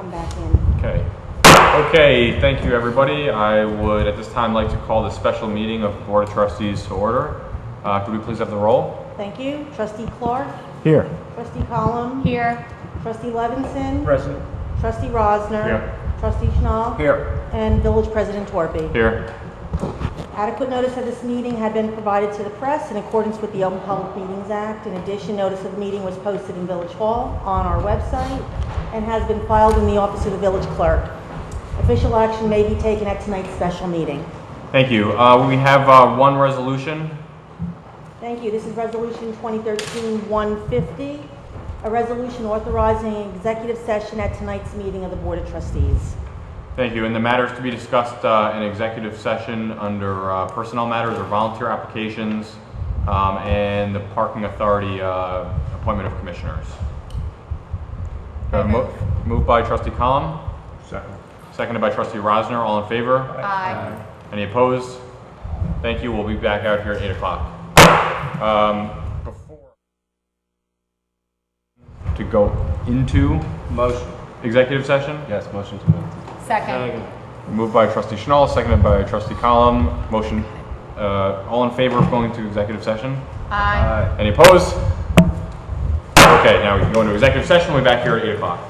come back in. Okay. Okay, thank you everybody. I would at this time like to call this special meeting of the Board of Trustees to order. Could we please have the roll? Thank you. Trustee Clark? Here. Trustee Collum? Here. Trustee Levinson? Present. Trustee Rosner? Here. Trustee Schnall? Here. And Village President Torpy. Here. Adequate notice of this meeting had been provided to the press in accordance with the Open Public Meetings Act. In addition, notice of the meeting was posted in Village Hall on our website and has been filed in the office of the village clerk. Official action may be taken at tonight's special meeting. Thank you. We have one resolution. Thank you. This is Resolution 2013-150, a resolution authorizing an executive session at tonight's meeting of the Board of Trustees. Thank you. And the matters to be discussed in executive session under personnel matters or volunteer applications and the Parking Authority appointment of commissioners. Moved by Trustee Collum. Second. Seconded by Trustee Rosner. All in favor? Aye. Any opposed? Thank you. We'll be back out here at 8 o'clock. Before to go into Motion. executive session. Yes, motion to move. Second. Moved by Trustee Schnall, seconded by Trustee Collum. Motion, all in favor of going to executive session? Aye. Any opposed? Okay, now we can go into executive session. We'll be back here at 8 o'clock.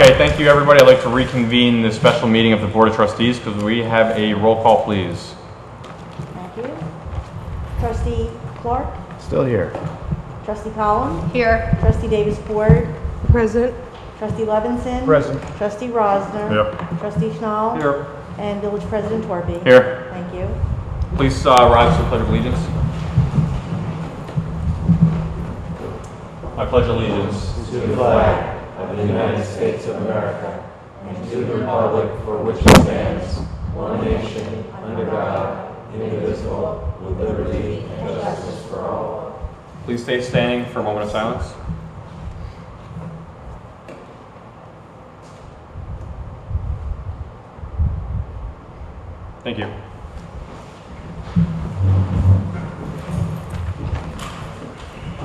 Okay, thank you everybody. I'd like to reconvene the special meeting of the Board of Trustees. Could we have a roll call, please? Thank you. Trustee Clark? Still here. Trustee Collins? Here. Trustee Davis Ford? Present. Trustee Levinson? Present. Trustee Rosner? Yep. Trustee Schnall? Here. And Village President Torpey? Here. Thank you. Please rise to the Pledge of Allegiance. I pledge allegiance to the flag of the United States of America and to the republic for which it stands, one nation, under God, indivisible, with liberty and justice for all. Please stay standing for a moment of silence. Thank you.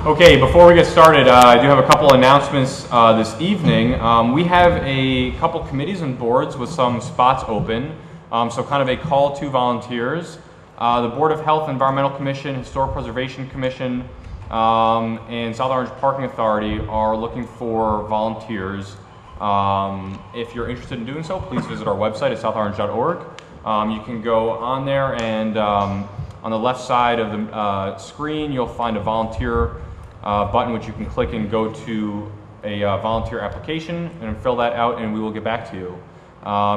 Okay, before we get started, I do have a couple announcements this evening. We have a couple committees and boards with some spots open, so kind of a call to volunteers. The Board of Health Environmental Commission, Historic Preservation Commission, and South Orange Parking Authority are looking for volunteers. If you're interested in doing so, please visit our website at southorange.org. You can go on there and on the left side of the screen, you'll find a volunteer button which you can click and go to a volunteer application and fill that out, and we will get back to you.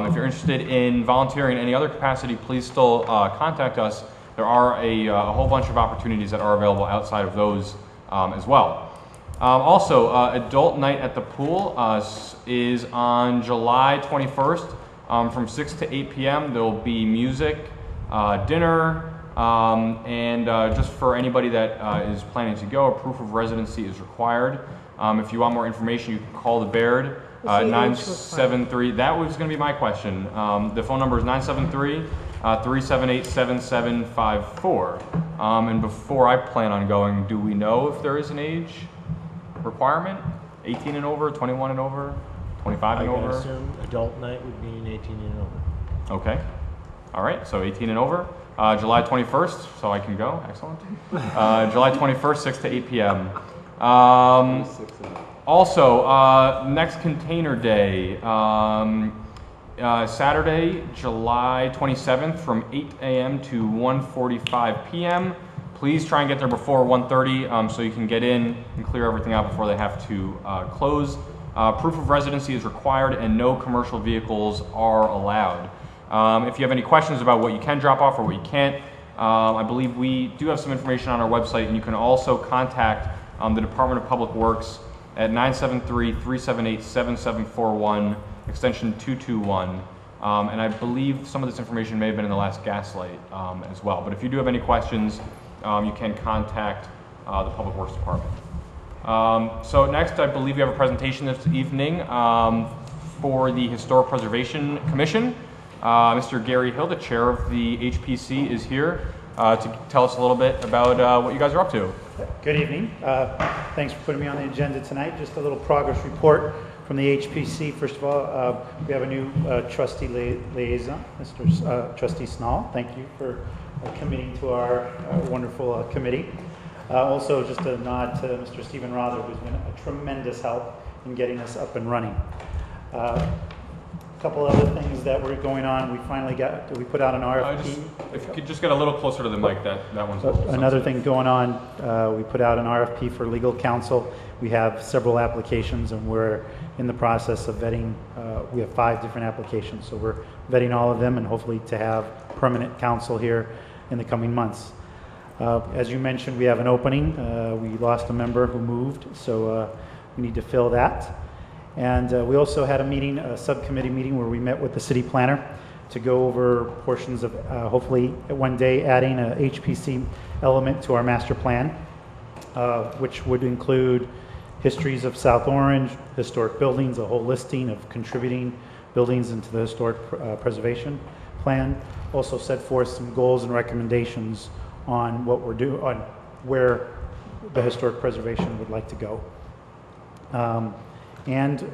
If you're interested in volunteering in any other capacity, please still contact us. There are a whole bunch of opportunities that are available outside of those as well. Also, Adult Night at the Pool is on July 21st from 6 to 8 p.m. There will be music, dinner, and just for anybody that is planning to go, a proof of residency is required. If you want more information, you can call the Baird 973. That was going to be my question. The phone number is 973-378-7754. And before I plan on going, do we know if there is an age requirement? 18 and over, 21 and over, 25 and over? I assume adult night would mean 18 and over. Okay. All right, so 18 and over. July 21st, so I can go. Excellent. July 21st, 6 to 8 p.m. Also, next Container Day, Saturday, July 27th from 8 a.m. to 1:45 p.m. Please try and get there before 1:30 so you can get in and clear everything out before they have to close. Proof of residency is required and no commercial vehicles are allowed. If you have any questions about what you can drop off or what you can't, I believe we do have some information on our website, and you can also contact the Department of Public Works at 973-378-7741, extension 221. And I believe some of this information may have been in the last Gaslight as well. But if you do have any questions, you can contact the Public Works Department. So next, I believe we have a presentation this evening for the Historic Preservation Commission. Mr. Gary Hill, the chair of the HPC, is here to tell us a little bit about what you guys are up to. Good evening. Thanks for putting me on the agenda tonight. Just a little progress report from the HPC. First of all, we have a new trustee liaison, Mr. Trustee Schnall. Thank you for committing to our wonderful committee. Also, just a nod to Mr. Stephen Rother, who's been a tremendous help in getting us up and running. A couple other things that were going on. We finally we put out an RFP. If you could just get a little closer to the mic, that one's Another thing going on, we put out an RFP for legal counsel. We have several applications, and we're in the process of vetting. We have 5 different applications, so we're vetting all of them, and hopefully to have permanent counsel here in the coming months. As you mentioned, we have an opening. We lost a member who moved, so we need to fill that. And we also had a meeting, a subcommittee meeting, where we met with the city planner to go over portions of, hopefully one day, adding a HPC element to our master plan, which would include histories of South Orange, historic buildings, a whole listing of contributing buildings into the historic preservation plan. Also set forth some goals and recommendations on what we're doing, on where the historic preservation would like to go. And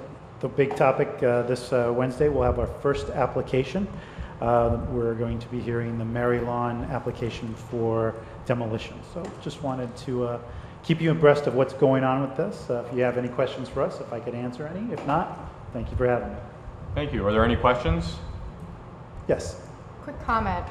the big topic this Wednesday, we'll have our first application. We're going to be hearing the Mary Lawn application for demolition. So just wanted to keep you abreast of what's going on with this. If you have any questions for us, if I could answer any. If not, Thank you for having me. Thank you. Are there any questions? Yes. Quick comment.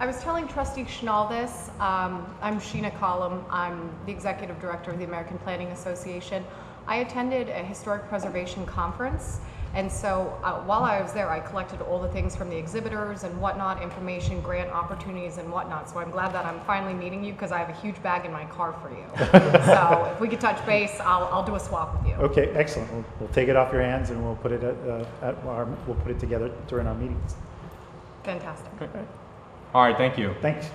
I was telling Trustee Schnall this. I'm Sheena Collum. I'm the Executive Director of the American Planning Association. I attended a historic preservation conference, and so while I was there, I collected all the things from the exhibitors and whatnot, information, grant opportunities and whatnot. So I'm glad that I'm finally meeting you because I have a huge bag in my car for you. So if we could touch base, I'll do a swap with you. Okay, excellent. We'll take it off your hands and we'll put it we'll put it together during our meetings. Fantastic. Okay. All right, thank you. Thanks.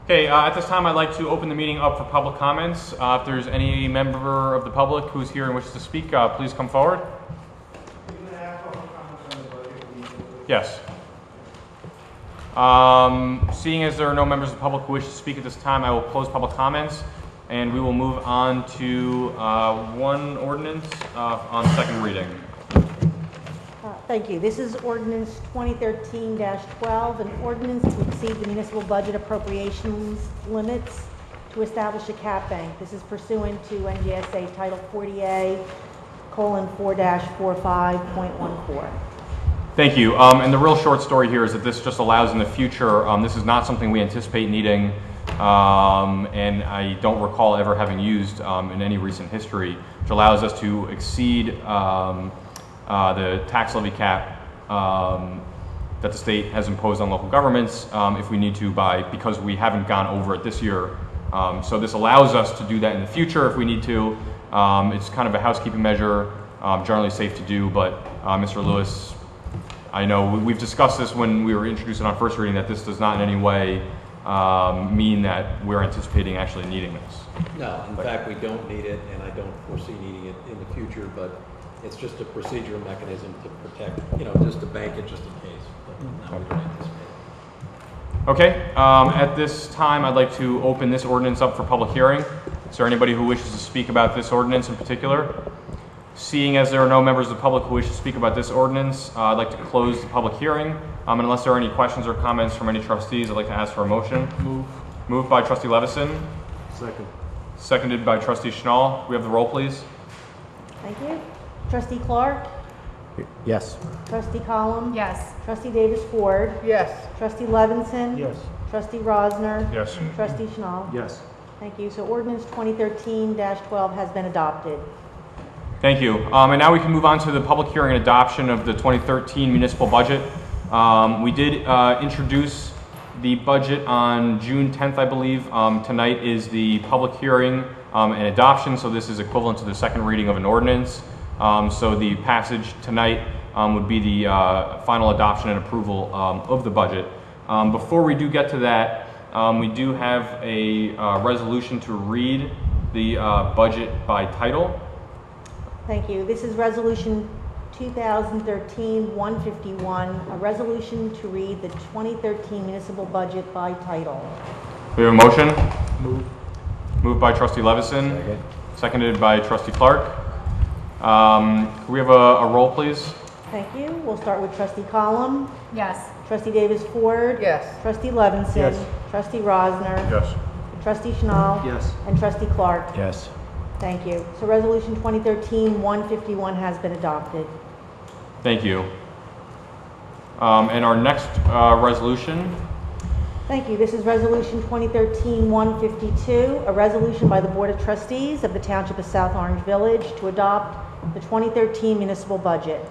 Okay, at this time I'd like to open the meeting up for public comments. If there's any member of the public who's here and wishes to speak, please come forward. Yes. Seeing as there are no members of the public who wish to speak at this time, I will close public comments and we will move on to one ordinance on second reading. Thank you. This is ordinance 2013-12, an ordinance to exceed the municipal budget appropriations limits to establish a cap bank. This is pursuant to NJSA Title 40A:4-45.14. Thank you. And the real short story here is that this just allows in the future, this is not something we anticipate needing, and I don't recall ever having used in any recent history, which allows us to exceed the tax levy cap that the state has imposed on local governments if we need to because we haven't gone over it this year. So this allows us to do that in the future if we need to. It's kind of a housekeeping measure, generally safe to do, but Mr. Lewis, I know we've discussed this when we were introducing on first reading that this does not in any way mean that we're anticipating actually needing this. No, in fact, we don't need it, and I don't foresee needing it in the future, but it's just a procedural mechanism to protect, just to bank it just in case. But no, we don't anticipate it. Okay, at this time I'd like to open this ordinance up for public hearing. Is there anybody who wishes to speak about this ordinance in particular? Seeing as there are no members of the public who wish to speak about this ordinance, I'd like to close the public hearing. And unless there are any questions or comments from any trustees, I'd like to ask for a motion. Moved by Trustee Levison. Second. Seconded by Trustee Schnall. We have the roll, please. Thank you. Trustee Clark? Yes. Trustee Collum? Yes. Trustee Davis Ford? Yes. Trustee Levinson? Yes. Trustee Rosner? Yes. Trustee Schnall? Yes. Thank you. So ordinance 2013-12 has been adopted. Thank you. And now we can move on to the public hearing and adoption of the 2013 municipal budget. We did introduce the budget on June 10th, I believe. Tonight is the public hearing and adoption, so this is equivalent to the second reading of an ordinance. So the passage tonight would be the final adoption and approval of the budget. Before we do get to that, we do have a resolution to read the budget by title. Thank you. This is Resolution 2013-151, a resolution to read the 2013 municipal budget by title. We have a motion. Move. Moved by Trustee Levison. Second. Seconded by Trustee Clark. Can we have a roll, please? Thank you. We'll start with Trustee Collum, Yes. Trustee Davis Ford. Yes. Trustee Levinson. Yes. Trustee Rosner. Yes. Trustee Schnall. Yes. And Trustee Clark. Yes. Thank you. So Resolution 2013-151 has been adopted. Thank you. And our next resolution. Thank you. This is Resolution 2013-152, a resolution by the Board of Trustees of the Township of South Orange Village to adopt the 2013 municipal budget.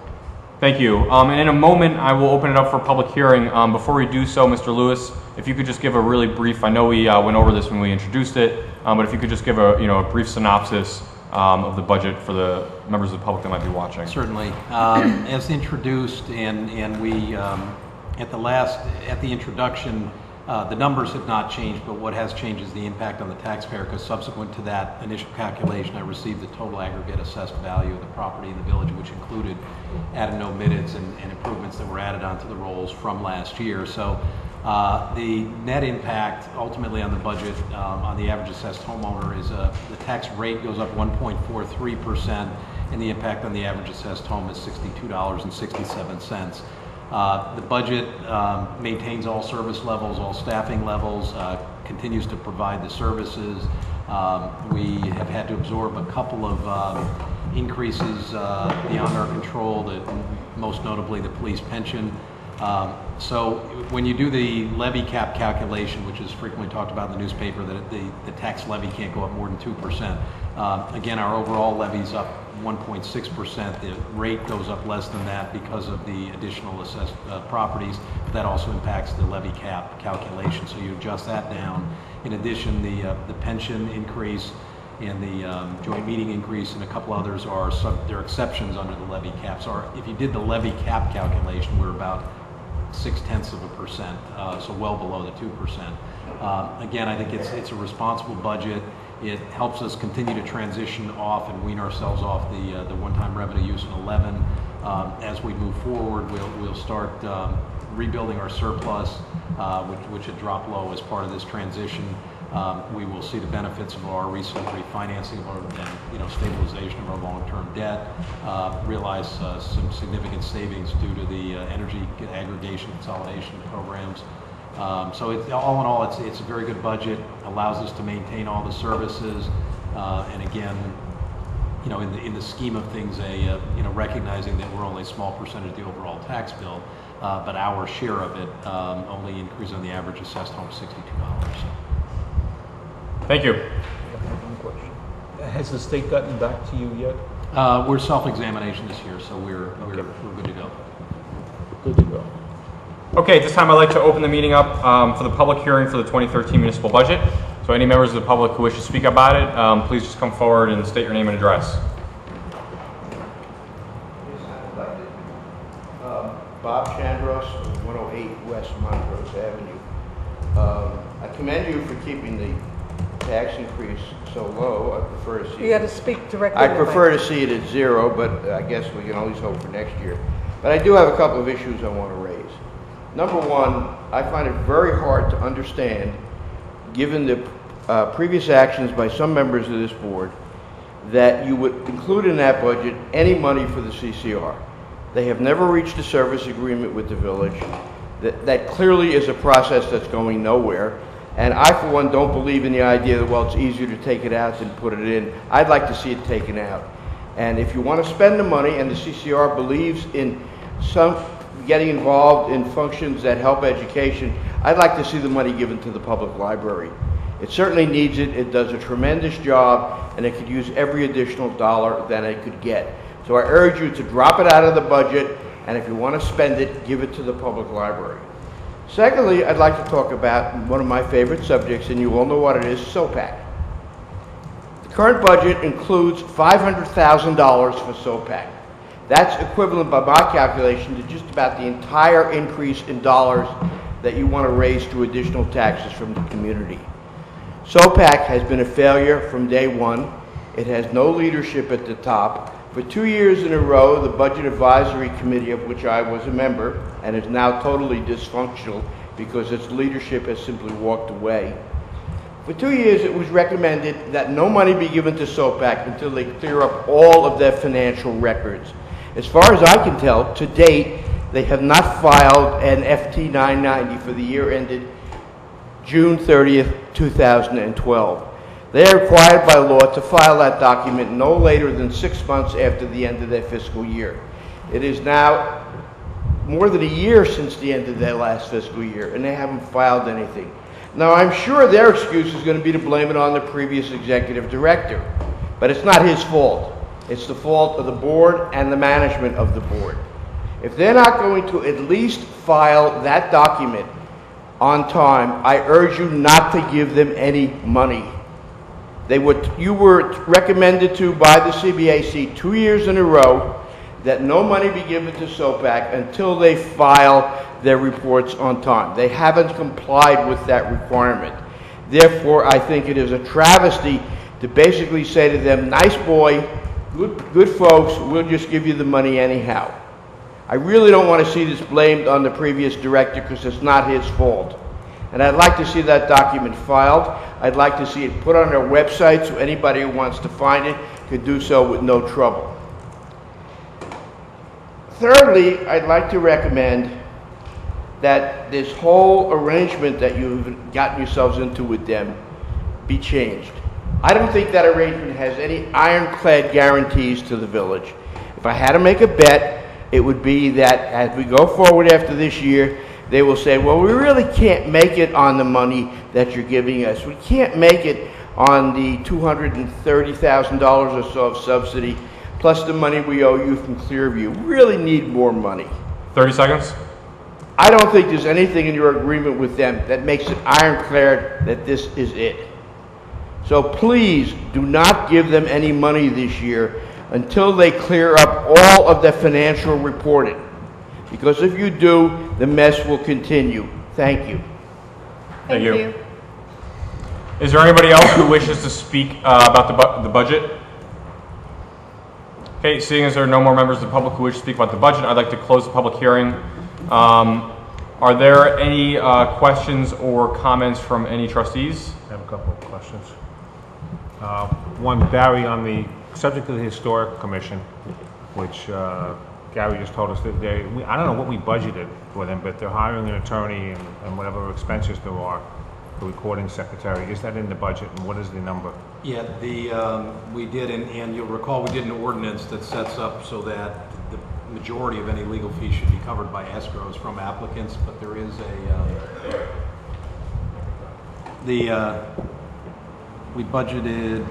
Thank you. And in a moment, I will open it up for public hearing. Before we do so, Mr. Lewis, if you could just give a really brief, I know we went over this when we introduced it, but if you could just give a brief synopsis of the budget for the members of the public that might be watching. Certainly. As introduced, and we, at the introduction, the numbers have not changed, but what has changed is the impact on the taxpayer, because subsequent to that initial calculation, I received the total aggregate assessed value of the property in the village, which included added and omitteds and improvements that were added onto the rolls from last year. So the net impact ultimately on the budget on the average assessed homeowner is the tax rate goes up 1.43%, and the impact on the average assessed home is $62.67. The budget maintains all service levels, all staffing levels, continues to provide the services We have had to absorb a couple of increases beyond our control, most notably the police pension. So when you do the levy cap calculation, which is frequently talked about in the newspaper, that the tax levy can't go up more than 2%. Again, our overall levy's up 1.6%. The rate goes up less than that because of the additional assessed properties, but that also impacts the levy cap calculation. So you adjust that down. In addition, the pension increase and the joint meeting increase and a couple others there are exceptions under the levy cap. So if you did the levy cap calculation, we're about 0.6%, so well below the 2%. Again, I think it's a responsible budget. It helps us continue to transition off and wean ourselves off the one-time revenue use in 11. As we move forward, we'll start rebuilding our surplus, which had dropped low as part of this transition. We will see the benefits of our recent refinancing and stabilization of our long-term debt, realize some significant savings due to the energy aggregation consolidation programs. So all in all, it's a very good budget, allows us to maintain all the services, and again, in the scheme of things, recognizing that we're only a small percentage of the overall tax bill, but our share of it only increases on the average assessed home $62. Thank you. One question. Has the state gotten back to you yet? We're self-examination this year, so we're good to go. Good to go. Okay, at this time I'd like to open the meeting up for the public hearing for the 2013 municipal budget. So any members of the public who wish to speak about it, please just come forward and state your name and address. Bob Chandros, 108 West Montrose Avenue. I commend you for keeping the tax increase so low. I prefer to see You got to speak directly. I to the prefer mic. to see it at zero, but I guess we can always hope for next year. But I do have a couple of issues I want to raise. Number one, I find it very hard to understand, given the previous actions by some members of this board, that you would include in that budget any money for the CCR. They have never reached a service agreement with the village. That clearly is a process that's going nowhere. And I, for one, don't believe in the idea that, well, it's easier to take it out than put it in. I'd like to see it taken out. And if you want to spend the money, and the CCR believes in getting involved in functions that help education, I'd like to see the money given to the public library. It certainly needs it. It does a tremendous job, and it could use every additional dollar that it could get. So I urge you to drop it out of the budget, and if you want to spend it, give it to the public library. Secondly, I'd like to talk about one of my favorite subjects, and you all know what it is, SOPAC. The current budget includes $500,000 for SOPAC. That's equivalent, by my calculation, to just about the entire increase in dollars that you want to raise through additional taxes from the community. SOPAC has been a failure from day one. It has no leadership at the top. For 2 years in a row, the Budget Advisory Committee, of which I was a member, and is now totally dysfunctional because its leadership has simply walked away. For 2 years, it was recommended that no money be given to SOPAC until they clear up all of their financial records. As far as I can tell, to date, they have not filed an FT 990 for the year ended June 30th, 2012. They are required by law to file that document no later than 6 months after the end of their fiscal year. It is now more than a year since the end of their last fiscal year, and they haven't filed anything. Now, I'm sure their excuse is going to be to blame it on the previous executive director, but it's not his fault. It's the fault of the board and the management of the board. If they're not going to at least file that document on time, I urge you not to give them any money. You were recommended to by the CBAC 2 years in a row that no money be given to SOPAC until they file their reports on time. They haven't complied with that requirement. Therefore, I think it is a travesty to basically say to them, nice boy, good folks, we'll just give you the money anyhow. I really don't want to see this blamed on the previous director because it's not his fault. And I'd like to see that document filed. I'd like to see it put on their website so anybody who wants to find it could do so with no trouble. Thirdly, I'd like to recommend that this whole arrangement that you've gotten yourselves into with them be changed. I don't think that arrangement has any ironclad guarantees to the village. If I had to make a bet, it would be that as we go forward after this year, they will say, well, we really can't make it on the money that you're giving us. We can't make it on the $230,000 or so of subsidy, plus the money we owe you from Clearview. We really need more money. 30 seconds. I don't think there's anything in your agreement with them that makes it ironclad that this is it. So please do not give them any money this year until they clear up all of the financial reporting. Because if you do, the mess will continue. Thank you. Thank you. Is there anybody else who wishes to speak about the budget? Okay, seeing as there are no more members of the public who wish to speak about the budget, I'd like to close the public hearing. Are there any questions or comments from any trustees? I have a couple of questions. One, Barry, on the subject of the Historic Commission, which Gary just told us that I don't know what we budgeted for them, but they're hiring an attorney and whatever expenses there are, the recording secretary. Is that in the budget, and what is the number? Yeah, we did, and you'll recall we did an ordinance that sets up so that the majority of any legal fees should be covered by escrows from applicants, but there is we budgeted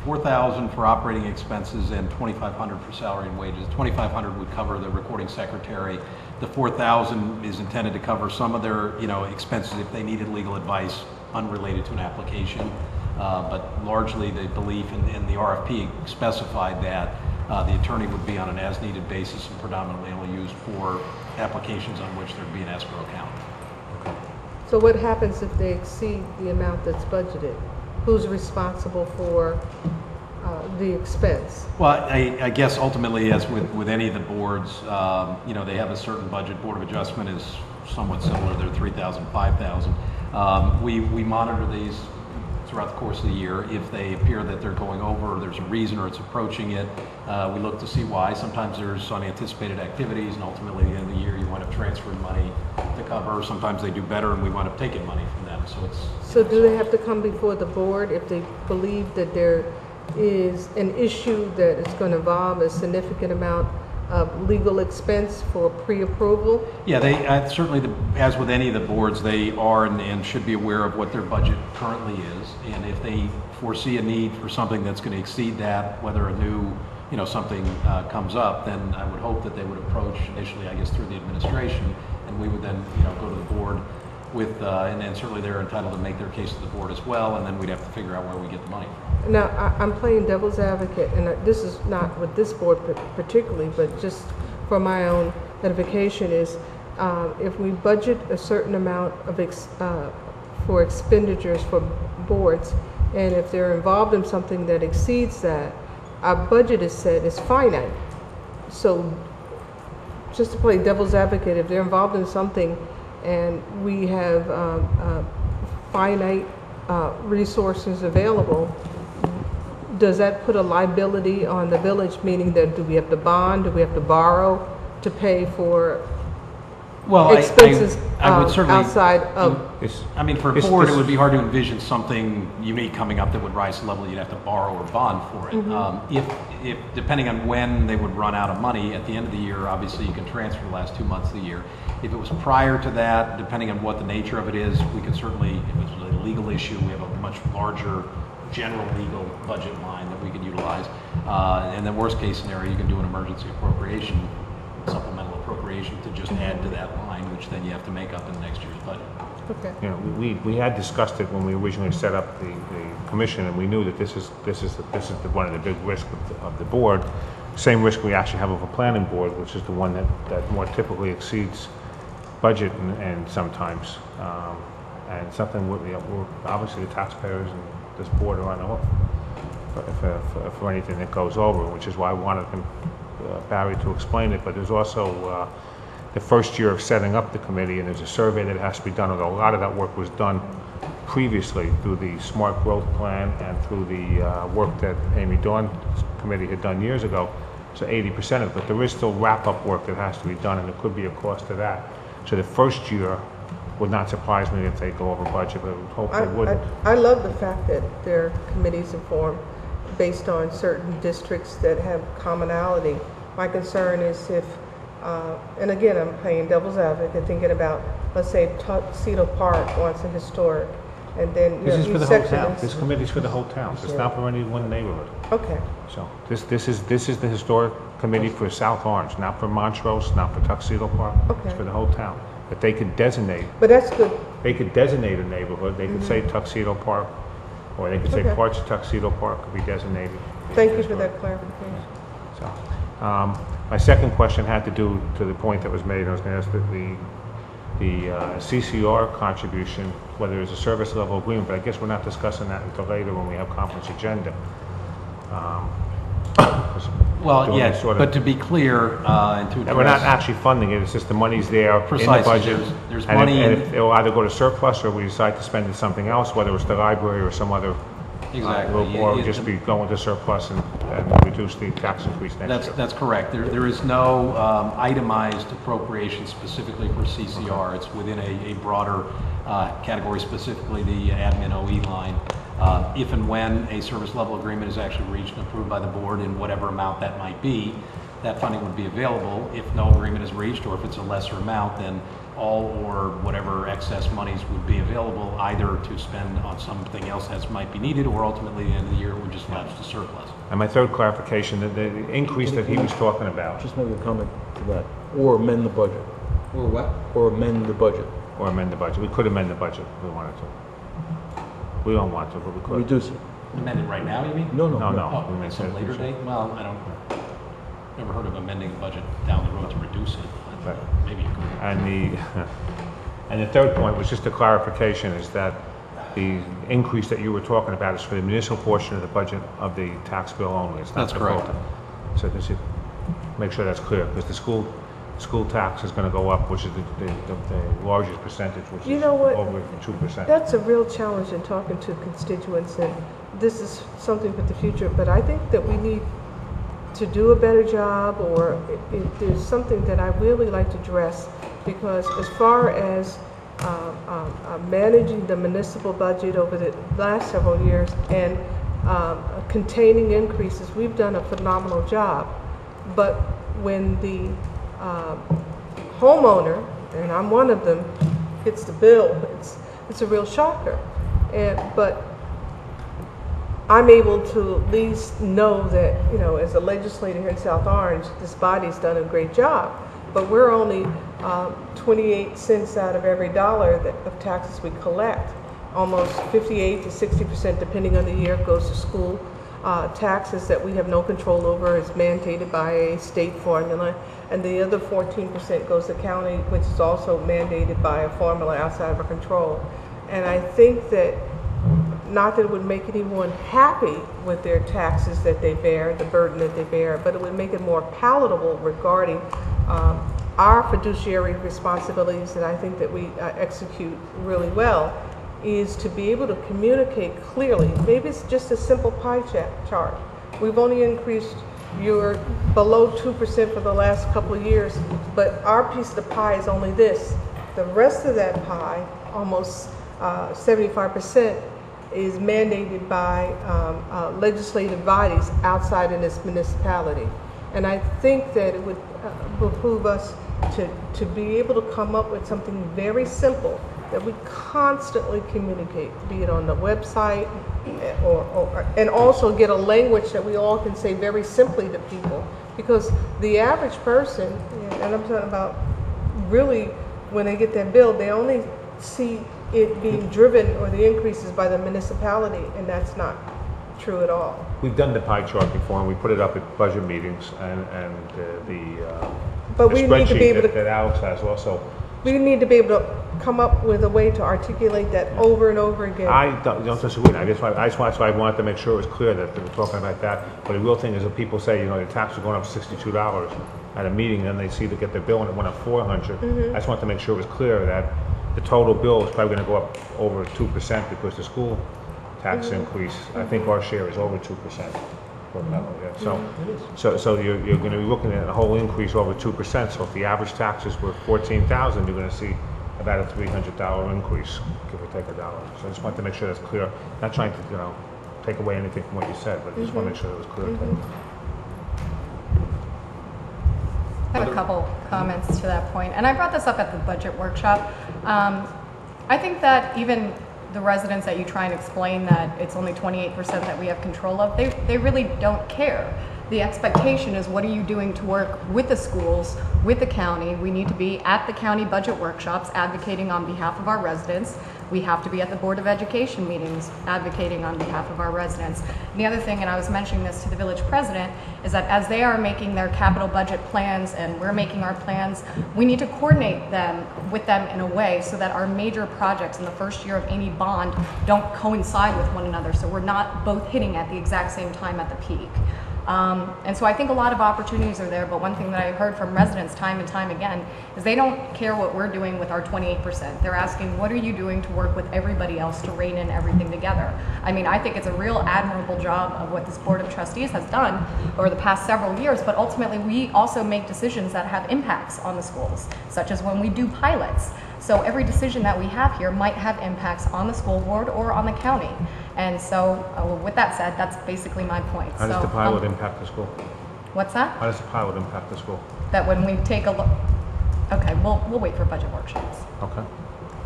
$4,000 for operating expenses and $2,500 for salary and wages. $2,500 would cover the recording secretary. The $4,000 is intended to cover some of their, expenses if they needed legal advice unrelated to an application. But largely, the belief in the RFP specified that the attorney would be on an as-needed basis and predominantly only used for applications on which there'd be an escrow account. So what happens if they exceed the amount that's budgeted? Who's responsible for the expense? Well, I guess ultimately, as with any of the boards, they have a certain budget. Board of Adjustment is somewhat similar. They're $3,000, $5,000. We monitor these throughout the course of the year. If they appear that they're going over, or there's a reason, or it's approaching it, we look to see why. Sometimes there's unanticipated activities, and ultimately at the end of the year, you wind up transferring money to cover. Sometimes they do better, and we wind up taking money from them. So do they have to come before the board if they believe that there is an issue that is going to involve a significant amount of legal expense for pre-approval? Yeah, they certainly, as with any of the boards, they are and should be aware of what their budget currently is, and if they foresee a need for something that's going to exceed that, whether a new, something comes up, then I would hope that they would approach initially, I guess, through the administration, and we would then, go to the board with, and then certainly they're entitled to make their case to the board as well, and then we'd have to figure out where we get the money from. Now, I'm playing devil's advocate, and this is not with this board particularly, but just for my own edification is, if we budget a certain amount of for expenditures for boards, and if they're involved in something that exceeds that, our budget is set is finite. So, just to play devil's advocate, if they're involved in something and we have finite resources available, does that put a liability on the village, meaning that do we have to bond, do we have to borrow to pay for expenses I would certainly, outside of... for a board, it would be hard to envision something unique coming up that would rise to the level you'd have to borrow or bond for it. Mm-hmm. If depending on when they would run out of money, at the end of the year, obviously you can transfer the last 2 months of the year. If it was prior to that, depending on what the nature of it is, we could certainly, if it was a legal issue, we have a much larger general legal budget line that we could utilize. And the worst case scenario, you can do an emergency appropriation, supplemental appropriation to just add to that line, which then you have to make up in next year's budget. Okay. We had discussed it when we originally set up the commission, and we knew that this is one of the big risks of the board. Same risk we actually have of a planning board, which is the one that more typically exceeds budget and sometimes, and something we're obviously the taxpayers and this board are on the hook for anything that goes over, which is why I wanted Barry to explain it. But there's also the first year of setting up the committee, and there's a survey that has to be done, although a lot of that work was done previously through the Smart Growth Plan and through the work that Amy Dawn's committee had done years ago, so 80% of it. But there is still wrap-up work that has to be done, and there could be a cost to that. So the first year would not surprise me if they go over budget, but I would hope they wouldn't. I love the fact that there are committees are formed based on certain districts that have commonality. My concern is if, and again, I'm playing devil's advocate, thinking about, let's say, Tuxedo Park wants a historic, and then This is for each the whole section town. is- This committee's for the whole town. It's not for any one neighborhood. Okay, So this is the historic committee for South Orange, not for Montrose, not for Tuxedo Park. It's Okay. for the whole town. But they could designate, but that's good. they could designate a neighborhood. They could say Tuxedo Park, or they could say Okay. parts of Tuxedo Park could be designated. Thank you for that clarification. So, my second question had to do to the point that was made. I was going to ask that the CCR contribution, whether it's a service level agreement, but I guess we're not discussing that until later when we have conference agenda. 'Cause Well, doing yeah, this sort of- but to be clear, and to And we're not address, actually funding it, it's just the money's there in the Precisely. budget. There's And money and in- if it'll either go to surplus or we decide to spend it something else, whether it's the library or some other. Exactly. Or It- just it- be going to surplus and reduce the tax increase next year. That's correct. There is no itemized appropriation specifically for CCR. It's within a broader category, specifically the admin OE line. If and when a service level agreement is actually reached and approved by the board in whatever amount that might be, that funding would be available. If no agreement is reached, or if it's a lesser amount, then all or whatever excess monies would be available either to spend on something else as might be needed, or ultimately at the end of the year, it would just lapse to surplus. And my third clarification, the increase that he was talking about, Just make a comment to that, or amend the budget, Or what? or amend the budget, or amend the budget, we could amend the budget if we wanted to. We don't want to, but we could. reduce it. Amend it right now, you mean? No, no, No, no. no. Oh, we may at some say- later date? Well, I don't, never heard of amending the budget down the road to reduce it. Right. Maybe you could. And the third point was just a clarification, is that the increase that you were talking about is for the municipal portion of the budget of the tax bill only. It's not That's the correct. total. So this should make sure that's clear, because the school tax is going to go up, which is the largest percentage, which You is know what? over 2%. That's a real challenge in talking to constituents, and this is something for the future, but I think that we need to do a better job, or if there's something that I really like to address, because as far as managing the municipal budget over the last several years and containing increases, we've done a phenomenal job. But when the homeowner, and I'm one of them, gets the bill, it's a real shocker. But I'm able to at least know that, you know, as a legislator here in South Orange, this body's done a great job. But we're only 28 cents out of every dollar of taxes we collect. Almost 58 to 60%, depending on the year, goes to school. Taxes that we have no control over is mandated by a state formula. And the other 14% goes to county, which is also mandated by a formula outside of our control. And I think that, not that it would make anyone happy with their taxes that they bear, the burden that they bear, but it would make it more palatable regarding our fiduciary responsibilities that I think that we execute really well, is to be able to communicate clearly. Maybe it's just a simple pie chart. We've only increased your below 2% for the last couple of years, but our piece of the pie is only this. The rest of that pie, almost 75%, is mandated by legislative bodies outside in this municipality. And I think that it would behoove us to be able to come up with something very simple that we constantly communicate, be it on the website, and also get a language that we all can say very simply to people. Because the average person, and I'm talking about really when they get that bill, they only see it being driven, or the increases, by the municipality, and that's not true at all. We've done the pie chart before, and we put it up at budget meetings, and But the we need to be spreadsheet able to, that Alex has also. we need to be able to come up with a way to articulate that over and over again. I don't disagree. That's why I wanted to make sure it was clear that they were talking about that. But the real thing is, if people say, you know, the tax is going up $62 at a meeting, then they see to get their bill and it went up $400. I just wanted to make sure it was clear that the total bill is probably going to go up over 2% because the school tax increase, I think our share is over 2%. So you're going to be looking at a whole increase over 2%. So if the average taxes were $14,000, you're going to see about a $300 increase, give or take $1. So I just wanted to make sure that's clear. Not trying to, take away anything from what you said, but I just want to make sure that was clear. I have a couple comments to that point, and I brought this up at the budget workshop. I think that even the residents that you try and explain that it's only 28% that we have control of, they really don't care. The expectation is, what are you doing to work with the schools, with the county? We need to be at the county budget workshops advocating on behalf of our residents. We have to be at the Board of Education meetings advocating on behalf of our residents. And the other thing, and I was mentioning this to the village president, is that as they are making their capital budget plans and we're making our plans, we need to coordinate them with them in a way so that our major projects in the first year of any bond don't coincide with one another, so we're not both hitting at the exact same time at the peak. And so I think a lot of opportunities are there, but one thing that I heard from residents time and time again is they don't care what we're doing with our 28%. They're asking, what are you doing to work with everybody else to rein in everything together? I mean, I think it's a real admirable job of what this Board of Trustees has done over the past several years, but ultimately we also make decisions that have impacts on the schools, such as when we do pilots. So every decision that we have here might have impacts on the school board or on the county. And so with that said, that's basically my point. How does the pilot impact the school? What's that? How does the pilot impact the school? That when we take a look, okay, we'll wait for budget workshops. Okay.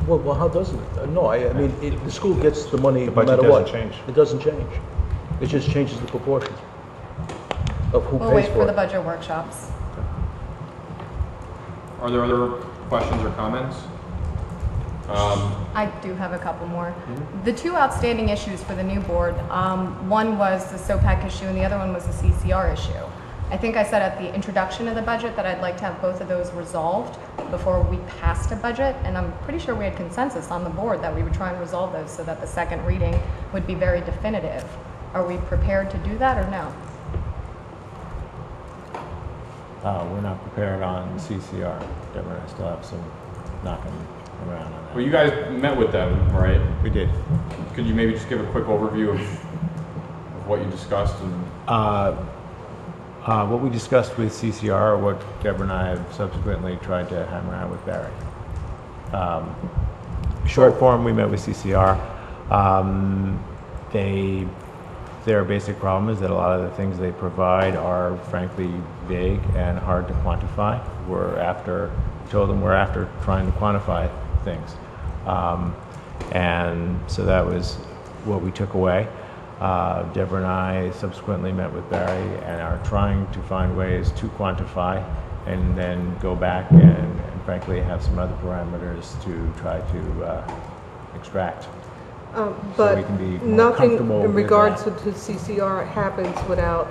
Well, how does it? No, I mean, the school gets the money The no budget matter what. doesn't change. It doesn't change. It just changes the proportion of who We'll pays wait for for the it. budget workshops. Are there other questions or comments? I do have a couple more. The two outstanding issues for the new board, one was the SOPAC issue and the other one was the CCR issue. I think I said at the introduction of the budget that I'd like to have both of those resolved before we passed a budget, and I'm pretty sure we had consensus on the board that we would try and resolve those so that the second reading would be very definitive. Are we prepared to do that or no? We're not prepared on CCR. Deborah and I still have some knocking around on that. Well, you guys met with them, right? We did. Could you maybe just give a quick overview of what you discussed? What we discussed with CCR, what Deborah and I have subsequently tried to hammer out with Barry. Short form, we met with CCR. Their basic problem is that a lot of the things they provide are frankly vague and hard to quantify. We told them we're after trying to quantify things. And so that was what we took away. Deborah and I subsequently met with Barry and are trying to find ways to quantify and then go back and frankly have some other parameters to try to extract. So we But can be more nothing comfortable in with regards that. to CCR happens without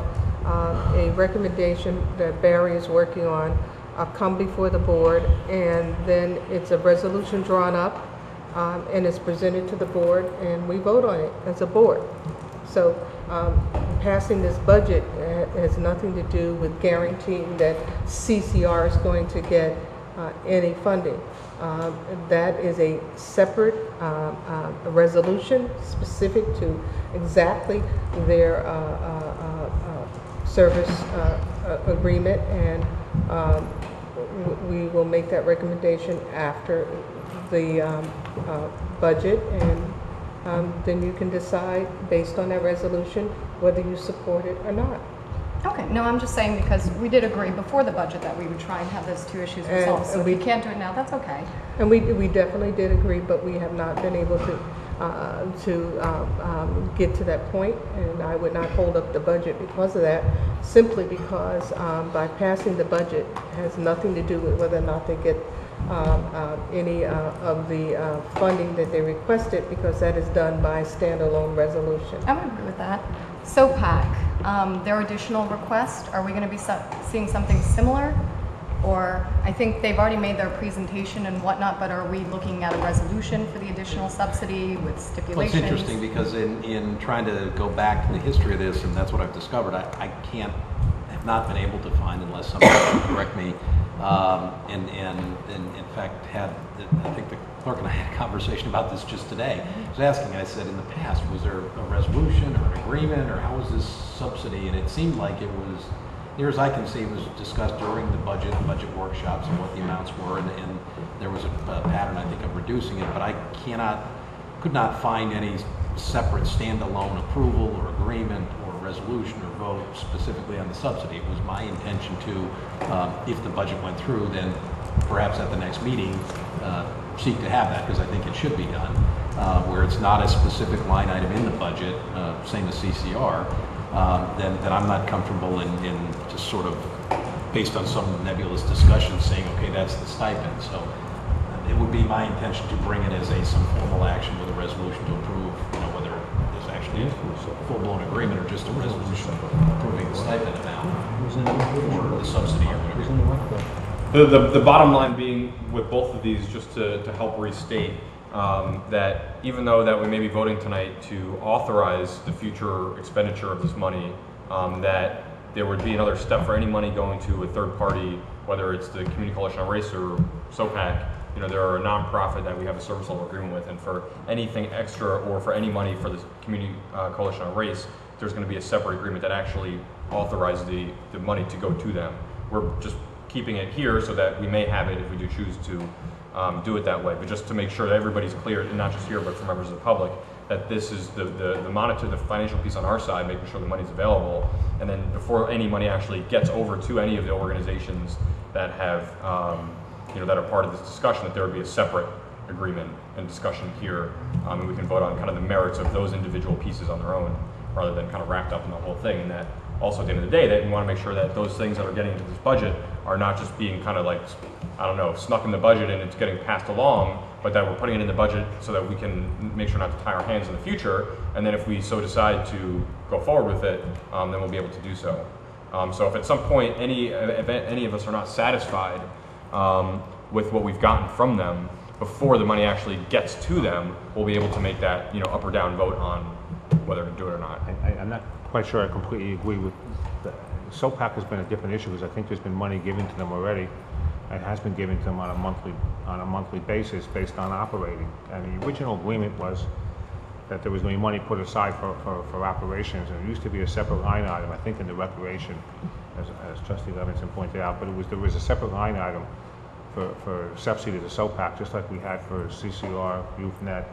a recommendation that Barry is working on come before the board, and then it's a resolution drawn up and it's presented to the board, and we vote on it as a board. So passing this budget has nothing to do with guaranteeing that CCR is going to get any funding. That is a separate resolution specific to exactly their service agreement, and we will make that recommendation after the budget, and then you can decide based on that resolution whether you support it or not. Okay, no, I'm just saying because we did agree before the budget that we would try and have those two issues resolved. So if we can't do it now, that's okay. And we definitely did agree, but we have not been able to get to that point, and I would not hold up the budget because of that, simply because by passing the budget has nothing to do with whether or not they get any of the funding that they requested, because that is done by standalone resolution. I would agree with that. SOPAC, their additional request, are we going to be seeing something similar? Or I think they've already made their presentation and whatnot, but are we looking at a resolution for the additional subsidy with Well, stipulations? it's interesting because in trying to go back to the history of this, and that's what I've discovered, I have not been able to find, unless somebody can correct me, and in fact I think the clerk and I had a conversation about this just today. I was asking, I said, in the past, was there a resolution or an agreement, or how was this subsidy? And it seemed like it was, near as I can see, it was discussed during the budget workshops and what the amounts were, and there was a pattern, I think, of reducing it, but I could not find any separate standalone approval or agreement or resolution or vote specifically on the subsidy. It was my intention to, if the budget went through, then perhaps at the next meeting, seek to have that, because I think it should be done, where it's not a specific line item in the budget, same as CCR, then I'm not comfortable in just sort of, based on some nebulous discussion, saying, okay, that's the stipend. So it would be my intention to bring it as some formal action with a resolution to approve, whether there's actually a full-blown agreement or just a resolution approving the stipend amount or the subsidy or whatever. The bottom line being with both of these, just to help restate, that even though that we may be voting tonight to authorize the future expenditure of this money, that there would be another step for any money going to a third party, whether it's the Community Coalition on Race or SOPAC. They're a nonprofit that we have a service level agreement with, and for anything extra or for any money for the Community Coalition on Race, there's going to be a separate agreement that actually authorizes the money to go to them. We're just keeping it here so that we may have it if we do choose to do it that way. But just to make sure that everybody's clear, and not just here, but for members of the public, that this is the financial piece on our side, making sure the money's available, and then before any money actually gets over to any of the organizations that have, that are part of this discussion, that there would be a separate agreement and discussion here, and we can vote on kind of the merits of those individual pieces on their own, rather than kind of wrapped up in the whole thing. And that also, at the end of the day, that we want to make sure that those things that are getting into this budget are not just being kind of like, snuck in the budget and it's getting passed along, but that we're putting it in the budget so that we can make sure not to tie our hands in the future. And then if we so decide to go forward with it, then we'll be able to do so. So if at some point any of us are not satisfied with what we've gotten from them before the money actually gets to them, we'll be able to make that up or down vote on whether to do it or not. I'm not quite sure I completely agree with the SOPAC. Has been a different issue because I think there's been money given to them already. It has been given to them on a monthly basis based on operating. And the original agreement was that there was going to be money put aside for operations, and it used to be a separate line item, I think, in the recreation, as Trustee Levinson pointed out. But there was a separate line item for subsidy to SOPAC, just like we had for CCR, YouthNet,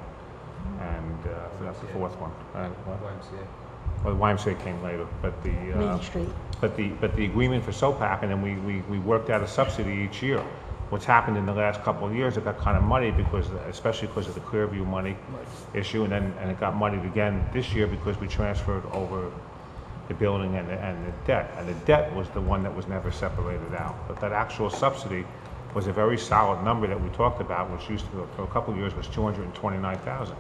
and that's the fourth one. YMCA. Well, the YMCA came later, but the Main Street. But the agreement for SOPAC, and then we worked out a subsidy each year. What's happened in the last couple of years, it got kind of muddy especially because of the Clearview money issue, and it got muddied again this year because we transferred over the building and the debt, and the debt was the one that was never separated out. But that actual subsidy was a very solid number that we talked about, which used to, for a couple of years, was $229,000.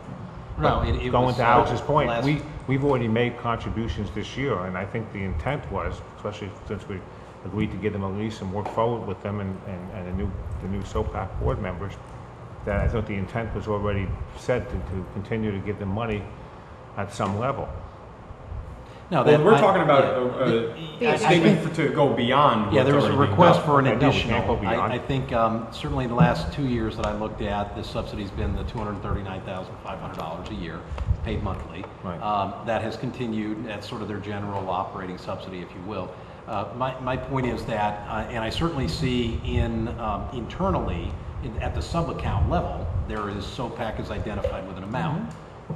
No, it Going was, to Alex's point, last- we've already made contributions this year, and I think the intent was, especially since we agreed to give them a lease and work forward with them and the new SOPAC board members, that I thought the intent was already set to continue to give them money at some level. No, Well, we're talking about a statement to go beyond. Yeah, what's there was a already being request done. for an Okay, no, we can't additional. go beyond. I think certainly in the last 2 years that I looked at, the subsidy's been the $239,500 a year, paid monthly. Right. That has continued. That's sort of their general operating subsidy, if you will. My point is that, and I certainly see internally at the sub-account level, there is SOPAC is identified with an amount.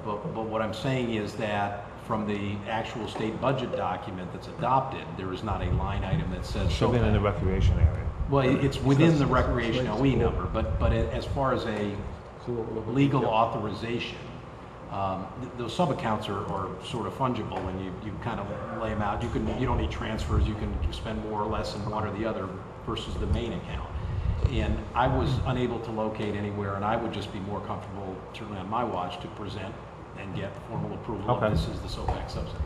But what I'm saying is that from the actual state budget document that's adopted, there is not a line item that says Should have been in the SOPAC. recreation area. Well, it's within the recreation OE number, but as far as a legal authorization, those sub-accounts are sort of fungible, and you kind of lay them out. You don't need transfers. You can spend more or less in one or the other versus the main account. And I was unable to locate anywhere, and I would just be more comfortable, certainly on my watch, to present and get formal approval Okay. of this is the SOPAC subsidy.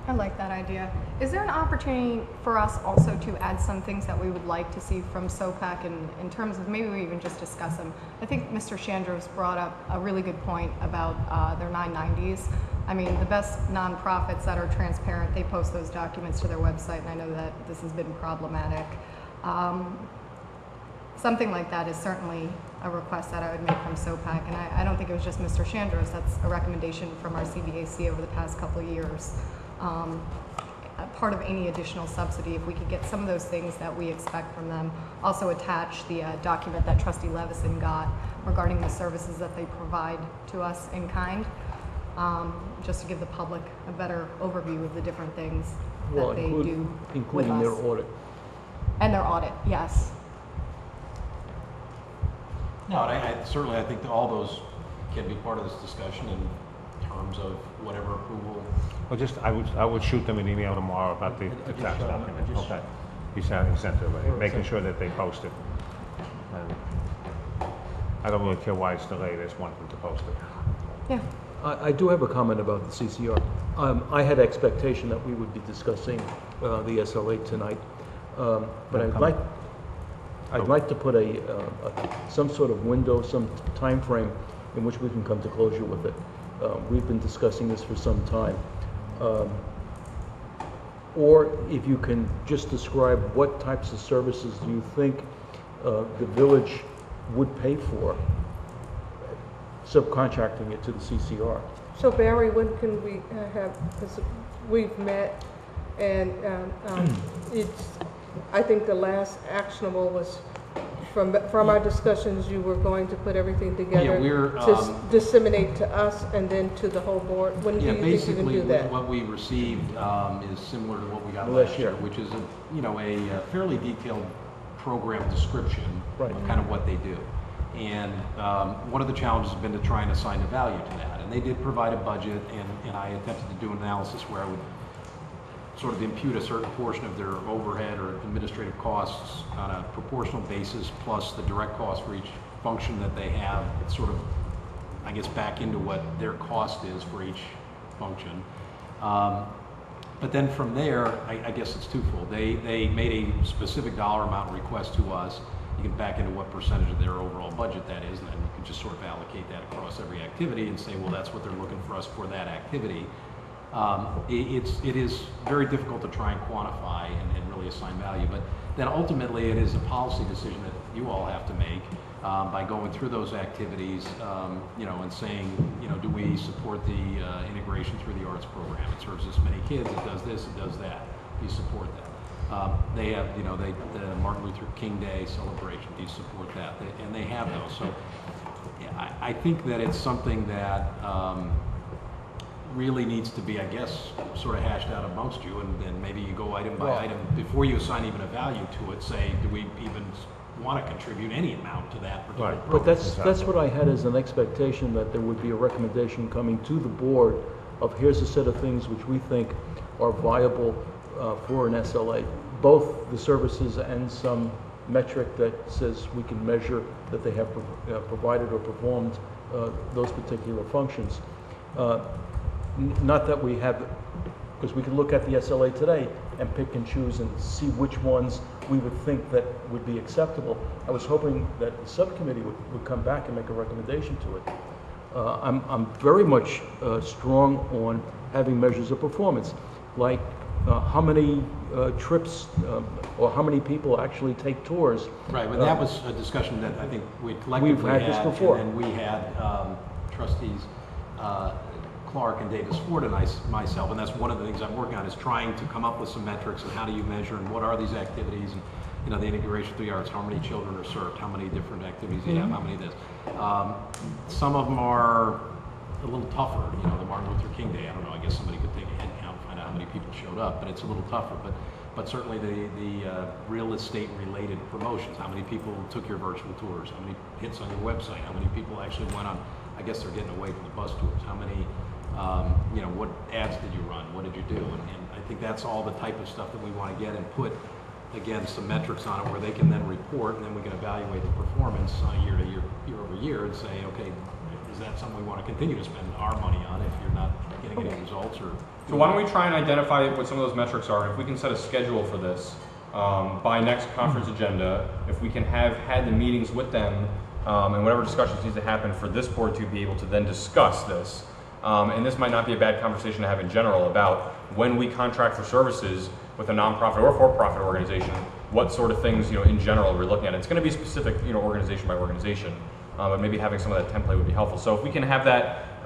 I like that idea. Is there an opportunity for us also to add some things that we would like to see from SOPAC in terms of maybe we even just discuss them? I think Mr. Chandros brought up a really good point about their 990s. I mean, the best nonprofits that are transparent, they post those documents to their website, and I know that this has been problematic. Something like that is certainly a request that I would make from SOPAC, and I don't think it was just Mr. Chandros. That's a recommendation from our CBAC over the past couple of years. part of any additional subsidy, if we could get some of those things that we expect from them. Also attach the document that Trustee Levison got regarding the services that they provide to us in kind, just to give the public a better overview of the different things that they do with including their us. audit. And their audit, yes. No, and I certainly, I think that all those can be part of this discussion in terms of whatever approval. Well, just, I would shoot them an email tomorrow about the tax document. Okay. He sent it away, making sure that they post it. And I don't really care why it's delayed, I just want them to post it. Yeah. I do have a comment about the CCR. I had expectation that we would be discussing the SLA tonight, but I'd like to put some sort of window, some time frame in which we can come to closure with it. We've been discussing this for some time. Or if you can just describe what types of services do you think the village would pay for, subcontracting it to the CCR. So Barry, when can we have, because we've met and I think the last actionable was from our discussions, you were going to put everything together to disseminate to us and then to the whole board. When do you think you can do that? What we received is similar to what we got last year, which is a fairly detailed program description of kind of what they do. And one of the challenges has been to try and assign a value to that. And they did provide a budget, and I attempted to do an analysis where I would sort of impute a certain portion of their overhead or administrative costs on a proportional basis, plus the direct cost for each function that they have. It's sort of, I guess, back into what their cost is for each function. But then from there, I guess it's twofold. They made a specific dollar amount request to us. You can back into what percentage of their overall budget that is, and then you can just sort of allocate that across every activity and say, well, that's what they're looking for us for that activity. It is very difficult to try and quantify and really assign value, but then ultimately it is a policy decision that you all have to make by going through those activities, and saying, do we support the integration through the arts program? It serves this many kids, it does this, it does that. Do you support that? They have, the Martin Luther King Day celebration. Do you support that? And they have those. So I think that it's something that really needs to be, I guess, sort of hashed out amongst you, and maybe you go item by item before you assign even a value to it. Say, do we even want to contribute any amount to that particular program? But that's what I had as an expectation, that there would be a recommendation coming to the board of here's a set of things which we think are viable for an SLA, both the services and some metric that says we can measure that they have provided or performed those particular functions. Not that we have, because we can look at the SLA today and pick and choose and see which ones we would think that would be acceptable. I was hoping that the subcommittee would come back and make a recommendation to it. I'm very much strong on having measures of performance, like how many trips or how many people actually take tours. Right, but that was a discussion that I think we collectively We've had this before. And then we had trustees Clark and Davis Ford and myself, and that's one of the things I'm working on, is trying to come up with some metrics and how do you measure and what are these activities, and the integration through the arts, how many children are served, how many different activities you have, how many this. Some of them are a little tougher, the Martin Luther King Day, I don't know, I guess somebody could take a head count and find out how many people showed up, but it's a little tougher. But certainly the real estate related promotions, how many people took your virtual tours, how many hits on your website, how many people actually went on, I guess they're getting away from the bus tours, how many, what ads did you run, what did you do? And I think that's all the type of stuff that we want to get and put, again, some metrics on it where they can then report, and then we can evaluate the performance year to year, year over year, and say, okay, is that something we want to continue to spend our money on if you're not getting any results? Or so why don't we try and identify what some of those metrics are, and if we can set a schedule for this by next conference agenda, if we can have had the meetings with them and whatever discussions need to happen for this board to be able to then discuss this. And this might not be a bad conversation to have in general about when we contract for services with a nonprofit or for-profit organization, what sort of things, in general we're looking at. It's going to be specific, organization by organization, but maybe having some of that template would be helpful. So if we can have that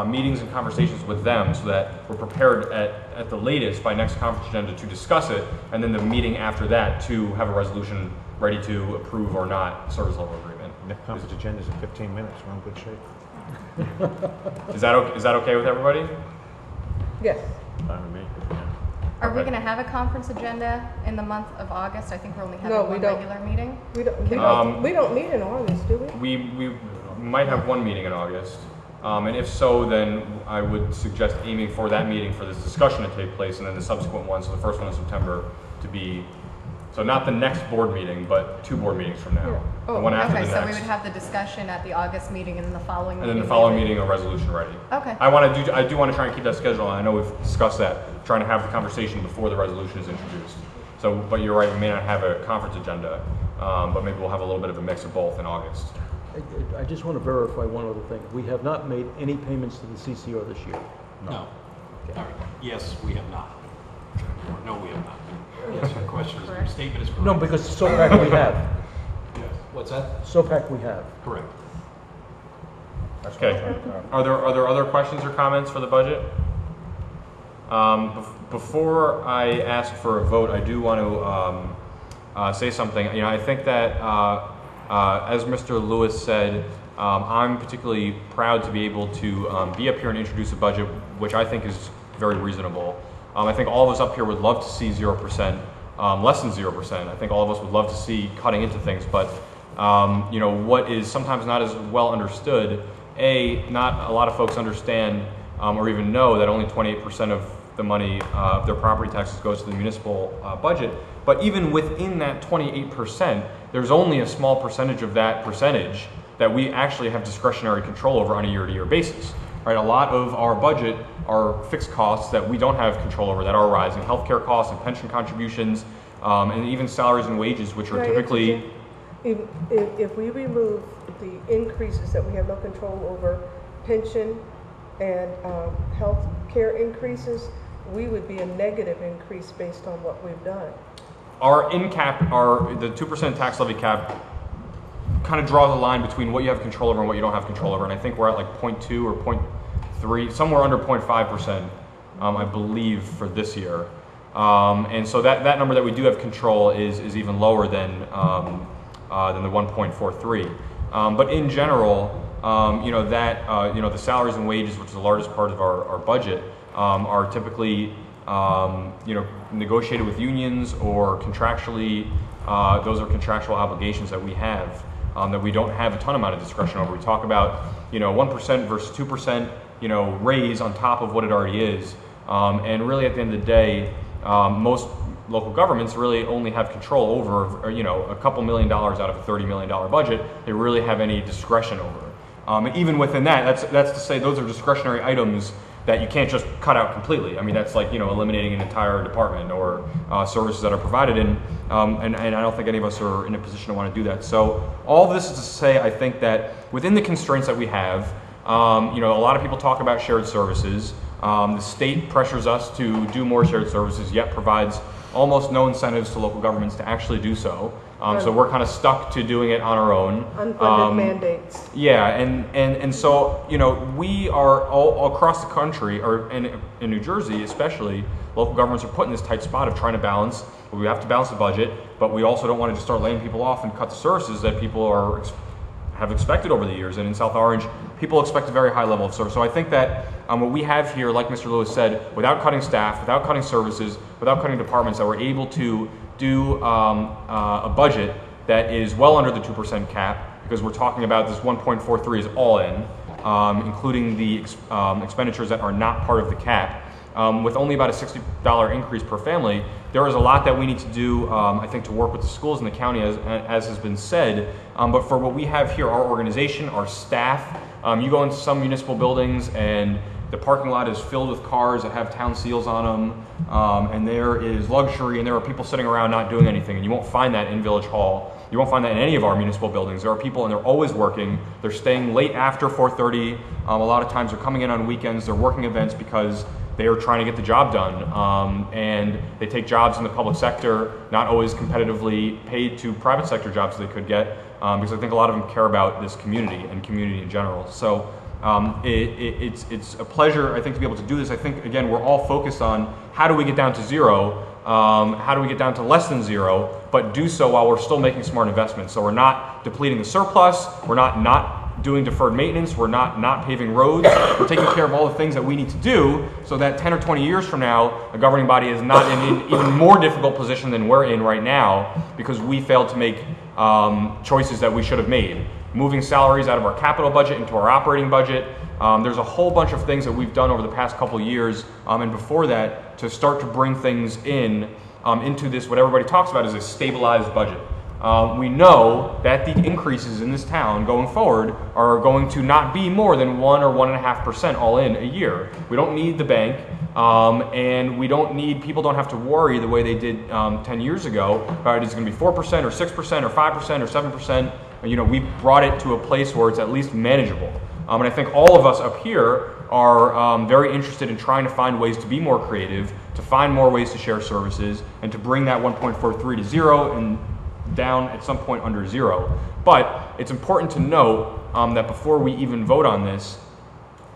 meetings and conversations with them so that we're prepared at the latest by next conference agenda to discuss it, and then the meeting after that to have a resolution ready to approve or not service level agreement. Next conference agenda is in 15 minutes. We're in good shape. Is that okay with everybody? Yes. Fine with me. Yeah. Are we Okay. going to have a conference agenda in the month of August? I think we're only having No, we one don't. regular meeting. We don't meet in August, do we? We might have one meeting in August, and if so, then I would suggest aiming for that meeting for this discussion to take place, and then the subsequent one, so the first one in September, to be, so not the next board meeting, but 2 board meetings from now. Yeah. Oh, The one after Okay, the so we next, would have the discussion at the August meeting and then the following and meeting. then the following maybe. meeting, a resolution ready. Okay. I do want to try and keep that schedule, and I know we've discussed that, trying to have the conversation before the resolution is introduced. So, but you're right, we may not have a conference agenda, but maybe we'll have a little bit of a mix of both in August. I just want to verify one other thing. We have not made any payments to the CCR this year. No. All right. Yes, we have not. Or no, we have not. Yes, your question is, your statement is correct. No, because SOPAC we have. Yes. What's that? SOPAC we have. Correct. Okay. Are there other questions or comments for the budget? Before I ask for a vote, I do want to say something. You know, I think that as Mr. Lewis said, I'm particularly proud to be able to be up here and introduce a budget, which I think is very reasonable. I think all of us up here would love to see 0%, less than 0%. I think all of us would love to see cutting into things, but you know, what is sometimes not as well understood, not a lot of folks understand or even know that only 28% of the money of their property taxes goes to the municipal budget. But even within that 28%, there's only a small percentage of that percentage that we actually have discretionary control over on a year-to-year basis. Right? A lot of our budget are fixed costs that we don't have control over, that are rising, healthcare costs and pension contributions, and even salaries and wages, which are typically. If we remove the increases that we have no control over, pension and health care increases, we would be a negative increase based on what we've done. Our the 2% tax levy cap kind of draws a line between what you have control over and what you don't have control over, and I think we're at like 0.2 or 0.3, somewhere under 0.5%, I believe, for this year. And so that number that we do have control is even lower than the 1.43. But in general, you know, that you know, the salaries and wages, which is the largest part of our budget, are typically you know, negotiated with unions or contractually. Those are contractual obligations that we have that we don't have a ton amount of discretion over. We talk about, you know, 1% versus 2%, you know, raise on top of what it already is, and really at the end of the day, most local governments really only have control over, you know, a couple $1 million out of a $30 million budget. They really have any discretion over. And even within that, that's to say those are discretionary items that you can't just cut out completely. I mean, that's like, you know, eliminating an entire department or services that are provided, and I don't think any of us are in a position to want to do that. So all of this is to say, I think that within the constraints that we have, you know, a lot of people talk about shared services. The state pressures us to do more shared services, yet provides almost no incentives to local governments to actually do so. So we're kind of stuck to doing it on our own. Unfunded mandates. Yeah, and so, you know, we are all across the country, or in New Jersey especially, local governments are put in this tight spot of trying to balance. We have to balance the budget, but we also don't want to just start laying people off and cut the services that people have expected over the years. And in South Orange, people expect a very high level of service. So I think that what we have here, like Mr. Lewis said, without cutting staff, without cutting services, without cutting departments, that we're able to do a budget that is well under the 2% cap, because we're talking about this 1.43 is all in, including the expenditures that are not part of the cap. With only about a $60 increase per family, there is a lot that we need to do, I think, to work with the schools in the county, as has been said. But for what we have here, our organization, our staff, you go into some municipal buildings and the parking lot is filled with cars that have town seals on them, and there is luxury, and there are people sitting around not doing anything, and you won't find that in Village Hall. You won't find that in any of our municipal buildings. There are people, and they're always working. They're staying late after 4:30. A lot of times they're coming in on weekends. They're working events because they are trying to get the job done, and they take jobs in the public sector, not always competitively paid to private sector jobs they could get, because I think a lot of them care about this community and community in general. So It's a pleasure, I think, to be able to do this. I think, again, we're all focused on how do we get down to zero, how do we get down to less than zero, but do so while we're still making smart investments. So we're not depleting the surplus, we're not doing deferred maintenance, we're not paving roads, we're taking care of all the things that we need to do so that 10 or 20 years from now, a governing body is not in an even more difficult position than we're in right now because we failed to make choices that we should have made. Moving salaries out of our capital budget into our operating budget. There's a whole bunch of things that we've done over the past couple of years and before that to start to bring things into this, what everybody talks about is a stabilized budget. We know that the increases in this town going forward are going to not be more than 1 or 1.5% all in a year. We don't need the bank, and we don't need, people don't have to worry the way they did 10 years ago about it's going to be 4% or 6% or 5% or 7%. You know, we brought it to a place where it's at least manageable. And I think all of us up here are very interested in trying to find ways to be more creative, to find more ways to share services, and to bring that 1.43 to zero and down at some point under zero. But it's important to note that before we even vote on this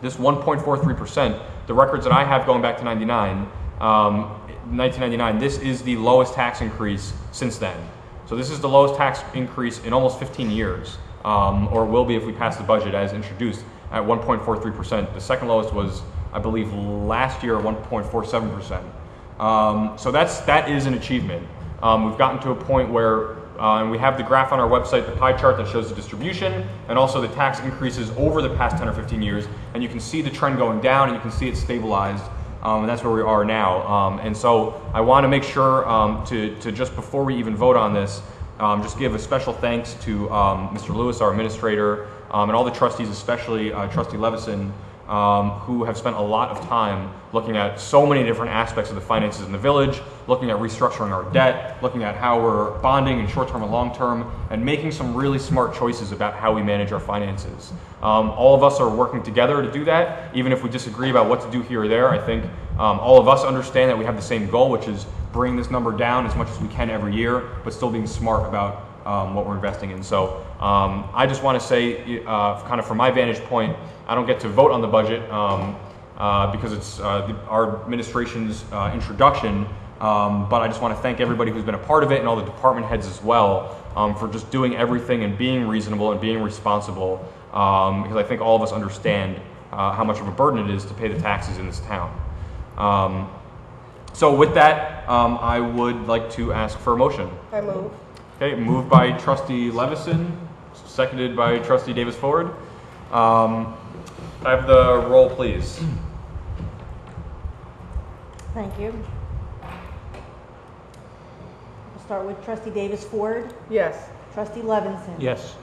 1.43%, the records that I have going back to 1999, this is the lowest tax increase since then. So this is the lowest tax increase in almost 15 years, or will be if we pass the budget as introduced at 1.43%. The second lowest was, I believe, last year at 1.47%. So that is an achievement. We've gotten to a point where, and we have the graph on our website, the pie chart that shows the distribution and also the tax increases over the past 10 or 15 years, and you can see the trend going down and you can see it stabilized, and that's where we are now. And so I want to make sure to just before we even vote on this, just give a special thanks to Mr. Lewis, our administrator, and all the trustees, especially Trustee Levison, who have spent a lot of time looking at so many different aspects of the finances in the village, looking at restructuring our debt, looking at how we're bonding in short-term and long-term, and making some really smart choices about how we manage our finances. All of us are working together to do that, even if we disagree about what to do here or there. I think all of us understand that we have the same goal, which is bring this number down as much as we can every year, but still being smart about what we're investing in. So I just want to say, kind of from my vantage point, I don't get to vote on the budget because it's our administration's introduction, but I just want to thank everybody who's been a part of it and all the department heads as well for just doing everything and being reasonable and being responsible, because I think all of us understand how much of a burden it is to pay the taxes in this town. So with that, I would like to ask for a motion. I move. Okay, moved by Trustee Levison, seconded by Trustee Davis Ford. I have the roll, please. Thank you. We'll start with Trustee Davis Ford, Yes. Trustee Levinson. Yes.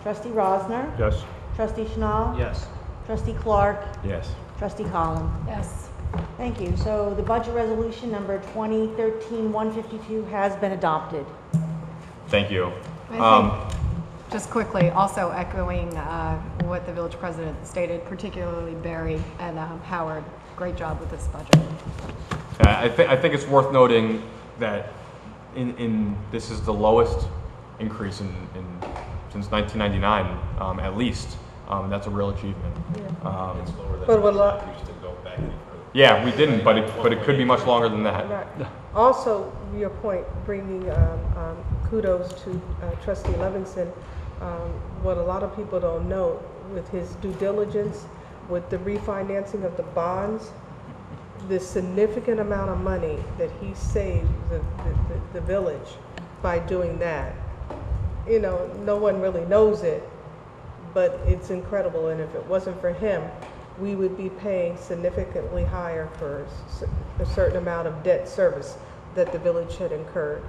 Trustee Rosner. Yes. Trustee Schnall. Yes. Trustee Clark. Yes. Trustee Collins. Yes. Thank you. So the budget resolution number 2013-152 has been adopted. Thank you. I think, just quickly, also echoing what the village president stated, particularly Barry and Howard, great job with this budget. I think it's worth noting that this is the lowest increase since 1999, at least. That's a real achievement. But with a lot, Yeah, we didn't, but it could be much longer than that. right. Also, your point, bringing kudos to Trustee Levinson. What a lot of people don't know, with his due diligence, with the refinancing of the bonds, the significant amount of money that he saved the village by doing that. You know, no one really knows it, but it's incredible. And if it wasn't for him, we would be paying significantly higher for a certain amount of debt service that the village had incurred.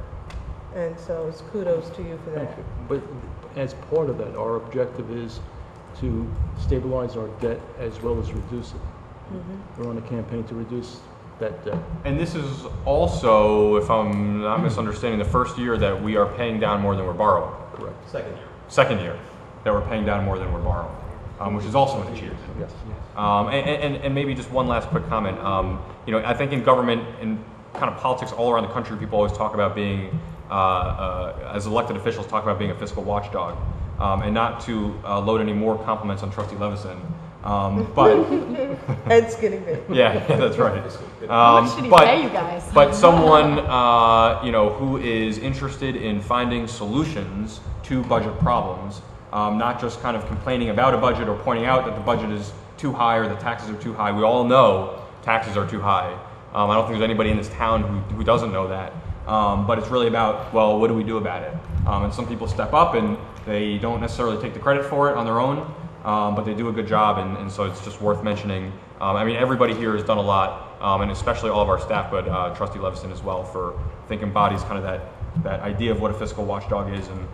And so it's kudos to you for that. Thank you. But as part of that, our objective is to stabilize our debt as well as reduce it. We're on a campaign to reduce that debt. And this is also, if I'm not misunderstanding, the first year that we are paying down more than we're borrowing. Correct. Second year that we're paying down more than we're borrowing, which is also an achievement. Yes. And maybe just one last quick comment. You know, I think in government and kind of politics all around the country, people always talk about being, as elected officials, talk about being a fiscal watchdog, and not to load any more compliments on Trustee Levison. But Ed's getting big. yeah, that's right. How much did he pay you guys? But someone who is interested in finding solutions to budget problems, not just kind of complaining about a budget or pointing out that the budget is too high or the taxes are too high. We all know taxes are too high. I don't think there's anybody in this town who doesn't know that. But it's really about, well, what do we do about it? And some people step up and they don't necessarily take the credit for it on their own, but they do a good job, and so it's just worth mentioning. I mean, everybody here has done a lot, and especially all of our staff, but Trustee Levinson as well, for I think embodies kind of that idea of what a fiscal watchdog is. And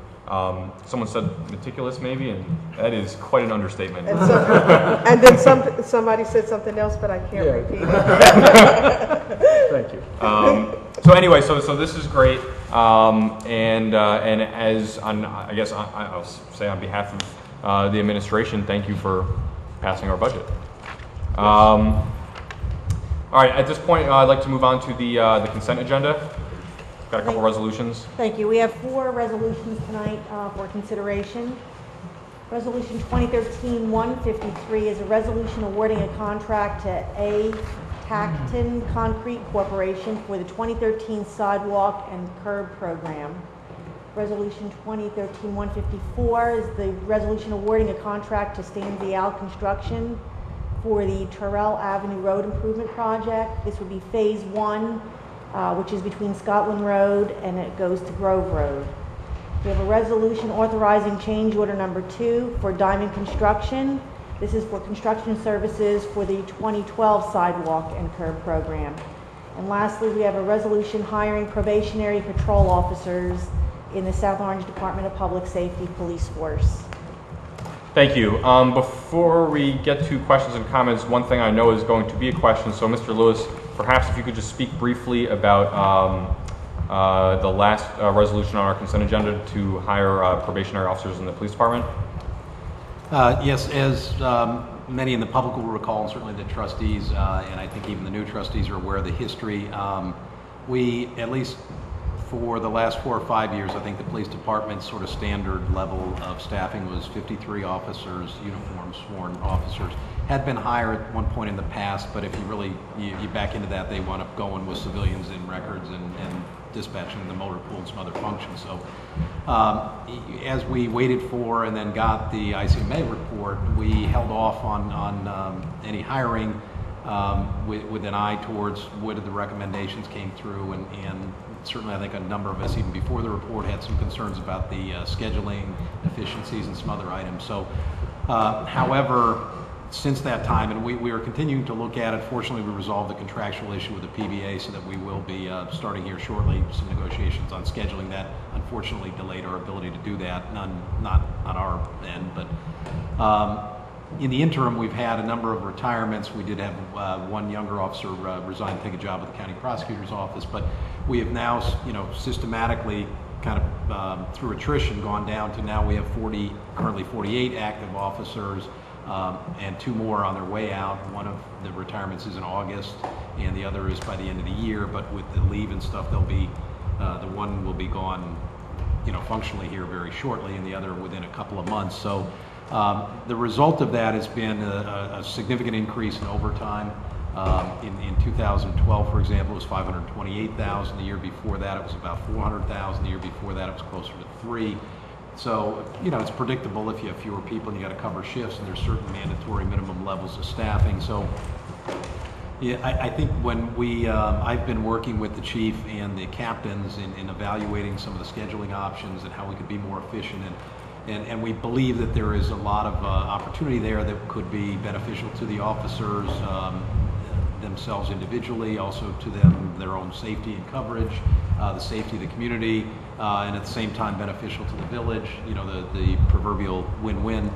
someone said meticulous maybe, and that is quite an understatement. And then somebody said something else, but I can't Yeah. repeat it. Thank you. So anyway, so this is great, and as I guess I'll say on behalf of the administration, thank you for passing our budget. All right, at this point, I'd like to move on to the consent agenda. Got a couple resolutions. Thank you. We have 4 resolutions tonight for consideration. Resolution 2013-153 is a resolution awarding a contract to A. Tacton Concrete Corporation for the 2013 Sidewalk and Curb Program. Resolution 2013-154 is the resolution awarding a contract to Stanzial Construction for the Terrell Avenue Road Improvement Project. This would be Phase 1, which is between Scotland Road and it goes to Grove Road. We have a resolution authorizing change order number 2 for Diamond Construction. This is for construction services for the 2012 Sidewalk and Curb Program. And lastly, we have a resolution hiring probationary patrol officers in the South Orange Department of Public Safety Police Force. Thank you. Before we get to questions and comments, one thing I know is going to be a question. So, Mr. Lewis, perhaps if you could just speak briefly about the last resolution on our consent agenda to hire probationary officers in the police department. Yes, as many in the public will recall, and certainly the trustees, and I think even the new trustees are aware of the history. We, at least for the last 4 or 5 years, I think the police department's sort of standard level of staffing was 53 officers, uniformed, sworn officers. Had been higher at one point in the past, but if you really, you back into that, they wound up going with civilians in records and dispatching the motor pool and some other functions. So as we waited for and then got the ICMA report, we held off on any hiring with an eye towards whether the recommendations came through, and certainly I think a number of us, even before the report, had some concerns about the scheduling efficiencies and some other items. So however, since that time, and we are continuing to look at it. Fortunately, we resolved the contractual issue with the PBA, so that we will be starting here shortly some negotiations on scheduling. That unfortunately delayed our ability to do that, not on our end, but in the interim, we've had a number of retirements. We did have one younger officer resign to take a job with the county prosecutor's office, but we have now, systematically, kind of through attrition, gone down to now we have currently 48 active officers. And 2 more on their way out. One of the retirements is in August, and the other is by the end of the year. But with the leave and stuff, they'll be the one will be gone, functionally here very shortly, and the other within a couple of months. So the result of that has been a significant increase in overtime. In 2012, for example, it was $528,000. The year before that, it was about $400,000. The year before that, it was closer to $3. So, it's predictable if you have fewer people and you got to cover shifts, and there's certain mandatory minimum levels of staffing. So, yeah, I think when I've been working with the chief and the captains in evaluating some of the scheduling options and how we could be more efficient, and we believe that there is a lot of opportunity there that could be beneficial to the officers themselves individually, also to them, their own safety and coverage, the safety of the community, and at the same time beneficial to the village, the proverbial win-win.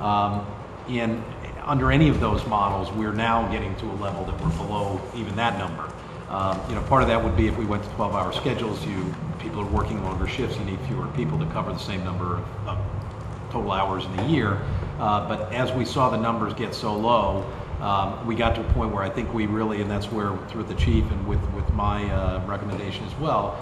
And under any of those models, we're now getting to a level that we're below even that number. Part of that would be if we went to 12-hour schedules, people are working longer shifts, you need fewer people to cover the same number of total hours in the year. But as we saw the numbers get so low, we got to a point where I think we really, and that's where through the chief and with my recommendation as well,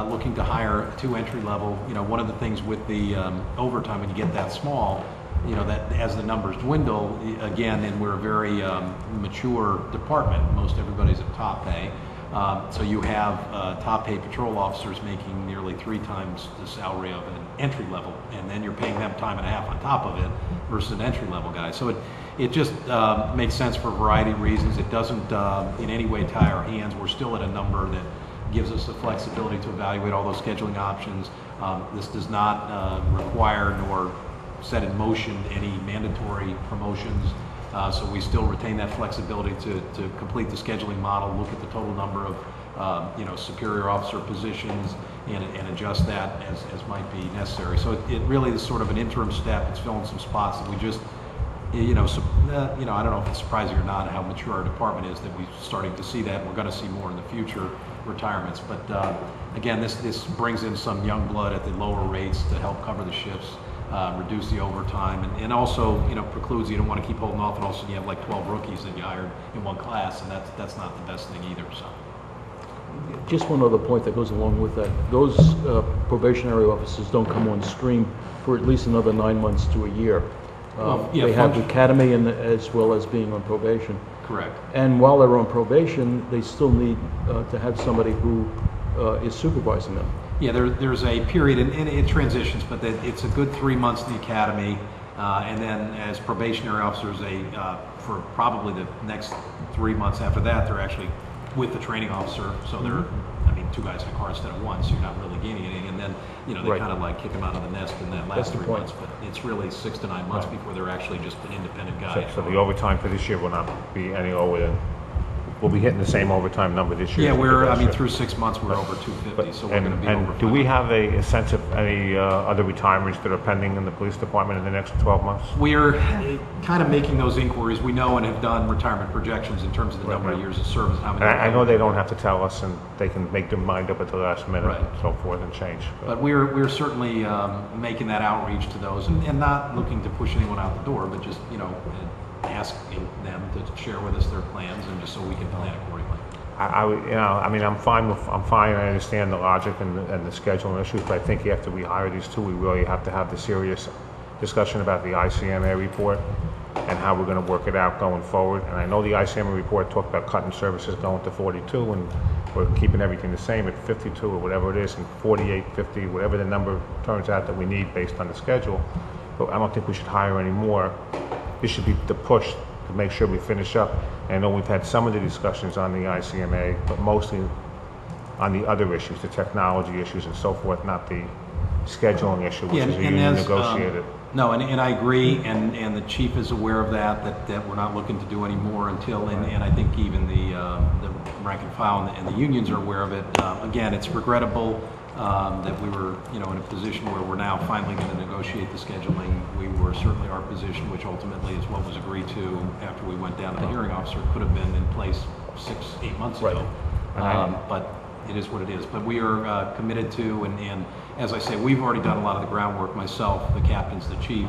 looking to hire 2 entry level. One of the things with the overtime, when you get that small, you know, that as the numbers dwindle, again, and we're a very mature department, most everybody's at top pay. So you have top pay patrol officers making nearly 3 times the salary of an entry level, and then you're paying them time and a half on top of it versus an entry level guy. So it just makes sense for a variety of reasons. It doesn't in any way tie our hands. We're still at a number that gives us the flexibility to evaluate all those scheduling options. This does not require nor set in motion any mandatory promotions. So we still retain that flexibility to complete the scheduling model, look at the total number of you know, superior officer positions and adjust that as might be necessary. So it really is sort of an interim step. It's filling some spots that we just, you know, I don't know if it's surprising or not how mature our department is that we're starting to see that. We're going to see more in the future retirements. But again, this brings in some young blood at the lower rates to help cover the shifts. Reduce the overtime, and also, you know, precludes, you don't want to keep holding off, and also you have like 12 rookies that you hired in one class, and that's not the best thing either. So, Just one other point that goes along with that. Those probationary officers don't come on stream for at least another 9 months to a year. Yeah, they have academy and as well as being on probation. Correct. And while they're on probation, they still need to have somebody who is supervising them. Yeah, there's a period, and it transitions, but it's a good 3 months in the academy, and then as probationary officers, for probably the next 3 months after that, they're actually with the training officer, so they're, I mean, 2 guys in a car instead of 1, so you're not really gaining anything, and then, you know, they kind of like kick them out of the nest in that last 3 months, but it's really 6 to 9 months before they're actually just an independent guy. So the overtime for this year will not be any lower than, we'll be hitting the same overtime number this year. Yeah, I mean, through 6 months, we're over 250, so we're going to be over. And do we have a sense of any other retirements that are pending in the police department in the next 12 months? We're kind of making those inquiries. We know and have done retirement projections in terms of the number of years of service. How many? I know they don't have to tell us, and they can make their mind up at the last minute and so forth and change. But we're certainly making that outreach to those, and not looking to push anyone out the door, but just, you know, asking them to share with us their plans, and just so we can plan accordingly. I'm fine. I understand the logic and the scheduling issues, but I think after we hire these two, we really have to have the serious discussion about the ICMA report and how we're going to work it out going forward. And I know the ICMA report talked about cutting services going to 42, and we're keeping everything the same at 52 or whatever it is, and 48, 50, whatever the number turns out that we need based on the schedule. But I don't think we should hire any more. This should be the push to make sure we finish up. And I know we've had some of the discussions on the ICMA, but mostly on the other issues, the technology issues and so forth, not the scheduling issue, which is a union negotiated. No, and I agree, and the chief is aware of that we're not looking to do any more until, and I think even the rank and file and the unions are aware of it. Again, it's regrettable that we were, you know, in a position where we're now finally going to negotiate the scheduling. We were certainly our position, which ultimately is what was agreed to after we went down to the hearing officer, could have been in place 6-8 months ago. But it is what it is. But we are committed to, and as I say, we've already done a lot of the groundwork, myself, the captains, the chief,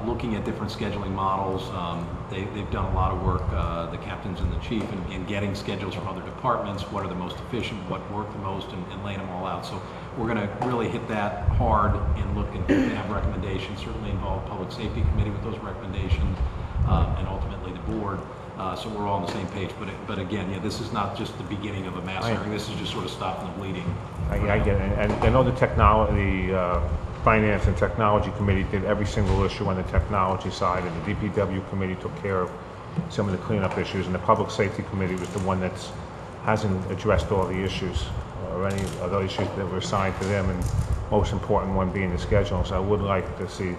looking at different scheduling models. They've done a lot of work, the captains and the chief, in getting schedules from other departments, what are the most efficient, what work the most, and laying them all out. So we're going to really hit that hard and look and have recommendations, certainly involve Public Safety Committee with those recommendations, and ultimately the board. So we're all on the same page, but again, yeah, this is not just the beginning of a mass hiring. This is just sort of stopping the bleeding. I get it, and I know the Finance and Technology Committee did every single issue on the technology side, and the DPW Committee took care of some of the cleanup issues, and the Public Safety Committee was the one that hasn't addressed all the issues or any of the issues that were assigned to them, and most important one being the schedule. So I would like to see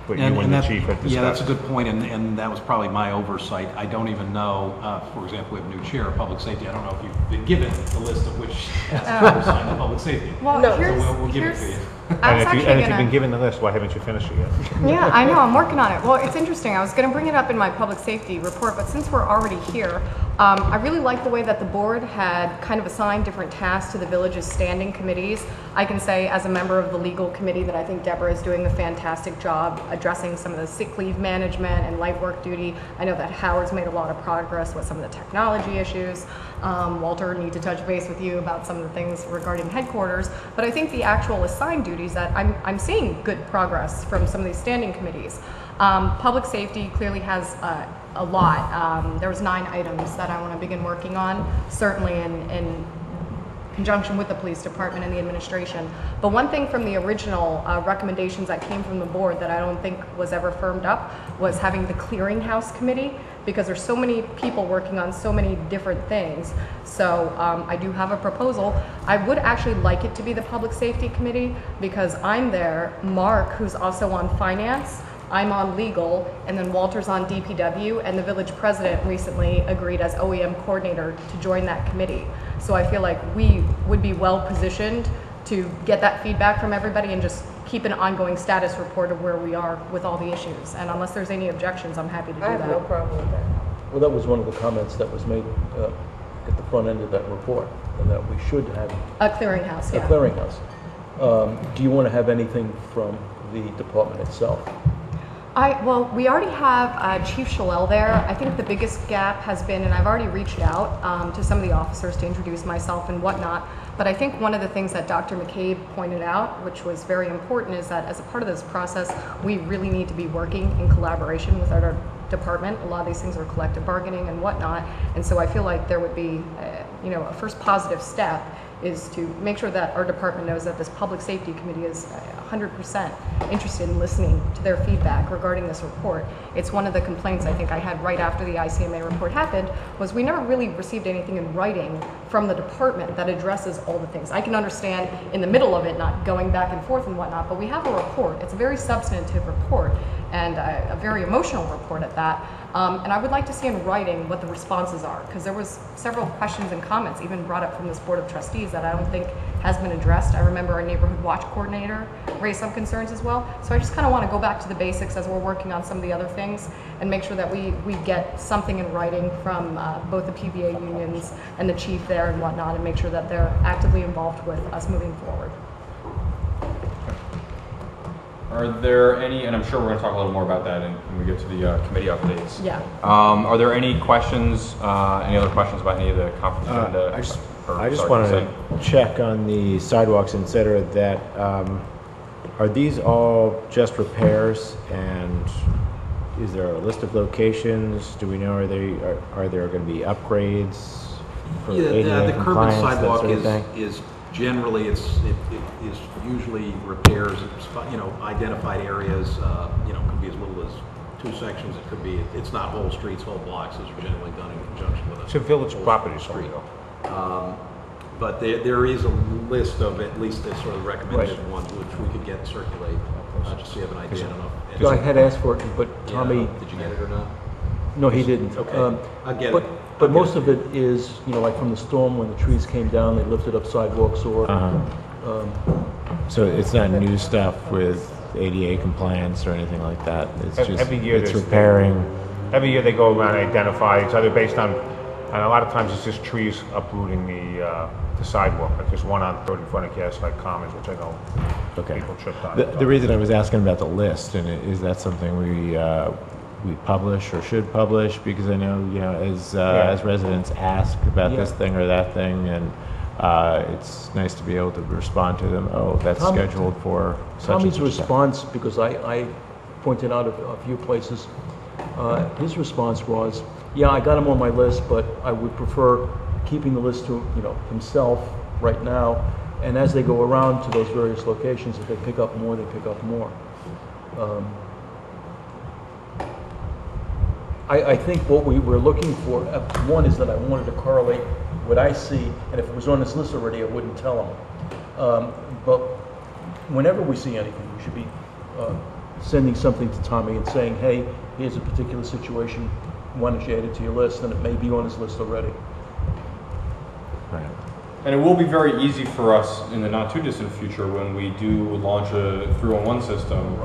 what you and the chief had discussed. Yeah, that's a good point, and that was probably my oversight. I don't even know, for example, we have a new chair of public safety. I don't know if you've been given the list of which has to oversee the public safety. Well, No. So we'll give it to you. And if you've been given the list, why haven't you finished it yet? Yeah, I know, I'm working on it. Well, it's interesting. I was going to bring it up in my public safety report, but since we're already here, I really like the way that the board had kind of assigned different tasks to the village's standing committees. I can say as a member of the legal committee that I think Deborah is doing a fantastic job addressing some of the sick leave management and light work duty. I know that Howard's made a lot of progress with some of the technology issues. Walter, need to touch base with you about some of the things regarding headquarters, but I think the actual assigned duties that I'm seeing good progress from some of these standing committees. Public safety clearly has a lot. There was 9 items that I want to begin working on, certainly in conjunction with the police department and the administration. But one thing from the original recommendations that came from the board that I don't think was ever firmed up was having the clearinghouse committee, because there's so many people working on so many different things. So I do have a proposal. I would actually like it to be the public safety committee, because I'm there, Mark, who's also on finance, I'm on legal, and then Walter's on DPW, and the village president recently agreed as OEM coordinator to join that committee. So I feel like we would be well positioned to get that feedback from everybody and just keep an ongoing status report of where we are with all the issues. And unless there's any objections, I'm happy to do I that. have no problem with that. Well, that was one of the comments that was made at the front end of that report, and that we should have A clearinghouse, a yeah. clearinghouse. Do you want to have anything from the department itself? Well, we already have Chief Shalell there. I think the biggest gap has been, and I've already reached out to some of the officers to introduce myself and whatnot, but I think one of the things that Dr. McCabe pointed out, which was very important, is that as a part of this process, we really need to be working in collaboration with our department. A lot of these things are collective bargaining and whatnot, and so I feel like there would be, a first positive step is to make sure that our department knows that this public safety committee is 100% interested in listening to their feedback regarding this report. It's one of the complaints I think I had right after the ICMA report happened, was we never really received anything in writing from the department that addresses all the things. I can understand in the middle of it not going back and forth and whatnot, but we have a report. It's a very substantive report and a very emotional report at that. And I would like to see in writing what the responses are, because there was several questions and comments even brought up from this Board of Trustees that I don't think has been addressed. I remember our neighborhood watch coordinator raised some concerns as well. So I just kind of want to go back to the basics as we're working on some of the other things and make sure that we get something in writing from both the PBA unions and the chief there and whatnot, and make sure that they're actively involved with us moving forward. Are there any, and I'm sure we're going to talk a little more about that when we get to the committee updates. Yeah. Are there any questions, any other questions about any of the conference agenda? I just wanted to check on the sidewalks, et cetera, that, are these all just repairs, and is there a list of locations? Do we know, are there going to be upgrades for ADA the curb and compliance, that sidewalk sort of thing? is generally, it is usually repairs, identified areas, could be as little as 2 sections, it could be, it's not whole streets, whole blocks, those are generally done in conjunction with It's a village whole property, street. so But there is a list of at least the sort of recommended Right. ones which we could get circulate, just so you have an idea. I don't know. So I had asked for it, but Yeah, Tommy, did you get it or not? no, he didn't. Okay, I'll get But it. but most of it is, like from the storm, when the trees came down, they lifted up sidewalks or, So it's not new stuff with ADA compliance or anything like that? It's just, Every year it's there's- repairing? every year they go around and identify, it's either based on, and a lot of times it's just trees uprooting the sidewalk, like there's one on 3rd in front of Gaslight Commons, which I know Okay. people tripped on. The reason I was asking about the list, and is that something we publish or should publish? Because I know, as residents ask about this thing or that thing, and it's nice to be able to respond to them, oh, that's Tom- scheduled for such and Tommy's such a time. response, because I pointed out a few places, his response was, yeah, I got him on my list, but I would prefer keeping the list to, himself right now, and as they go around to those various locations, if they pick up more, they pick up more. I think what we were looking for, one is that I wanted to correlate what I see, and if it was on this list already, I wouldn't tell them. But whenever we see anything, we should be sending something to Tommy and saying, hey, here's a particular situation, why don't you add it to your list, and it may be on his list already. Right. And it will be very easy for us in the not too distant future when we do launch a 311 system,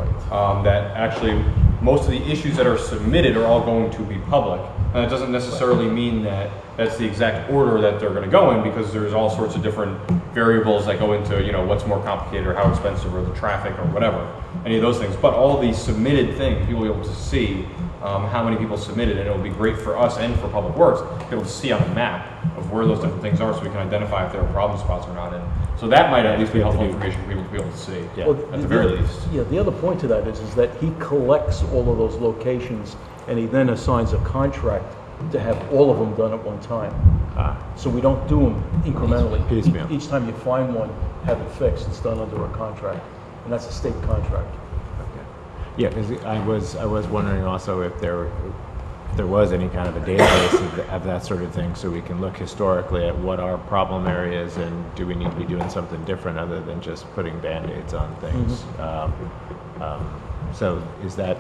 that actually most of the issues that are submitted are all going to be public. And that doesn't necessarily mean that that's the exact order that they're going to go in, because there's all sorts of different variables that go into, you know, what's more complicated or how expensive or the traffic or whatever, any of those things. But all these submitted things, people will be able to see how many people submitted, and it will be great for us and for Public Works to be able to see on the map of where those different things are, so we can identify if there are problem spots or not. And so that might at least be helpful information for people to be able to see, at the very least. Yeah, the other point to that is that he collects all of those locations, and he then assigns a contract to have all of them done at one time. So we don't do them incrementally. Piecemeal. Each time you find one, have it fixed, it's done under a contract, and that's a state contract. Yeah, because I was wondering also if there was any kind of a database of that sort of thing, so we can look historically at what our problem areas and do we need to be doing something different other than just putting Band-Aids on things. So is that,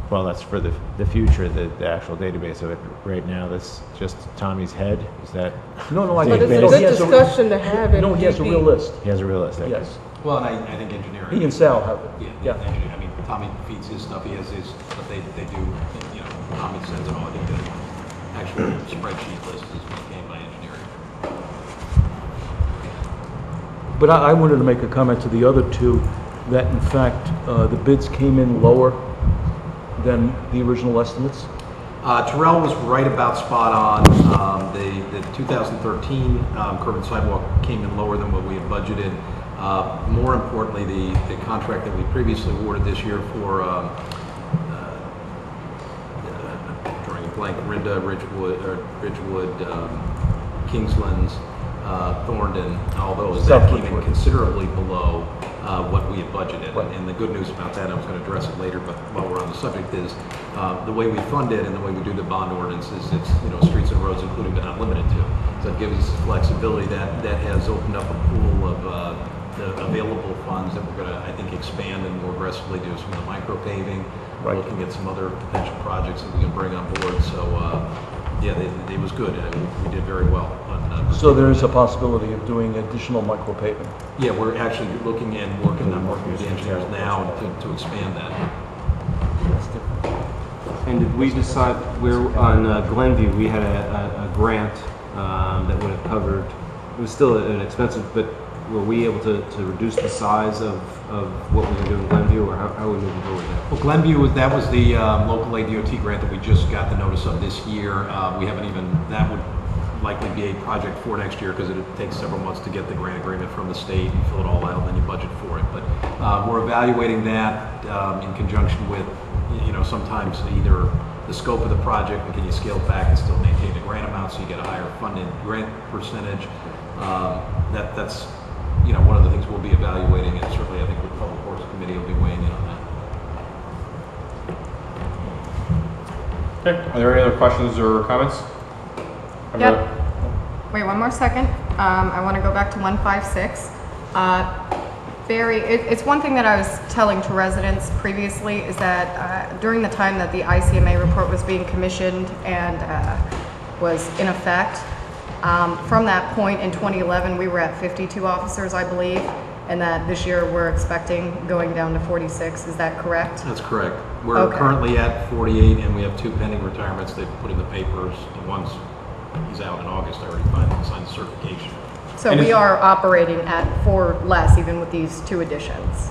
well, that's for the future, the actual database of it. Right now, that's just Tommy's head? Is that? No, I But think. it's a good discussion to have. No, he has a real list. He has a real list, Yes. Well, and I think engineering. He and Sal have it. Yeah, engineering. I mean, Tommy feeds his stuff, he has his, but they do, you know, Tommy sends it all. I think the actual spreadsheet list is maintained by engineering. But I wanted to make a comment to the other two, that in fact, the bids came in lower than the original estimates. Terrell was right about spot on. The 2013 curb and sidewalk came in lower than what we had budgeted. More importantly, the contract that we previously awarded this year for drawing a blank, Ridgewood, Kingslands, Thorndon, all those, that came in considerably below what we had budgeted. Right. And the good news about that, I was going to address it later, but while we're on the subject, is the way we fund it and the way we do the bond ordinances, it's, you know, streets and roads including but not limited to. So it gives us flexibility that has opened up a pool of the available funds that we're going to, I think, expand and more aggressively do some of the micro paving. We're looking at some other potential projects that we can bring on board. So yeah, it was good. We did very well. So there is a possibility of doing additional micro paving. Yeah, we're actually looking and working with the engineers now to expand that. And did we decide, we're on Glenview, we had a grant that would have covered, it was still an expensive, but were we able to reduce the size of what we can do in Glenview, or how are we moving forward there? Well, Glenview, that was the local ADOT grant that we just got the notice of this year. We haven't even, that would likely be a project for next year because it takes several months to get the grant agreement from the state and fill it all out and then you budget for it. But we're evaluating that in conjunction with, you know, sometimes either the scope of the project and can you scale back and still maintain the grant amount so you get a higher funded grant percentage. That's, you know, one of the things we'll be evaluating, and certainly I think the Public Works Committee will be weighing in on that. Okay, are there any other questions or comments? Yep. Wait, one more second. I want to go back to 156. Barry, it's one thing that I was telling to residents previously is that during the time that the ICMA report was being commissioned and was in effect, from that point in 2011, we were at 52 officers, I believe, and that this year we're expecting going down to 46. Is that correct? That's correct. We're currently at 48, and we have 2 pending retirements. They've put in the papers. The one's, he's out in August. I already signed the certification. So we are operating at 4 less, even with these 2 additions.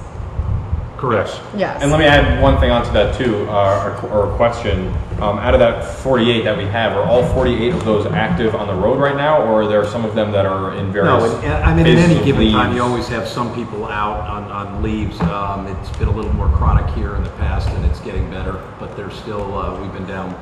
Correct. Yes. And let me add one thing onto that too, or a question. Out of that 48 that we have, are all 48 of those active on the road right now, or are there some of them that are in various No, I mean, at phases any of given time, leaves? you always have some people out on leaves. It's been a little more chronic here in the past, and it's getting better, but there's still, we've been down.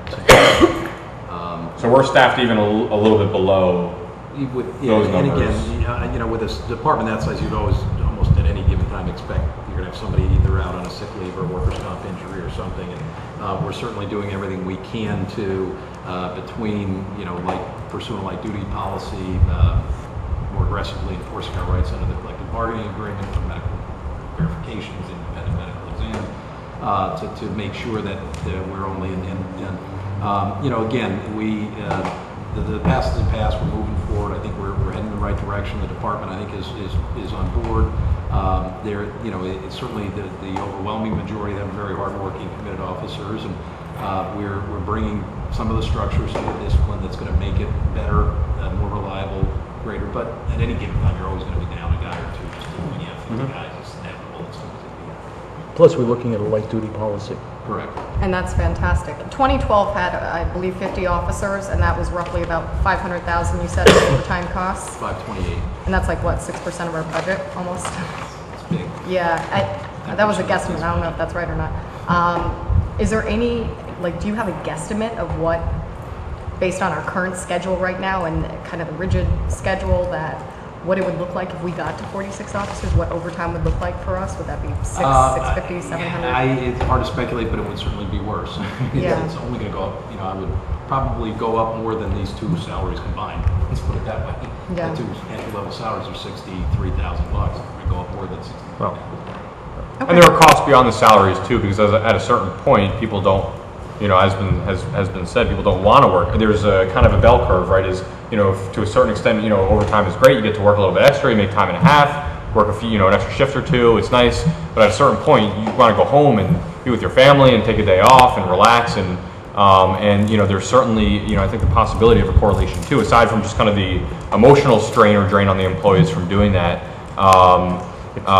So we're staffed even a little bit below those and numbers. again, you know, with a department that size, you'd always, almost at any given time, expect you're going to have somebody either out on a sick leave or a workers' comp injury or something. And we're certainly doing everything we can to, between, you know, like pursuing light duty policy, more aggressively enforcing our rights under the collective bargaining agreement for medical verifications, independent medical exam, to make sure that we're only in you know, again, the past is the past. We're moving forward. I think we're heading in the right direction. The department, I think, is on board. You know, it's certainly the overwhelming majority of them are very hardworking, committed officers, and We're bringing some of the structures to the discipline that's going to make it better, more reliable, greater. But at any given time, you're always going to be down a guy or two. Just when you have 50 guys, it's inevitable. It's always going to be that. Plus, we're looking at a light-duty policy. Correct. And that's fantastic. 2012 had, I believe, 50 officers, and that was roughly about 500,000, you said, in overtime costs. 528. And that's like, what, 6% of our budget, almost? It's big. Yeah, that was a guesstimate. I don't know if that's right or not. Is there any, like, do you have a guesstimate of what, based on our current schedule right now and kind of the rigid schedule, that what it would look like if we got to 46 officers, what overtime would look like for us? Would that be 650, 700? It's hard to speculate, but it would certainly be worse. Yeah. It's only going to go up, I would probably go up more than these two salaries combined. Let's put it that way. Yeah. The two entry-level salaries are $63,000. We go up more than 60. Well, and there are costs beyond the salaries too, because at a certain point, people don't, has been said, people don't want to work. There's a kind of a bell curve, right? To a certain extent, overtime is great. You get to work a little bit extra, you make time and a half, work an extra shift or two. It's nice, but at a certain point, you want to go home and be with your family and take a day off and relax. And there's certainly, I think the possibility of a correlation too, aside from just kind of the emotional strain or drain on the employees from doing that.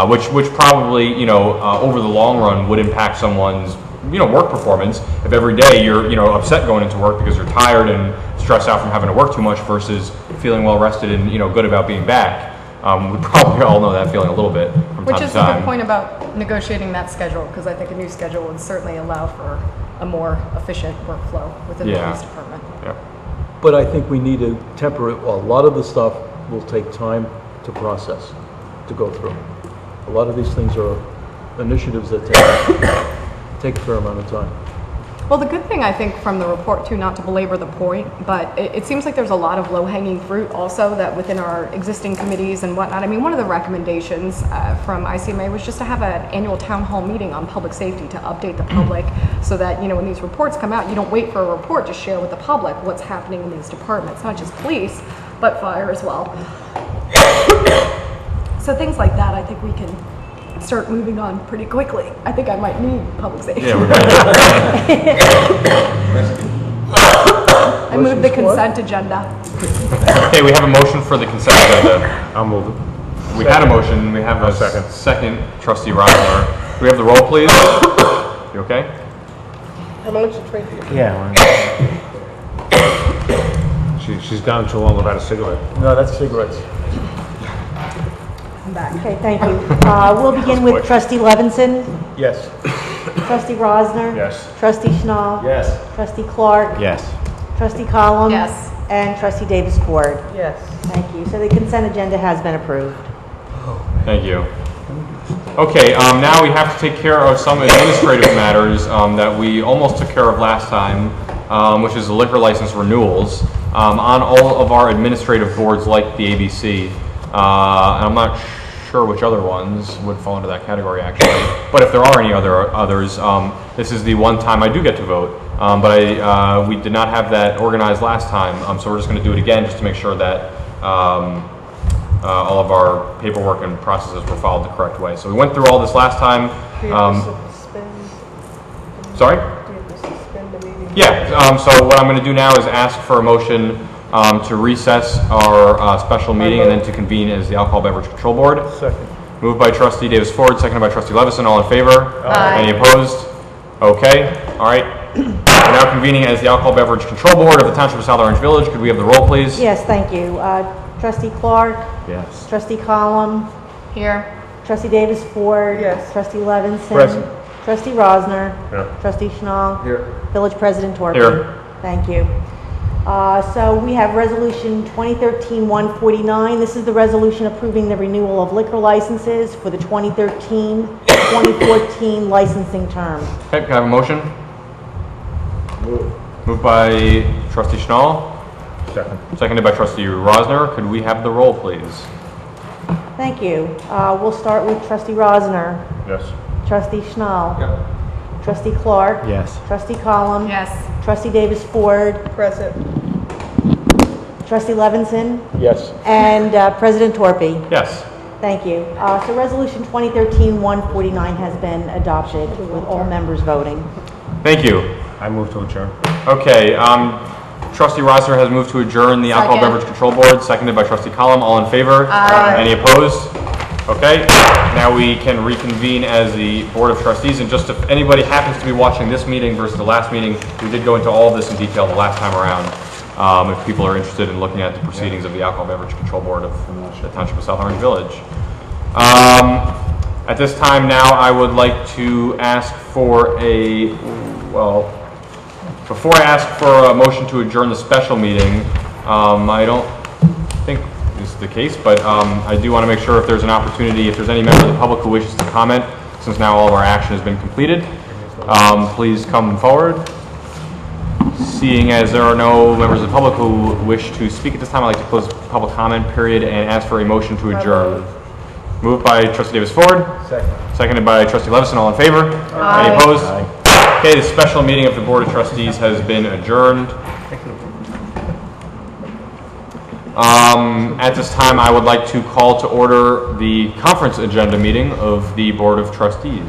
Which probably, over the long run would impact someone's, work performance. If every day you're, upset going into work because you're tired and stressed out from having to work too much versus feeling well rested and, good about being back. We probably all know that feeling a little bit from time to time. Which is a good point about negotiating that schedule, because I think a new schedule would certainly allow for a more efficient workflow within the police department. Yeah. But I think we need to temper it. A lot of the stuff will take time to process, to go through. A lot of these things are initiatives that take a fair amount of time. Well, the good thing, I think, from the report, too, not to belabor the point, but it seems like there's a lot of low-hanging fruit also that within our existing committees and whatnot. I mean, one of the recommendations from ICMA was just to have an annual town hall meeting on public safety to update the public so that, when these reports come out, you don't wait for a report to share with the public what's happening in these departments, not just police, but fire as well. So things like that, I think we can start moving on pretty quickly. I think I might need public safety. Yeah, we're I moved the consent agenda. Okay, we have a motion for the consent agenda. I'll move it. We had a motion. We have a second. Trustee Reisner. Do we have the roll, please? You okay? How much is trade? Yeah. She's gone too long without a cigarette. No, that's cigarettes. I'm back. Okay, thank you. We'll begin with Trustee Levinson, Yes. Trustee Rosner. Yes. Trustee Schnall. Yes. Trustee Clark. Yes. Trustee Column. Yes. And Trustee Davis Ford. Yes. Thank you. So the consent agenda has been approved. Thank you. Okay, now we have to take care of some administrative matters that we almost took care of last time, which is the liquor license renewals on all of our administrative boards like the ABC. I'm not sure which other ones would fall into that category actually, but if there are any others, this is the one time I do get to vote. But we did not have that organized last time, so we're just going to do it again just to make sure that all of our paperwork and processes were followed the correct way. So we went through all this last time. Sorry? Yeah, so what I'm going to do now is ask for a motion to recess our special meeting and then to convene as the Alcohol Beverage Control Board. Second. Moved by Trustee Davis Ford, seconded by Trustee Levison. All in favor? Aye. Any opposed? Okay, all right. We're now convening as the Alcohol Beverage Control Board of the Township of South Orange Village. Could we have the roll, please? Yes, thank you. Trustee Clark. Yes. Trustee Column. Here. Trustee Davis Ford. Yes. Trustee Levinson. Present. Trustee Rosner. Here. Trustee Schnall. Here. Village President Torpey. Here. Thank you. So we have Resolution 2013-149. This is the resolution approving the renewal of liquor licenses for the 2013-2014 licensing term. Okay, can I have a motion? Moved by Trustee Schnall, Second. seconded by Trustee Rosner. Could we have the roll, please? Thank you. We'll start with Trustee Rosner. Yes. Trustee Schnall. Trustee Clark. Yes. Trustee Column. Yes. Trustee Davis Ford. Present. Trustee Levinson. Yes. And President Torpey. Yes. Thank you. So Resolution 2013-149 has been adopted with all members voting. Thank you. I move to adjourn. Okay, Trustee Reisner has moved to adjourn the Alcohol Second. Beverage Control Board, seconded by Trustee Column. All in favor? Aye. Any opposed? Okay, now we can reconvene as the Board of Trustees, and just if anybody happens to be watching this meeting versus the last meeting, we did go into all of this in detail the last time around. If people are interested in looking at the proceedings of the Alcohol Beverage Control Board of the Township of South Orange Village. At this time now, I would like to ask for before I ask for a motion to adjourn the special meeting, I don't think this is the case, but I do want to make sure if there's an opportunity, if there's any member of the public who wishes to comment, since now all of our action has been completed, please come forward. Seeing as there are no members of the public who wish to speak at this time, I'd like to close the public comment period and ask for a motion to adjourn. Moved by Trustee Davis Ford. Seconded by Trustee Levison. All in favor? Aye. Any opposed? Okay, the special meeting of the Board of Trustees has been adjourned. At this time, I would like to call to order the conference agenda meeting of the Board of Trustees.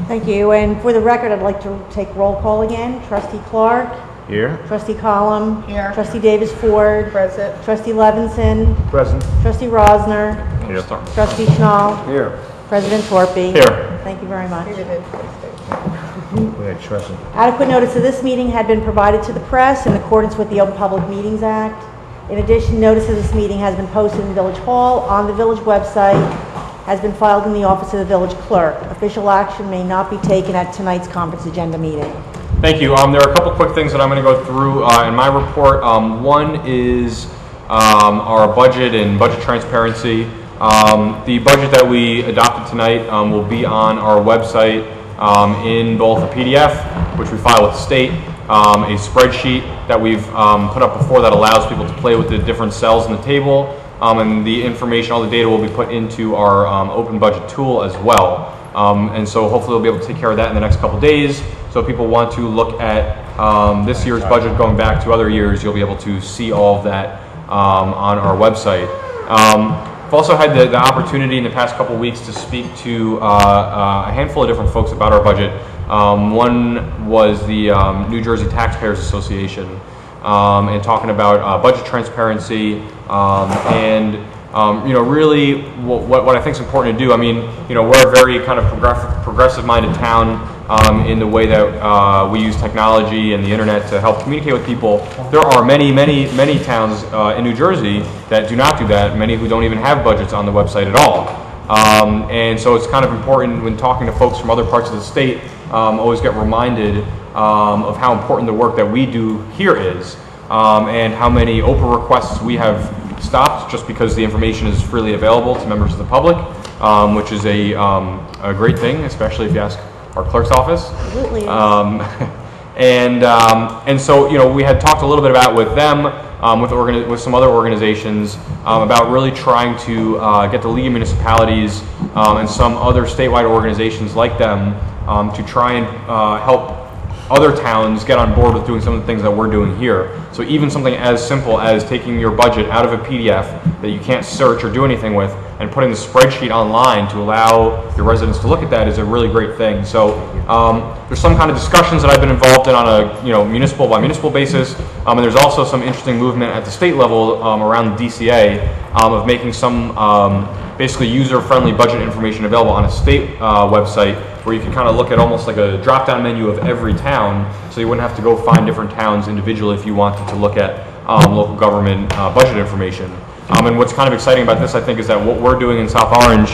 Thank you, and for the record, I'd like to take roll call again. Trustee Clark. Here? Trustee Column. Here. Trustee Davis Ford. Present. Trustee Levinson. Present. Trustee Rosner. Here. Trustee Schnall. Here. President Torpy. Here. Thank you very much. We had Trustee. Adequate notice of this meeting had been provided to the press in accordance with the Open Public Meetings Act. In addition, notice of this meeting has been posted in Village Hall, on the village website, has been filed in the office of the village clerk. Official action may not be taken at tonight's conference agenda meeting. Thank you. There are a couple quick things that I'm going to go through in my report. One is our budget and budget transparency. The budget that we adopted tonight will be on our website in both a PDF, which we file with the state, a spreadsheet that we've put up before that allows people to play with the different cells in the table, and the information, all the data will be put into our open budget tool as well. And so hopefully we'll be able to take care of that in the next couple days. So if people want to look at this year's budget going back to other years, you'll be able to see all of that on our website. I've also had the opportunity in the past couple weeks to speak to a handful of different folks about our budget. One was the New Jersey Taxpayers Association, and talking about budget transparency and really what I think is important to do. I mean, we're a very kind of progressive-minded town in the way that we use technology and the internet to help communicate with people. There are many towns in New Jersey that do not do that, many who don't even have budgets on the website at all. And so it's kind of important when talking to folks from other parts of the state, always get reminded of how important the work that we do here is, and how many open requests we have stopped just because the information is freely available to members of the public, which is a great thing, especially if you ask our clerk's office. Absolutely. And so we had talked a little bit about with them, with some other organizations, about really trying to get the League of Municipalities and some other statewide organizations like them to try and help other towns get on board with doing some of the things that we're doing here. So even something as simple as taking your budget out of a PDF that you can't search or do anything with and putting the spreadsheet online to allow your residents to look at that is a really great thing. So there's some kind of discussions that I've been involved in on a municipal by municipal basis, and there's also some interesting movement at the state level around the DCA of making some basically user-friendly budget information available on a state website, where you can kind of look at almost like a drop-down menu of every town, so you wouldn't have to go find different towns individually if you wanted to look at local government budget information. And what's kind of exciting about this, I think, is that what we're doing in South Orange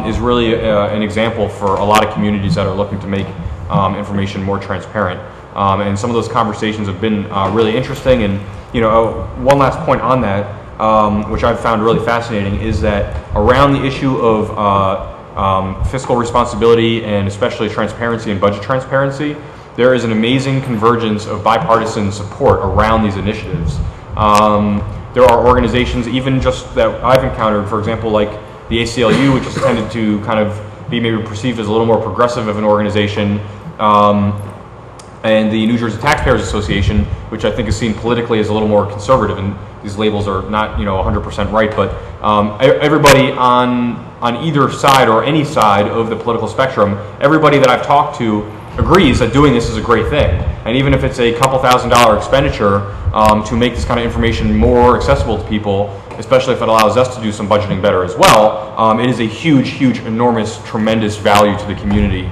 is really an example for a lot of communities that are looking to make information more transparent. And some of those conversations have been really interesting. And one last point on that, which I've found really fascinating, is that around the issue of fiscal responsibility and especially transparency and budget transparency, there is an amazing convergence of bipartisan support around these initiatives. There are organizations, even just that I've encountered, for example, like the ACLU, which is tended to kind of be maybe perceived as a little more progressive of an organization, and the New Jersey Taxpayers Association, which I think is seen politically as a little more conservative, and these labels are not 100% right, but everybody on on either side or any side of the political spectrum, everybody that I've talked to agrees that doing this is a great thing. And even if it's a couple $1,000 expenditure to make this kind of information more accessible to people, especially if it allows us to do some budgeting better as well, it is a huge, enormous, tremendous value to the community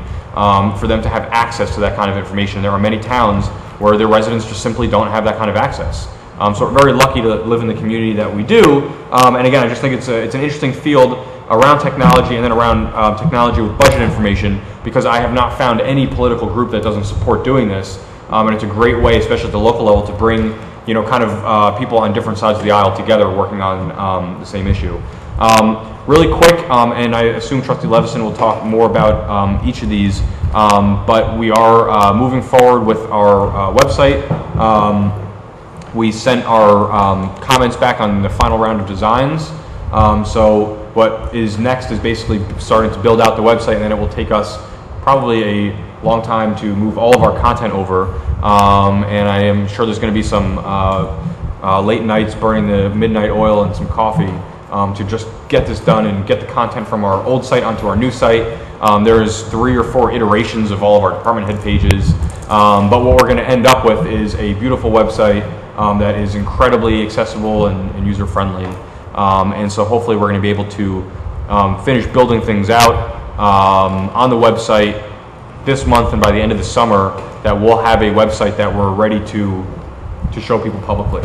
for them to have access to that kind of information. There are many towns where their residents just simply don't have that kind of access. So we're very lucky to live in the community that we do. And again, I just think it's an interesting field around technology and then around technology with budget information, because I have not found any political group that doesn't support doing this. And it's a great way, especially at the local level, to bring kind of people on different sides of the aisle together working on the same issue. Really quick, and I assume Trustee Levison will talk more about each of these, but we are moving forward with our website. We sent our comments back on the final round of designs. So what is next is basically starting to build out the website, and then it will take us probably a long time to move all of our content over. And I am sure there's going to be some late nights burning the midnight oil and some coffee to just get this done and get the content from our old site onto our new site. There's 3 or 4 iterations of all of our department head pages. But what we're going to end up with is a beautiful website that is incredibly accessible and user-friendly. And so hopefully we're going to be able to finish building things out on the website this month, and by the end of the summer that we'll have a website that we're ready to show people publicly,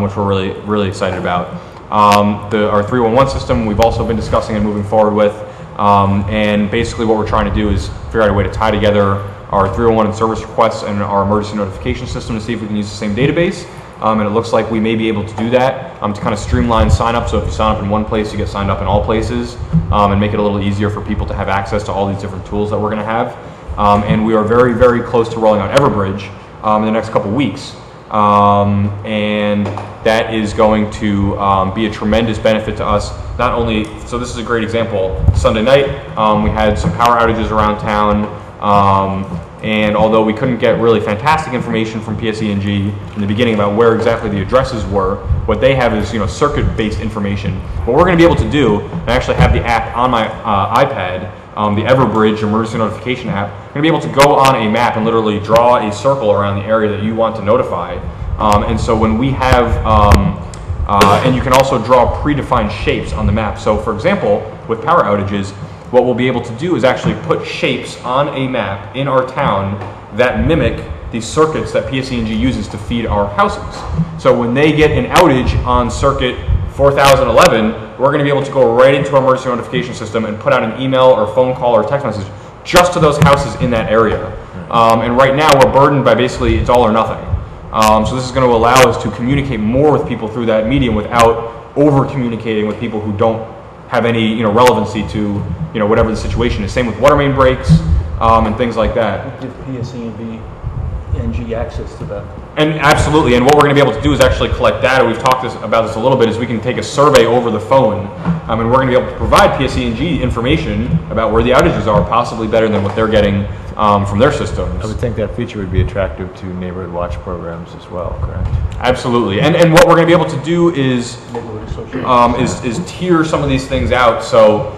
which we're really excited about. Our 311 system we've also been discussing and moving forward with, and basically what we're trying to do is figure out a way to tie together our 311 and service requests and our emergency notification system to see if we can use the same database. And it looks like we may be able to do that to kind of streamline sign up. So if you sign up in one place, you get signed up in all places, and make it a little easier for people to have access to all these different tools that we're going to have. And we are very close to rolling out Everbridge in the next couple weeks. And that is going to be a tremendous benefit to us. Not only, so this is a great example. Sunday night, we had some power outages around town. And although we couldn't get really fantastic information from PSE&G in the beginning about where exactly the addresses were, what they have is circuit-based information. What we're going to be able to do, and I actually have the app on my iPad, the Everbridge emergency notification app. You're going to be able to go on a map and literally draw a circle around the area that you want to notify. And so when we have, and you can also draw predefined shapes on the map. So for example, with power outages, what we'll be able to do is actually put shapes on a map in our town that mimic the circuits that PSE&G uses to feed our houses. So when they get an outage on circuit 4011, we're going to be able to go right into our emergency notification system and put out an email or phone call or text message just to those houses in that area. And right now we're burdened by basically it's all or nothing. So this is going to allow us to communicate more with people through that medium without over communicating with people who don't have any relevancy to whatever the situation is. Same with water main breaks and things like that. Give PSE&G access to that. And absolutely, and what we're going to be able to do is actually collect data. We've talked about this a little bit, is we can take a survey over the phone, and we're going to be able to provide PSE&G information about where the outages are, possibly better than what they're getting from their systems. I would think that feature would be attractive to neighborhood watch programs as well, correct? Absolutely, and what we're going to be able to do is tier some of these things out. So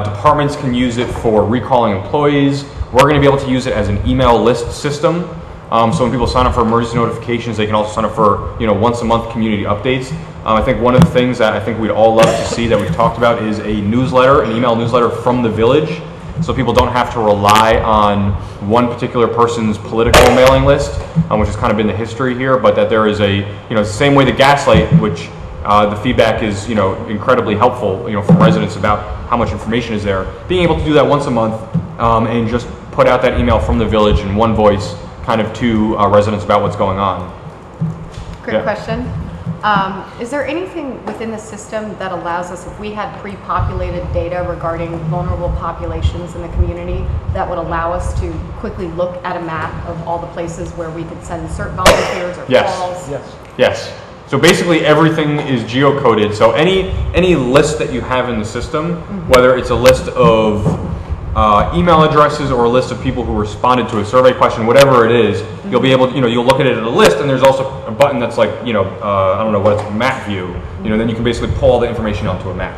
departments can use it for recalling employees. We're going to be able to use it as an email list system. So when people sign up for emergency notifications, they can also sign up for once a month community updates. I think one of the things that I think we'd all love to see that we've talked about is a newsletter, an email newsletter from the village, so people don't have to rely on one particular person's political mailing list, which has kind of been the history here, but that there is a same way the Gaslight, which the feedback is incredibly helpful from residents about how much information is there. Being able to do that once a month and just put out that email from the village in one voice, kind of to residents about what's going on. Great question. Is there anything within the system that allows us, if we had pre-populated data regarding vulnerable populations in the community, that would allow us to quickly look at a map of all the places where we could send CERT volunteers or calls? Yes. So basically everything is geocoded. So any list that you have in the system, whether it's a list of email addresses or a list of people who responded to a survey question, whatever it is, you'll be able to, you'll look at it in a list, and there's also a button that's like, I don't know what it's, map view. Then you can basically pull all the information onto a map.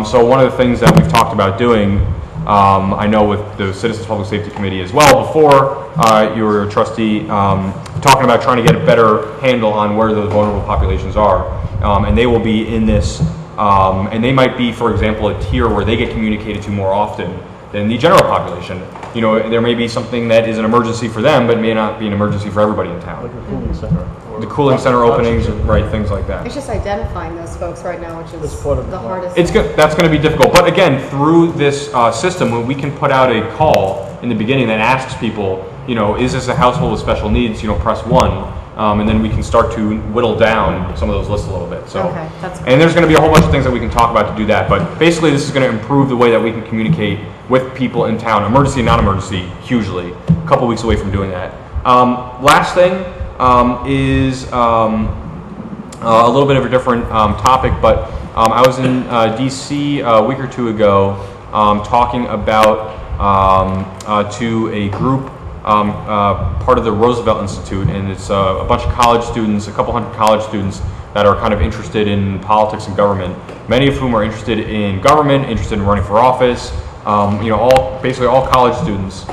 So one of the things that we've talked about doing, I know with the Citizens Public Safety Committee as well, before you were a trustee, talking about trying to get a better handle on where those vulnerable populations are. And they will be in this, and they might be, for example, a tier where they get communicated to more often than the general population. You know, there may be something that is an emergency for them, but may not be an emergency for everybody in town. Like a cooling center. The cooling center openings, right, things like that. It's just identifying those folks right now, which is That's part of the the plan. hardest. That's going to be difficult. But again, through this system, we can put out a call in the beginning that asks people, you know, is this a household with special needs? You know, press 1. And then we can start to whittle down some of those lists a little bit. So, Okay, that's good. and there's going to be a whole bunch of things that we can talk about to do that. But basically, this is going to improve the way that we can communicate with people in town, emergency, non-emergency, hugely. A couple weeks away from doing that. Last thing is a little bit of a different topic, but I was in D.C. a week or two ago talking about to a group part of the Roosevelt Institute, and it's a bunch of college students, a couple hundred college students that are kind of interested in politics and government, many of whom are interested in government, interested in running for office, you know, basically all college students.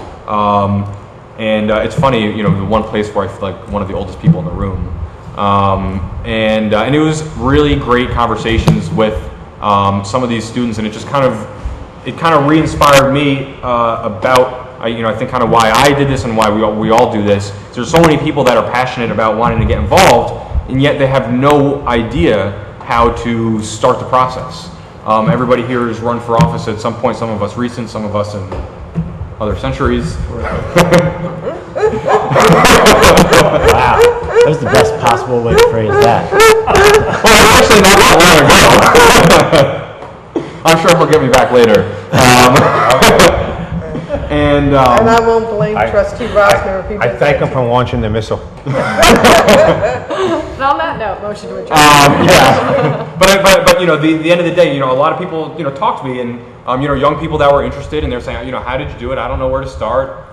And it's funny, you know, the one place where I feel like one of the oldest people in the room. And it was really great conversations with some of these students, and it just kind of re-inspired me about, you know, I think kind of why I did this and why we all do this. There's so many people that are passionate about wanting to get involved, and yet they have no idea how to start the process. Everybody here has run for office at some point, some of us recent, some of us in other centuries. Wow, that was the best possible way to phrase that. Well, actually not that long ago. I'm sure he'll get me back later. And I won't blame Trustee Rosner if he I does thank that. him for launching the missile. And on that note, motion to adjourn. yeah, but you know, the end of the day, you know, a lot of people, you know, talk to me, and you know, young people that were interested, and they're saying, you know, how did you do it? I don't know where to start,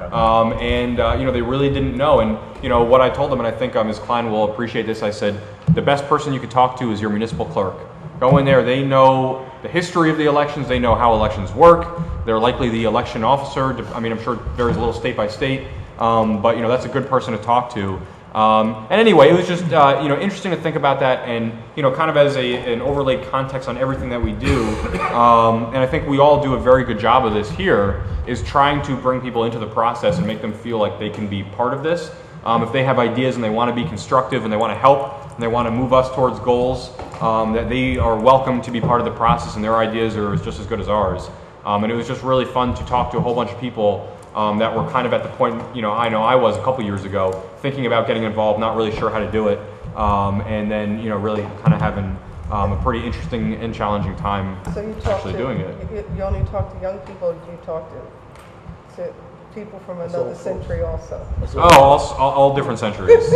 and you know, they really didn't know. And you know, what I told them, and I think Ms. Klein will appreciate this, I said, the best person you could talk to is your municipal clerk. Go in there, they know the history of the elections, they know how elections work, they're likely the election officer. I mean, I'm sure it varies a little state by state, but you know, that's a good person to talk to. And anyway, it was just you know, interesting to think about that, and you know, kind of as an overlaid context on everything that we do. And I think we all do a very good job of this here, is trying to bring people into the process and make them feel like they can be part of this. If they have ideas and they want to be constructive and they want to help and they want to move us towards goals, that they are welcome to be part of the process, and their ideas are just as good as ours. And it was just really fun to talk to a whole bunch of people that were kind of at the point, you know I was a couple years ago, thinking about getting involved, not really sure how to do it, and then, you know, really kind of having a pretty interesting and challenging time So you talk actually to, doing it. you only talk to young people, or do you talk to people from another century also? Oh, all different centuries.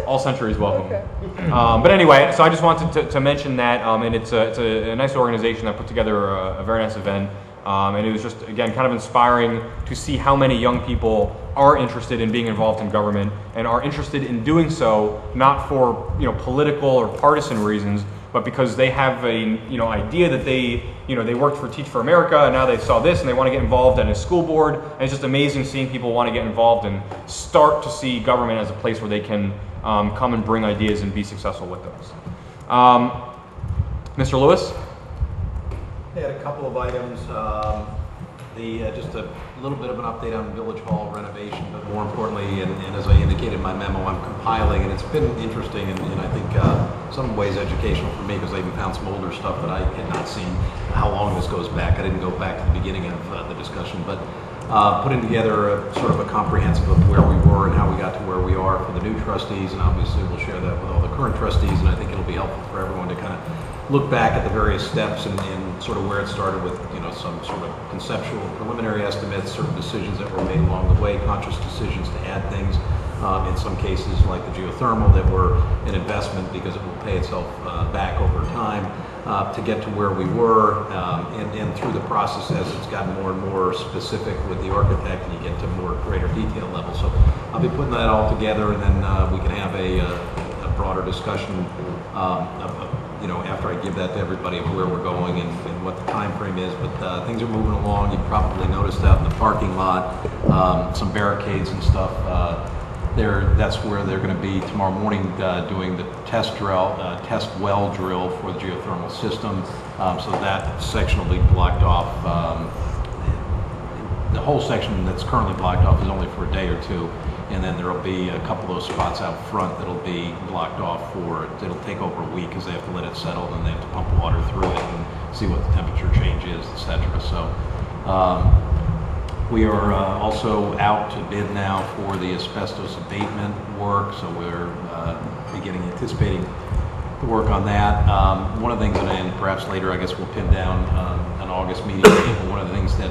All centuries welcome. Okay. But anyway, so I just wanted to mention that, and it's a nice organization that put together a very nice event. And it was just, again, kind of inspiring to see how many young people are interested in being involved in government, and are interested in doing so not for, you know, political or partisan reasons, but because they have a, you know, idea that they worked for Teach for America, and now they saw this and they want to get involved in a school board. And it's just amazing seeing people want to get involved and start to see government as a place where they can come and bring ideas and be successful with those. Mr. Lewis? I had a couple of items. Just a little bit of an update on Village Hall renovation, but more importantly, and as I indicated in my memo, I'm compiling, and it's been interesting, and I think some ways educational for me, because I even found some older stuff that I had not seen how long this goes back. I didn't go back to the beginning of the discussion, but putting together a sort of a comprehensive of where we were and how we got to where we are for the new trustees, and obviously we'll share that with all the current trustees, and I think it'll be helpful for everyone to kind of look back at the various steps and sort of where it started with, you know, some sort of conceptual preliminary estimates, certain decisions that were made along the way, conscious decisions to add things, in some cases like the geothermal that were an investment because it will pay itself back over time, to get to where we were, and through the process as it's gotten more and more specific with the architect and you get to more greater detail level. So I'll be putting that all together, and then we can have a broader discussion after I give that to everybody of where we're going and what the time frame is. But things are moving along. You probably noticed out in the parking lot some barricades and stuff. That's where they're going to be tomorrow morning doing the test well drill for the geothermal system. So that section will be blocked off. The whole section that's currently blocked off is only for a day or two, and then there will be a couple of those spots out front that'll be blocked off it'll take over a week because they have to let it settle, and then they have to pump water through it and see what the temperature change is, etc. So we are also out to bid now for the asbestos abatement work, so we're anticipating the work on that. One of the things, and perhaps later I guess we'll pin down an August meeting date, but one of the things that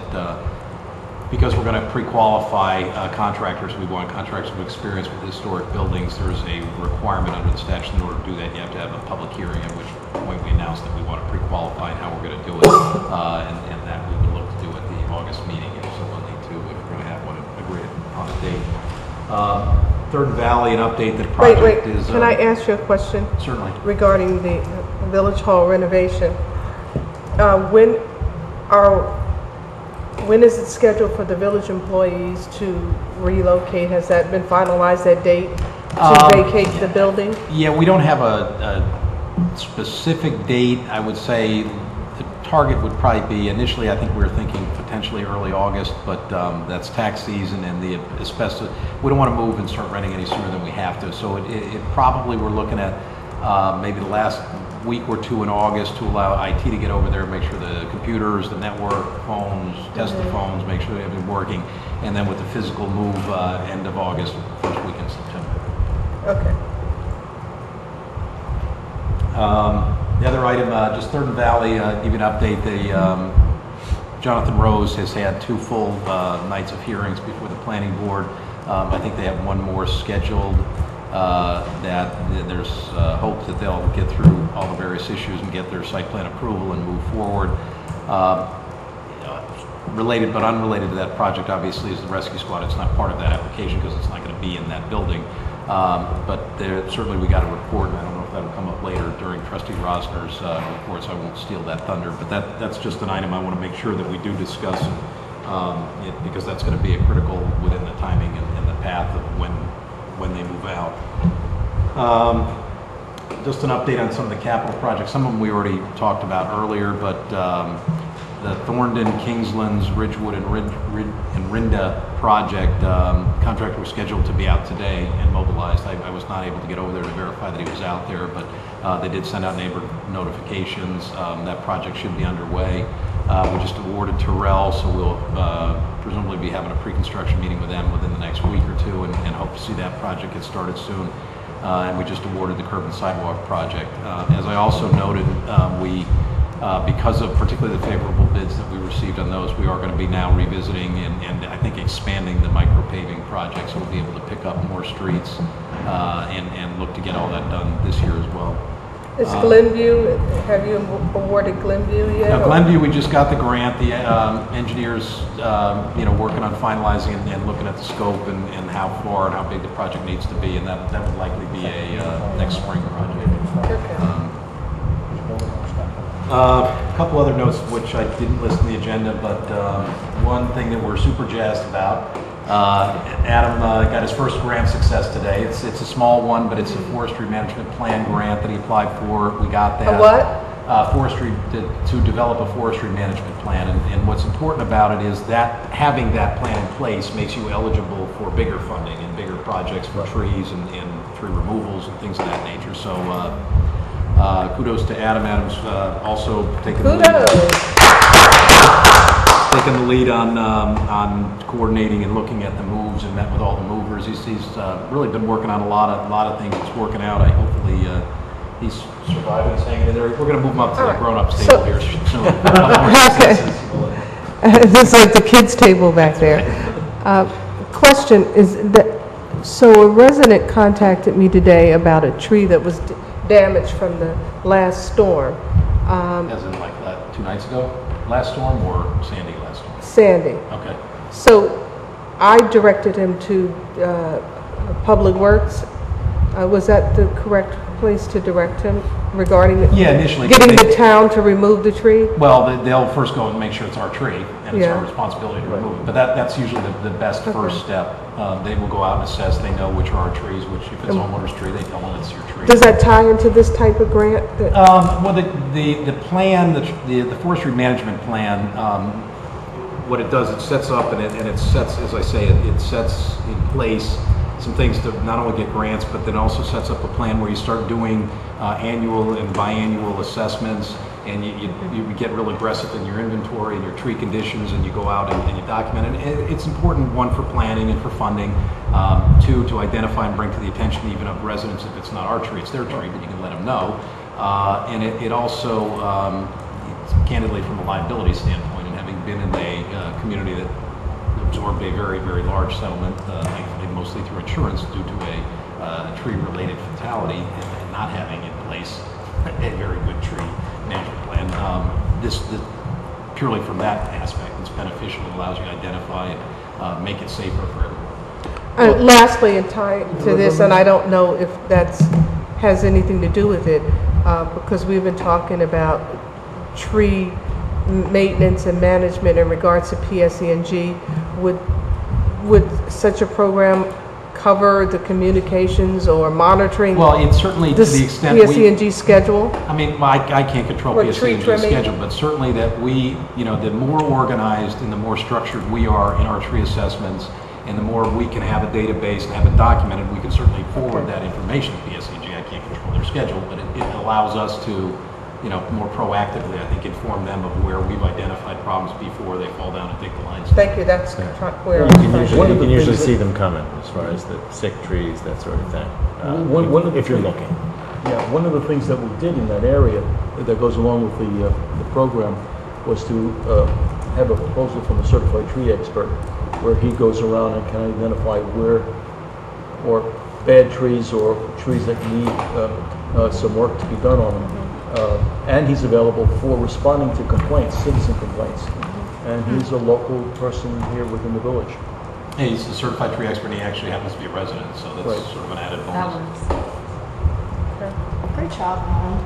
because we're going to pre-qualify contractors, we want contractors with experience with historic buildings. There's a requirement under the statute. In order to do that, you have to have a public hearing, at which point we announce that we want to pre-qualify and how we're going to do it, and that we would look to do at the August meeting if someone need to, if we're going to have one agreed on a date. Third Valley, an update that project is... Can I ask you a question? Certainly. Regarding the Village Hall renovation. When is it scheduled for the village employees to relocate? Has that been finalized, that date to vacate the building? Yeah, we don't have a specific date. I would say the target would probably be, initially I think we were thinking potentially early August, but that's tax season and the asbestos. We don't want to move and start renting any sooner than we have to. So it probably, we're looking at maybe the last week or two in August to allow IT to get over there, make sure the computers, the network, phones, test the phones, make sure they have been working, and then with the physical move end of August, first week in September. Okay. The other item, just Third and Valley, give you an update. Jonathan Rose has had 2 full nights of hearings before the planning board. I think they have one more scheduled. That there's hope that they'll get through all the various issues and get their site plan approval and move forward. Related but unrelated to that project, obviously, is the rescue squad. It's not part of that application because it's not going to be in that building. But certainly we got a report, and I don't know if that'll come up later during Trustee Rosner's report, so I won't steal that thunder. But that's just an item I want to make sure that we do discuss, because that's going to be a critical within the timing and the path of when they move out. Just an update on some of the capital projects. Some of them we already talked about earlier, but the Thorndon, Kingslands, Ridgewood, and Rinda project, contractor was scheduled to be out today and mobilized. I was not able to get over there to verify that he was out there, but they did send out neighbor notifications. That project should be underway. We just awarded Terrell, so we'll presumably be having a pre-construction meeting with them within the next week or two, and hope to see that project get started soon. And we just awarded the curb and sidewalk project. As I also noted, because of particularly the favorable bids that we received on those, we are going to be now revisiting and I think expanding the micro paving project, so we'll be able to pick up more streets and look to get all that done this year as well. Is Glenview, have you awarded Glenview yet? Glenview, we just got the grant. The engineers, working on finalizing and looking at the scope and how far and how big the project needs to be, and that would likely be a next spring project. A couple other notes which I didn't list in the agenda, but one thing that we're super jazzed about. Adam got his first grant success today. It's a small one, but it's a forestry management plan grant that he applied for. We got that. A what? Forestry to develop a forestry management plan, and what's important about it is that having that plan in place makes you eligible for bigger funding and bigger projects for trees and tree removals and things of that nature. So kudos to Adam. Adam's also taking the lead on coordinating and looking at the moves, and met with all the movers. He's really been working on a lot of things. It's working out. Hopefully he's surviving, he's hanging in there. We're going to move him up to the grown-up table here soon. It's like the kids' table back there. Question is that, so a resident contacted me today about a tree that was damaged from the last storm. As in like 2 nights ago? Last storm or Sandy last storm? Sandy. Okay. So I directed him to Public Works, Was that the correct place to direct him regarding Yeah, initially. getting the town to remove the tree? Well, they'll first go and make sure it's our tree, and it's Yeah. our responsibility to remove it. But that's usually the best first step. They will go out and assess, they know which are our trees, which if it's a homeowner's tree, they tell them it's your tree. Does that tie into this type of grant? Well, the plan, the forestry management plan, what it does, it sets up and it sets, as I say, it sets in place some things to not only get grants, but then also sets up a plan where you start doing annual and biannual assessments, and you get real aggressive in your inventory and your tree conditions, and you go out and you document it. And it's important, one, for planning and for funding, two, to identify and bring to the attention even of residents if it's not our tree, it's their tree, but you can let them know. And it also, candidly from a liability standpoint, and having been in a community that absorbed a very, very large settlement, thankfully mostly through insurance due to a tree-related fatality, and not having in place a very good tree management plan. This purely from that aspect, it's beneficial. It allows you to identify and make it safer for everyone. Lastly, and tie to this, and I don't know if that's has anything to do with it, because we've been talking about tree maintenance and management in regards to PSE&G. Would such a program cover the communications or monitoring? Well, it's certainly to the extent PSE&G schedule. I mean, well, I can't control Or tree PSE&G trimming. schedule, but certainly that the more organized and the more structured we are in our tree assessments, and the more we can have a database and have it documented, we can certainly forward that information to PSE&G. I can't control their schedule, but it allows us to, more proactively, I think, inform them of where we've identified problems before they fall down and dig the lines. Thank you. That's where You I'm can trying usually, to- see them coming as far as the sick trees, that sort of thing. One of the if you're thing- looking. Yeah, one of the things that we did in that area that goes along with the program was to have a proposal from a certified tree expert where he goes around and can identify where or bad trees or trees that need some work to be done on them. And he's available for responding to complaints, citizen complaints. And he's a local person here within the village. Hey, he's a certified tree expert, and he actually happens to be a resident, so that's Right. sort of an added That bonus. works. Great job, Alan.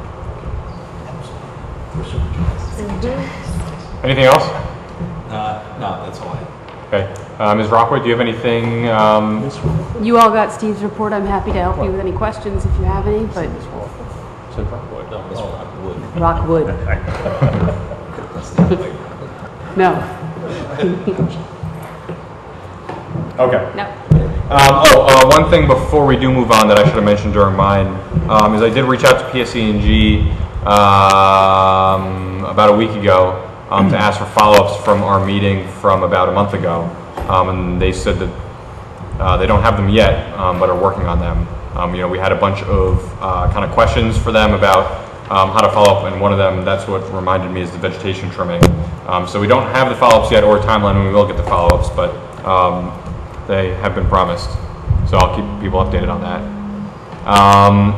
Anything else? No, that's all I have. Okay. Ms. Rockwood, do you have anything? You all got Steve's report. I'm happy to help you with any questions if you have any, but Rockwood. No. Okay. No. One thing before we do move on that I should have mentioned during mine is I did reach out to PSE&G about a week ago to ask for follow-ups from our meeting from about a month ago, and they said that they don't have them yet, but are working on them. We had a bunch of kind of questions for them about how to follow up, and one of them, that's what reminded me, is the vegetation trimming. So we don't have the follow-ups yet or a timeline when we will get the follow-ups, but they have been promised. So I'll keep people updated on that.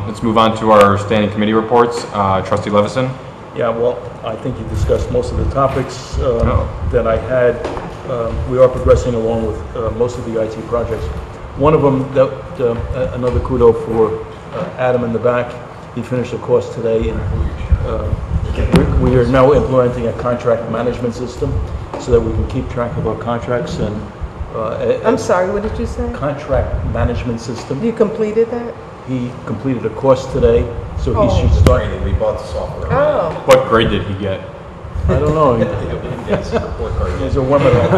Let's move on to our standing committee reports. Trustee Levison. Yeah, well, I think you discussed most of the topics that I had. We are progressing along with most of the IT projects. One of them, another kudo for Adam in the back. He finished a course today, and we are now implementing a contract management system so that we can keep track of our contracts and I'm sorry, what did you say? contract management system. You completed that? He completed a course today, so he should start. We bought the software. Oh. What grade did he get? I don't know. Yes, report card. There's a webinar.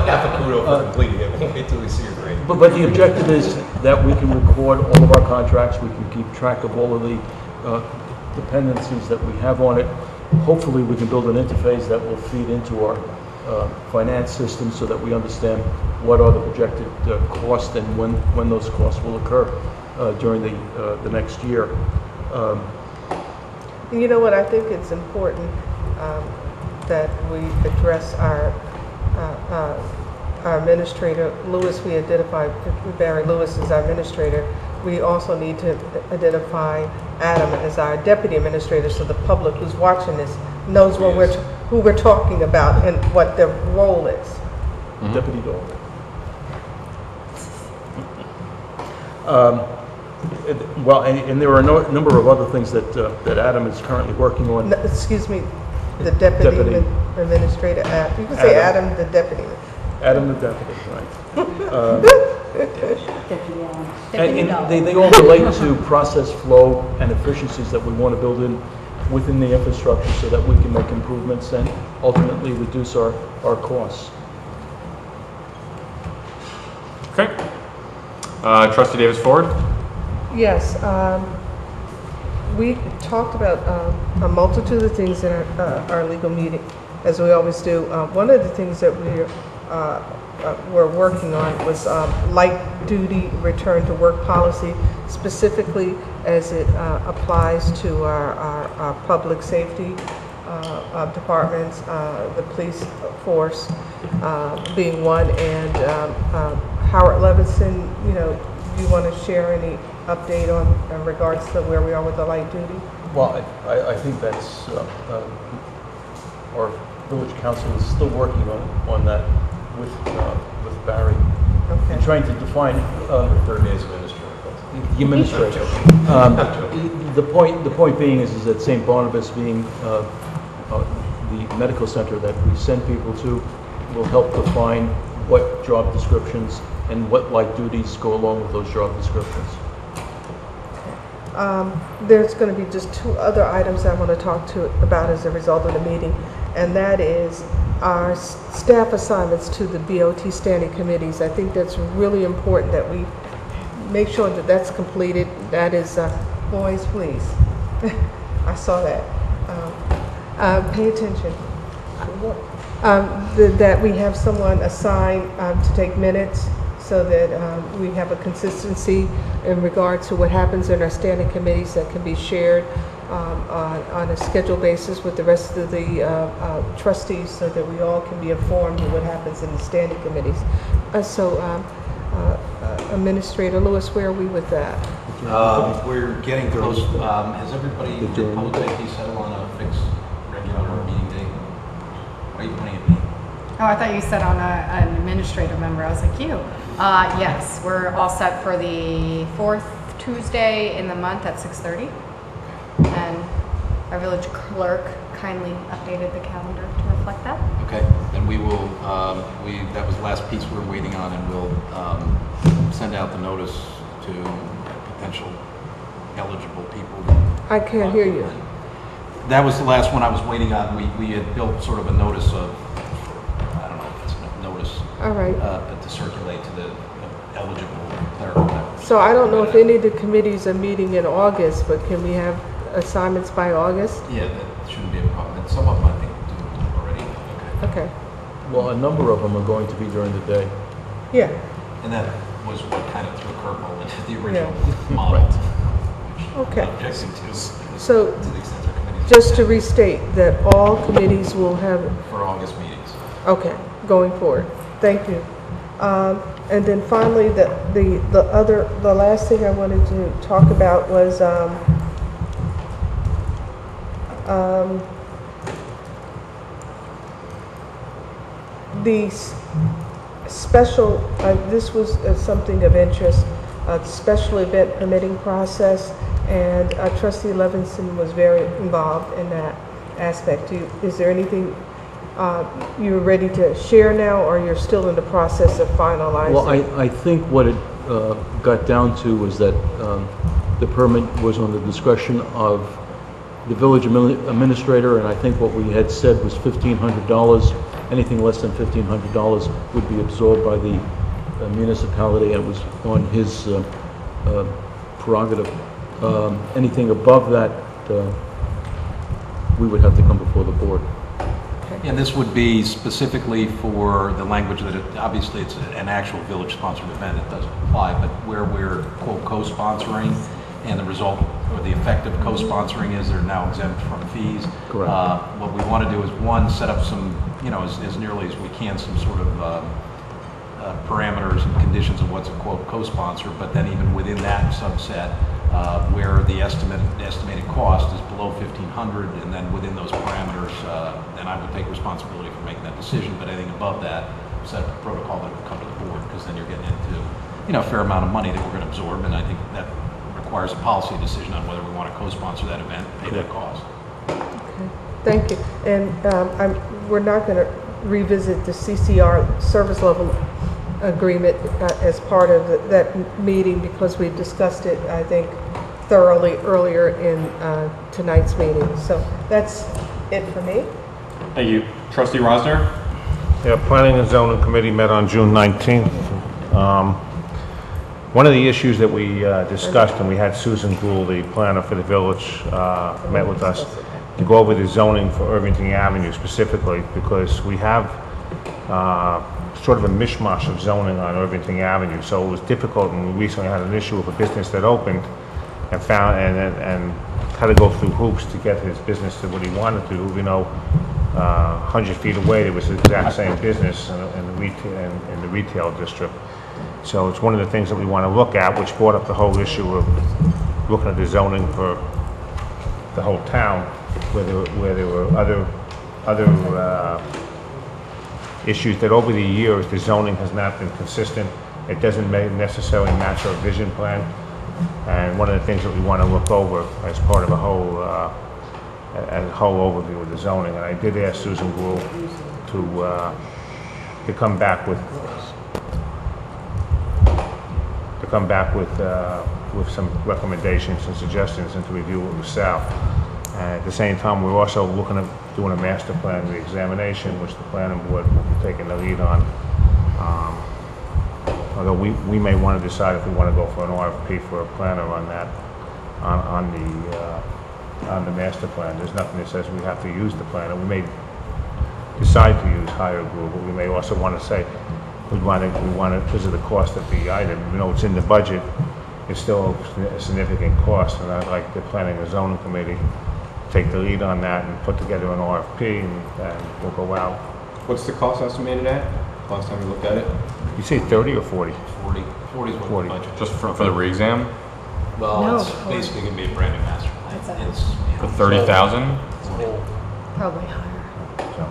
Half a kudo for completing it. We'll wait till we see your grade. But the objective is that we can record all of our contracts, we can keep track of all of the dependencies that we have on it. Hopefully, we can build an interface that will feed into our finance system so that we understand what are the projected costs and when those costs will occur during the next year. You know what, I think it's important that we address our administrator, Lewis. We identified Barry Lewis as our administrator. We also need to identify Adam as our deputy administrator so the public who's watching this knows who we're talking about and what their role is. Deputy Dole. Well, and there are a number of other things that Adam is currently working on. No, excuse me, the deputy Deputy. administrator, you can say Adam. Adam, the deputy. Adam the deputy, right. Deputy And they all relate to process flow and efficiencies that we want to build in within the infrastructure so that we can make improvements and ultimately reduce our costs. Okay. Trustee Davis Ford? Yes, we talked about a multitude of things in our legal meeting, as we always do. One of the things that we're working on was light duty return to work policy, specifically as it applies to our public safety departments, the police force being one, and Howard Levinson, you want to share any update in regards to where we are with the light duty? Well, I think that's, our village council is still working on that with Barry. Okay. And trying to define, Third days administrator. the administrator. The point being is that St. Barnabas being the medical center that we send people to will help define what job descriptions and what light duties go along with those job descriptions. There's going to be just two other items I want to talk about as a result of the meeting, and that is our staff assignments to the BOT standing committees. I think that's really important that we make sure that that's completed. That is, boys, please. I saw that. Pay attention. That we have someone assigned to take minutes so that we have a consistency in regard to what happens in our standing committees that can be shared on a scheduled basis with the rest of the trustees so that we all can be informed of what happens in the standing committees. Administrator Lewis, where are we with that? We're getting close. Has everybody in public safety settled on a fixed regular meeting date? Why are you pointing at me? Oh, I thought you said on an administrative member. I was like, you. Yes, we're all set for the 4th Tuesday in the month at 6:30. And our village clerk kindly updated the calendar to reflect that. Okay, then we will, that was the last piece we were waiting on, and we'll send out the notice to potential eligible people. I can't hear you. That was the last one I was waiting on. We had built sort of a notice of, I don't know if it's a notice. All right. To circulate to the eligible clerical members. So I don't know if any of the committees are meeting in August, but can we have assignments by August? Yeah, that shouldn't be a problem. And some of them I think do already. Okay. Well, a number of them are going to be during the day. Yeah. And that was what kind of threw a curveball into the original model. Okay. Objecting to. So, to the extent our committees just to restate, that all committees will have, for August meetings. okay, going forward. Thank you. And then finally, the last thing I wanted to talk about was the special, this was something of interest, special event permitting process, and Trustee Levinson was very involved in that aspect. Is there anything you're ready to share now, or you're still in the process of finalizing? Well, I think what it got down to was that the permit was on the discretion of the village administrator, and I think what we had said was $1,500. Anything less than $1,500 would be absorbed by the municipality, and it was on his prerogative. Anything above that, we would have to come before the board. And this would be specifically for the language that obviously it's an actual village-sponsored event, it doesn't apply, but where we're, quote, co-sponsoring, and the result or the effect of co-sponsoring is they're now exempt from fees. Correct. What we want to do is, one, set up some, as nearly as we can, some sort of parameters and conditions of what's a, quote, co-sponsor, but then even within that subset, where the estimated cost is below $1,500, and then within those parameters, then I would take responsibility for making that decision. But anything above that, set up a protocol that would come to the board, because then you're getting into, a fair amount of money that we're going to absorb, and I think that requires a policy decision on whether we want to co-sponsor that event, pay that cost. Thank you. And we're not going to revisit the CCR service level agreement as part of that meeting because we discussed it, I think, thoroughly earlier in tonight's meeting. So that's it for me. Thank you. Trustee Rosner? Yeah, Planning and Zoning Committee met on June 19th. One of the issues that we discussed, and we had Susan Gould, the planner for the village, met with us to go over the zoning for Irvington Avenue specifically, because we have sort of a mishmash of zoning on Irvington Avenue. So it was difficult, and we recently had an issue with a business that opened and found and had to go through hoops to get his business to what he wanted to do. 100 feet away, there was the exact same business in the retail district. So it's one of the things that we want to look at, which brought up the whole issue of looking at the zoning for the whole town, where there were other issues that over the years the zoning has not been consistent. It doesn't necessarily match our vision plan, and one of the things that we want to look over as part of a whole overview of the zoning. And I did ask Susan Gould to come back with some recommendations and suggestions and to review it with staff. At the same time, we're also looking at doing a master plan reexamination, which the planning board will be taking the lead on. Although we may want to decide if we want to go for an RFP for a planner on that, on the master plan. There's nothing that says we have to use the planner. We may decide to use Higher Group, but we may also want to say we want to because of the cost of the item. It's in the budget. It's still a significant cost, and I'd like the Planning and Zoning Committee take the lead on that and put together an RFP, and we'll go out. What's the cost estimated at? Last time we looked at it? You say 30 or 40? 40 is what the budget. Just for the re-exam? Well, No. it's basically going to be a brand new master plan. For 30,000? Probably higher,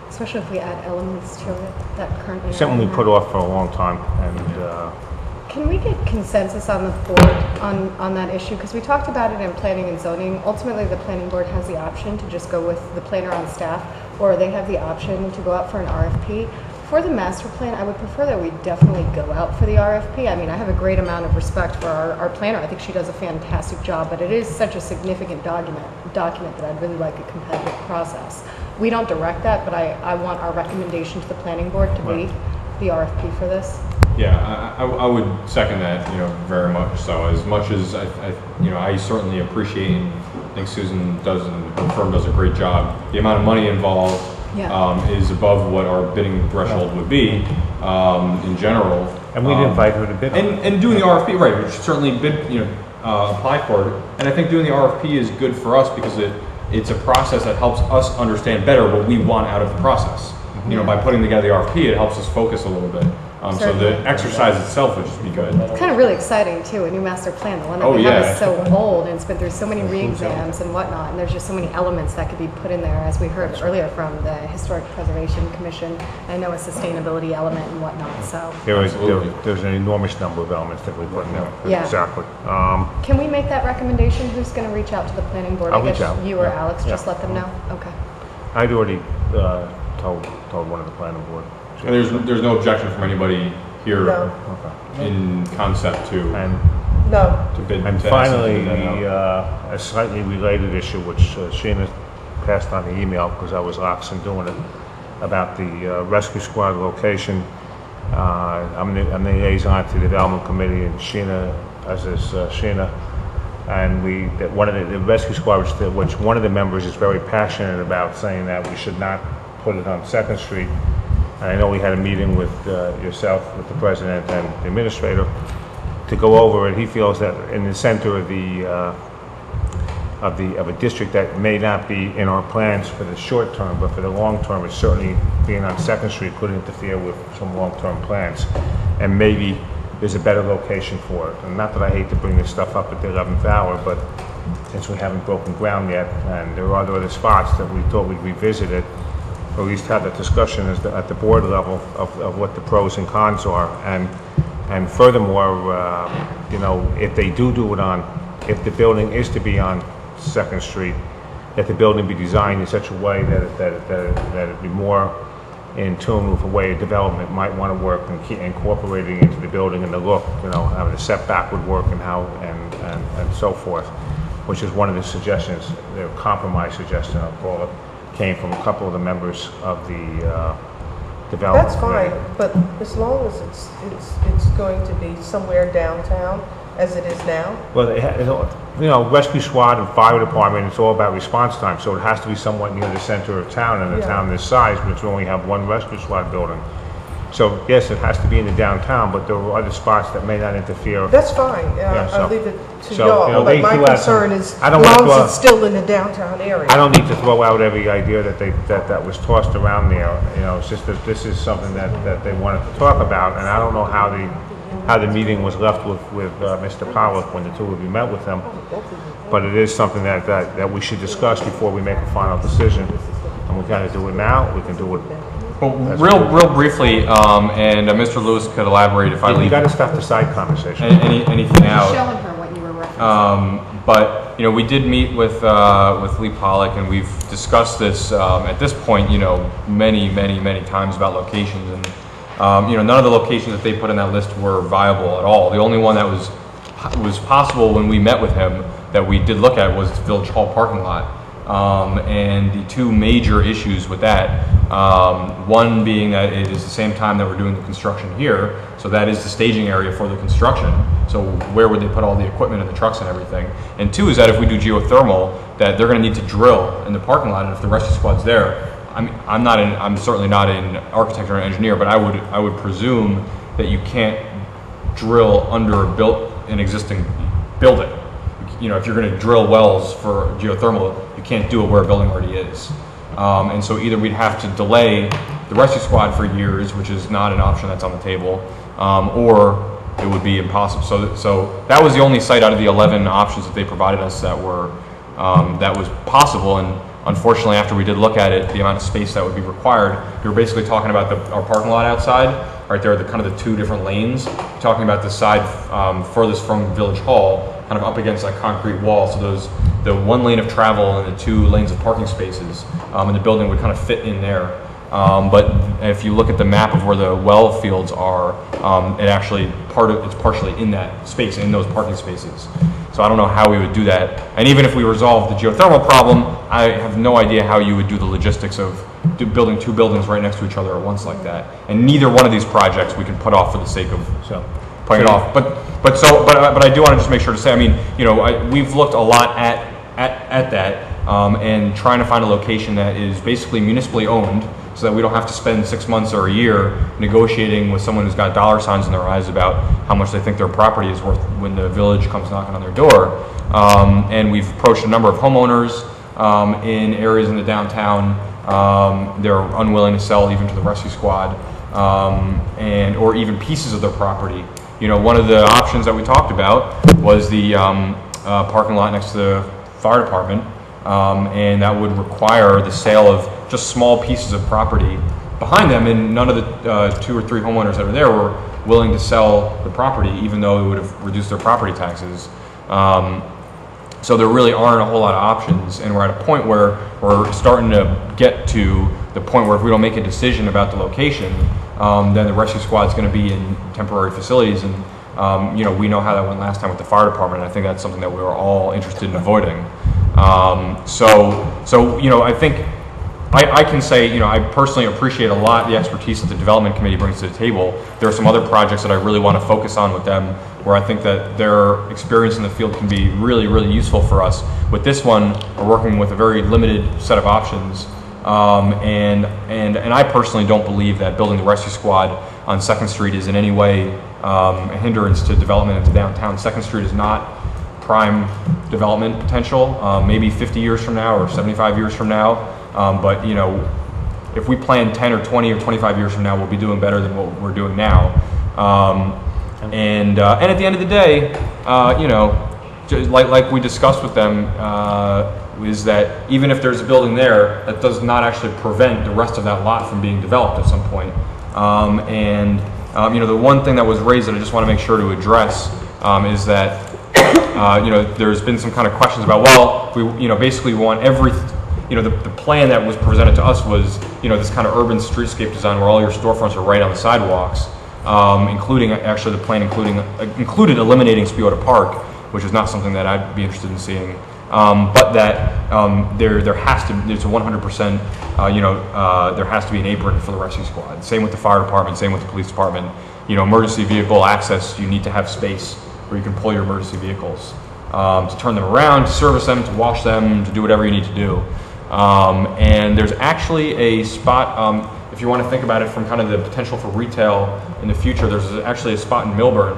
especially if we add elements to it that currently. It's something we put off for a long time, and Can we get consensus on the board on that issue? Because we talked about it in planning and zoning. Ultimately, the planning board has the option to just go with the planner on staff, or they have the option to go out for an RFP. For the master plan, I would prefer that we definitely go out for the RFP. I mean, I have a great amount of respect for our planner. I think she does a fantastic job, but it is such a significant document that I'd really like a competitive process. We don't direct that, but I want our recommendation to the planning board to be the RFP for this. Yeah, I would second that, very much so. As much as I certainly appreciate and think Susan does and her firm does a great job. The amount of money involved is above what our bidding threshold would be in general. and we'd invite her to bid on it. And doing the RFP, right? We should certainly apply for it. And I think doing the RFP is good for us because it's a process that helps us understand better what we want out of the process. By putting together the RFP, it helps us focus a little bit. So the exercise itself would just be good. It's kind of really exciting too, a new master plan. The one that we have is so old and it's been through so many re-exams and whatnot, and there's just so many elements that could be put in there, as we heard earlier from the Historic Preservation Commission. I know a sustainability element and whatnot, so. There's an enormous number of elements that we put in there. Yeah. Exactly. Can we make that recommendation? Who's going to reach out to the planning board? I'll I guess reach out. you or Yeah. Alex, just Yeah. let them know? Okay. I'd already told one of the planning board. And there's no objection from anybody here No. in concept to No. bid. And to finally, execute that out. a slightly related issue, which Sheena passed on the email because I was lax in doing it, about the rescue squad location. I'm the liaison to the development committee, and Sheena, as is Sheena. And one of the rescue squad, which one of the members is very passionate about, saying that we should not put it on 2nd Street. And I know we had a meeting with yourself, with the president and the administrator, to go over it. He feels that in the center of a district that may not be in our plans for the short term, but for the long term, it's certainly being on 2nd Street could interfere with some long-term plans. And maybe there's a better location for it. And not that I hate to bring this stuff up at the 11th hour, but since we haven't broken ground yet, and there are other spots that we thought we'd revisit it, or at least have that discussion at the board level of what the pros and cons are. And And furthermore, you know, if they do it if the building is to be on Second Street, that the building be designed in such a way that it be more in tune with the way development might want to work, and keep incorporating into the building and the look, you know, how the setback would work and how, and so forth, which is one of the suggestions, the compromise suggestion, I'll call it, came from a couple of the members of the development That's fine, committee. but as long as it's going to be somewhere downtown, as it is now. Well, you know, rescue squad and fire department, it's all about response time, so it has to be somewhat near the center of town, and a Yeah. town this size, which we only have one rescue squad building. So, yes, it has to be in the downtown, but there are other spots that may not interfere. That's fine, Yeah, I'll so- leave it to so, you know, y'all, they but my threw out some- concern is, I as don't want long to, as it's still in the downtown area. I don't need to throw out every idea that was tossed around there, you know, it's just that this is something that they wanted to talk about, and I don't know how the meeting was left with Mr. Pollock when the two of you met with him, but it is something that we should discuss before we make a final decision, and we kind of do it now, we can do it. Well, real briefly, and Mr. Lewis could elaborate if I You leave got to stop the side conversation. anything out. Showing her what you were referencing. But you know, we did meet with Lee Pollock, and we've discussed this at this point, you know, many times about locations, and you know, none of the locations that they put in that list were viable at all. The only one that was possible when we met with him that we did look at was the Village Hall parking lot, and the two major issues with that. One being that it is the same time that we're doing the construction here, so that is the staging area for the construction. So where would they put all the equipment and the trucks and everything? And two is that if we do geothermal, that they're going to need to drill in the parking lot, and if the rescue squad's there, I'm certainly not an architect or an engineer, but I would presume that you can't drill under an existing building. You know, if you're going to drill wells for geothermal, you can't do it where a building already is. And so either we'd have to delay the rescue squad for years, which is not an option that's on the table, or it would be impossible. So that was the only site out of the 11 options that they provided us that was possible. And unfortunately, after we did look at it, the amount of space that would be required, you were basically talking about our parking lot outside. Right there, the kind of the two different lanes. You're talking about the side furthest from Village Hall, kind of up against that concrete wall. So the one lane of travel and the two lanes of parking spaces, and the building would kind of fit in there. But if you look at the map of where the well fields are, it's partially in that space, in those parking spaces. So I don't know how we would do that. And even if we resolve the geothermal problem, I have no idea how you would do the logistics of building two buildings right next to each other at once like that. And neither one of these projects we can put off for the sake of putting it off. But I do want to just make sure to say, I mean, you know, we've looked a lot at that and trying to find a location that is basically municipally owned, so that we don't have to spend 6 months or a year negotiating with someone who's got dollar signs in their eyes about how much they think their property is worth when the village comes knocking on their door. And we've approached a number of homeowners in areas in the downtown. They're unwilling to sell even to the rescue squad, or even pieces of their property. You know, one of the options that we talked about was the parking lot next to the fire department, and that would require the sale of just small pieces of property behind them, and none of the 2 or 3 homeowners that were there were willing to sell the property, even though it would have reduced their property taxes. So there really aren't a whole lot of options, and we're at a point where we're starting to get to the point where if we don't make a decision about the location, then the rescue squad's going to be in temporary facilities, and you know, we know how that went last time with the fire department. I think that's something that we were all interested in avoiding. So you know, I think I can say, you know, I personally appreciate a lot the expertise that the development committee brings to the table. There are some other projects that I really want to focus on with them, where I think that their experience in the field can be really, really useful for us. With this one, we're working with a very limited set of options, and I personally don't believe that building the rescue squad on 2nd Street is in any way a hindrance to development into downtown. 2nd Street is not prime development potential, maybe 50 years from now or 75 years from now. But you know, if we plan 10 or 20 or 25 years from now, we'll be doing better than what we're doing now. And at the end of the day, you know, like we discussed with them, is that even if there's a building there, that does not actually prevent the rest of that lot from being developed at some point. And The one thing that was raised that I just want to make sure to address is that there's been some kind of questions about, well, we basically want the plan that was presented to us was this kind of urban streetscape design where all your storefronts are right on the sidewalks, including actually the plan included eliminating Spiota Park, which is not something that I'd be interested in seeing. But that there has to, it's a 100%, there has to be an apron for the rescue squad. Same with the fire department, same with the police department. Emergency vehicle access, you need to have space where you can pull your emergency vehicles to turn them around, to service them, to wash them, to do whatever you need to do. And there's actually a spot, if you want to think about it from kind of the potential for retail in the future, there's actually a spot in Milburn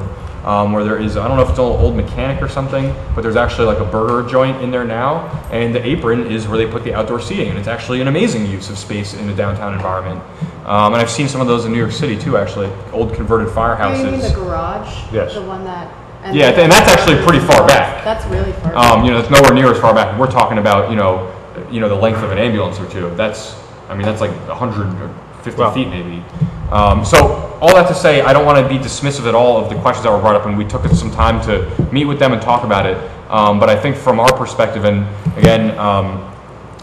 where there is, I don't know if it's an old mechanic or something, but there's actually like a burger joint in there now, and the apron is where they put the outdoor seating, and it's actually an amazing use of space in a downtown environment. And I've seen some of those in New York City too, actually, old converted firehouses. You mean the garage? Yes. The one that... And that's actually pretty far back. That's really far back. It's nowhere near as far back. We're talking about, the length of an ambulance or two. That's like 150 feet maybe. So all that to say, I don't want to be dismissive at all of the questions that were brought up, and we took some time to meet with them and talk about it. But I think from our perspective, and again,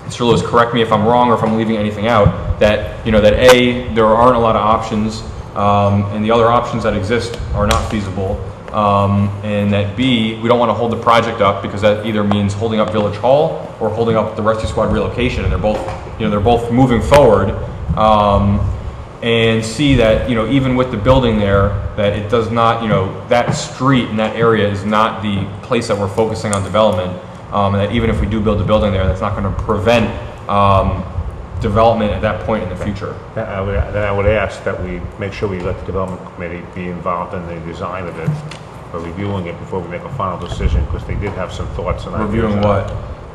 Mr. Lewis, correct me if I'm wrong or if I'm leaving anything out, that that A, there aren't a lot of options, and the other options that exist are not feasible. And that B, we don't want to hold the project up because that either means holding up Village Hall or holding up the rescue squad relocation, and they're both moving forward. And C, that even with the building there, that it does not, that street and that area is not the place that we're focusing on development, and that even if we do build a building there, that's not going to prevent development at that point in the future. Then I would ask that we make sure we let the development committee be involved in the design of it, or reviewing it before we make a final decision, because they did have some thoughts and ideas. Reviewing what?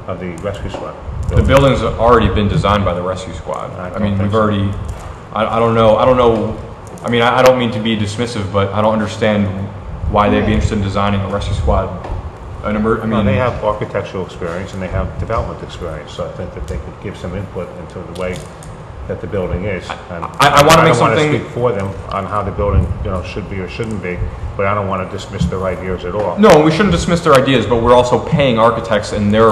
Of the rescue squad. The building's already been designed by the rescue squad. We've already, I don't know, I don't mean to be dismissive, but I don't understand why they'd be interested in designing a rescue squad. They have architectural experience and they have development experience, so I think that they could give some input into the way that the building is. And I want to make something. I don't want to speak for them on how the building, should be or shouldn't be, but I don't want to dismiss their ideas at all. No, we shouldn't dismiss their ideas, but we're also paying architects, and their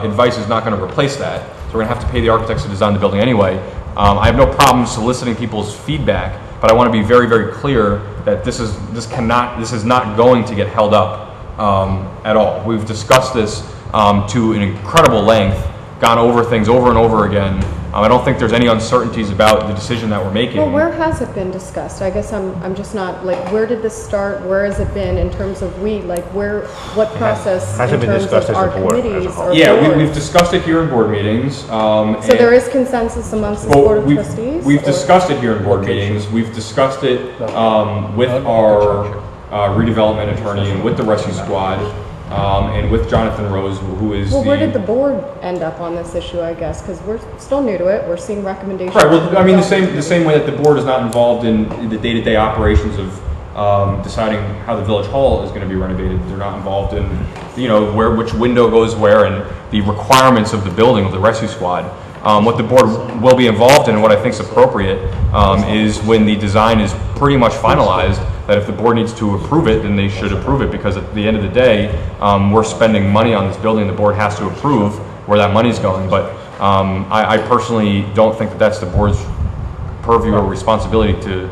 advice is not going to replace that. So we're going to have to pay the architects to design the building anyway. I have no problem soliciting people's feedback, but I want to be very, very clear that this is not going to get held up at all. We've discussed this to an incredible length, gone over things over and over again. I don't think there's any uncertainties about the decision that we're making. Well, where has it been discussed? I guess I'm just not, where did this start? Where has it been in terms of what process hasn't in been terms discussed of as a our board, as a committees whole. or Yeah, boards? we've discussed it here in board meetings. So there is consensus amongst the Board of Trustees? We've or- discussed it here in board meetings. We've discussed it with our redevelopment attorney and with the rescue squad. And with Jonathan Rose, who is Well, where did the board end up on this issue, I guess? Because we're still new to it. We're seeing recommendations. Right, well, the same way that the board is not involved in the day-to-day operations of deciding how the village hall is going to be renovated. They're not involved in, which window goes where and the requirements of the building of the rescue squad. What the board will be involved in, and what I think is appropriate, is when the design is pretty much finalized, that if the board needs to approve it, then they should approve it, because at the end of the day, we're spending money on this building. The board has to approve where that money's going. But I personally don't think that that's the board's purview or responsibility to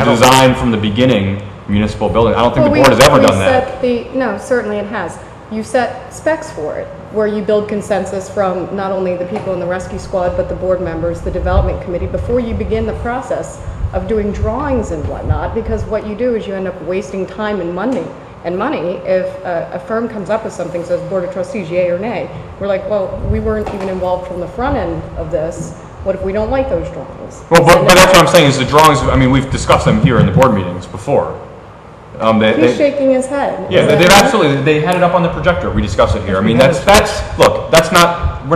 design from the beginning municipal building. I don't think the board has ever done that. No, certainly it has. You set specs for it, where you build consensus from not only the people in the rescue squad, but the board members, the development committee, before you begin the process of doing drawings and whatnot, because what you do is you end up wasting time and money. If a firm comes up with something, says Board of Trustees, yay or nay, we're like, well, we weren't even involved from the front end of this. What if we don't like those drawings? Well, but that's what I'm saying is the drawings, we've discussed them here in the board meetings before. He's shaking his head. Yeah, they've absolutely, they had it up on the projector. We discussed it here. We're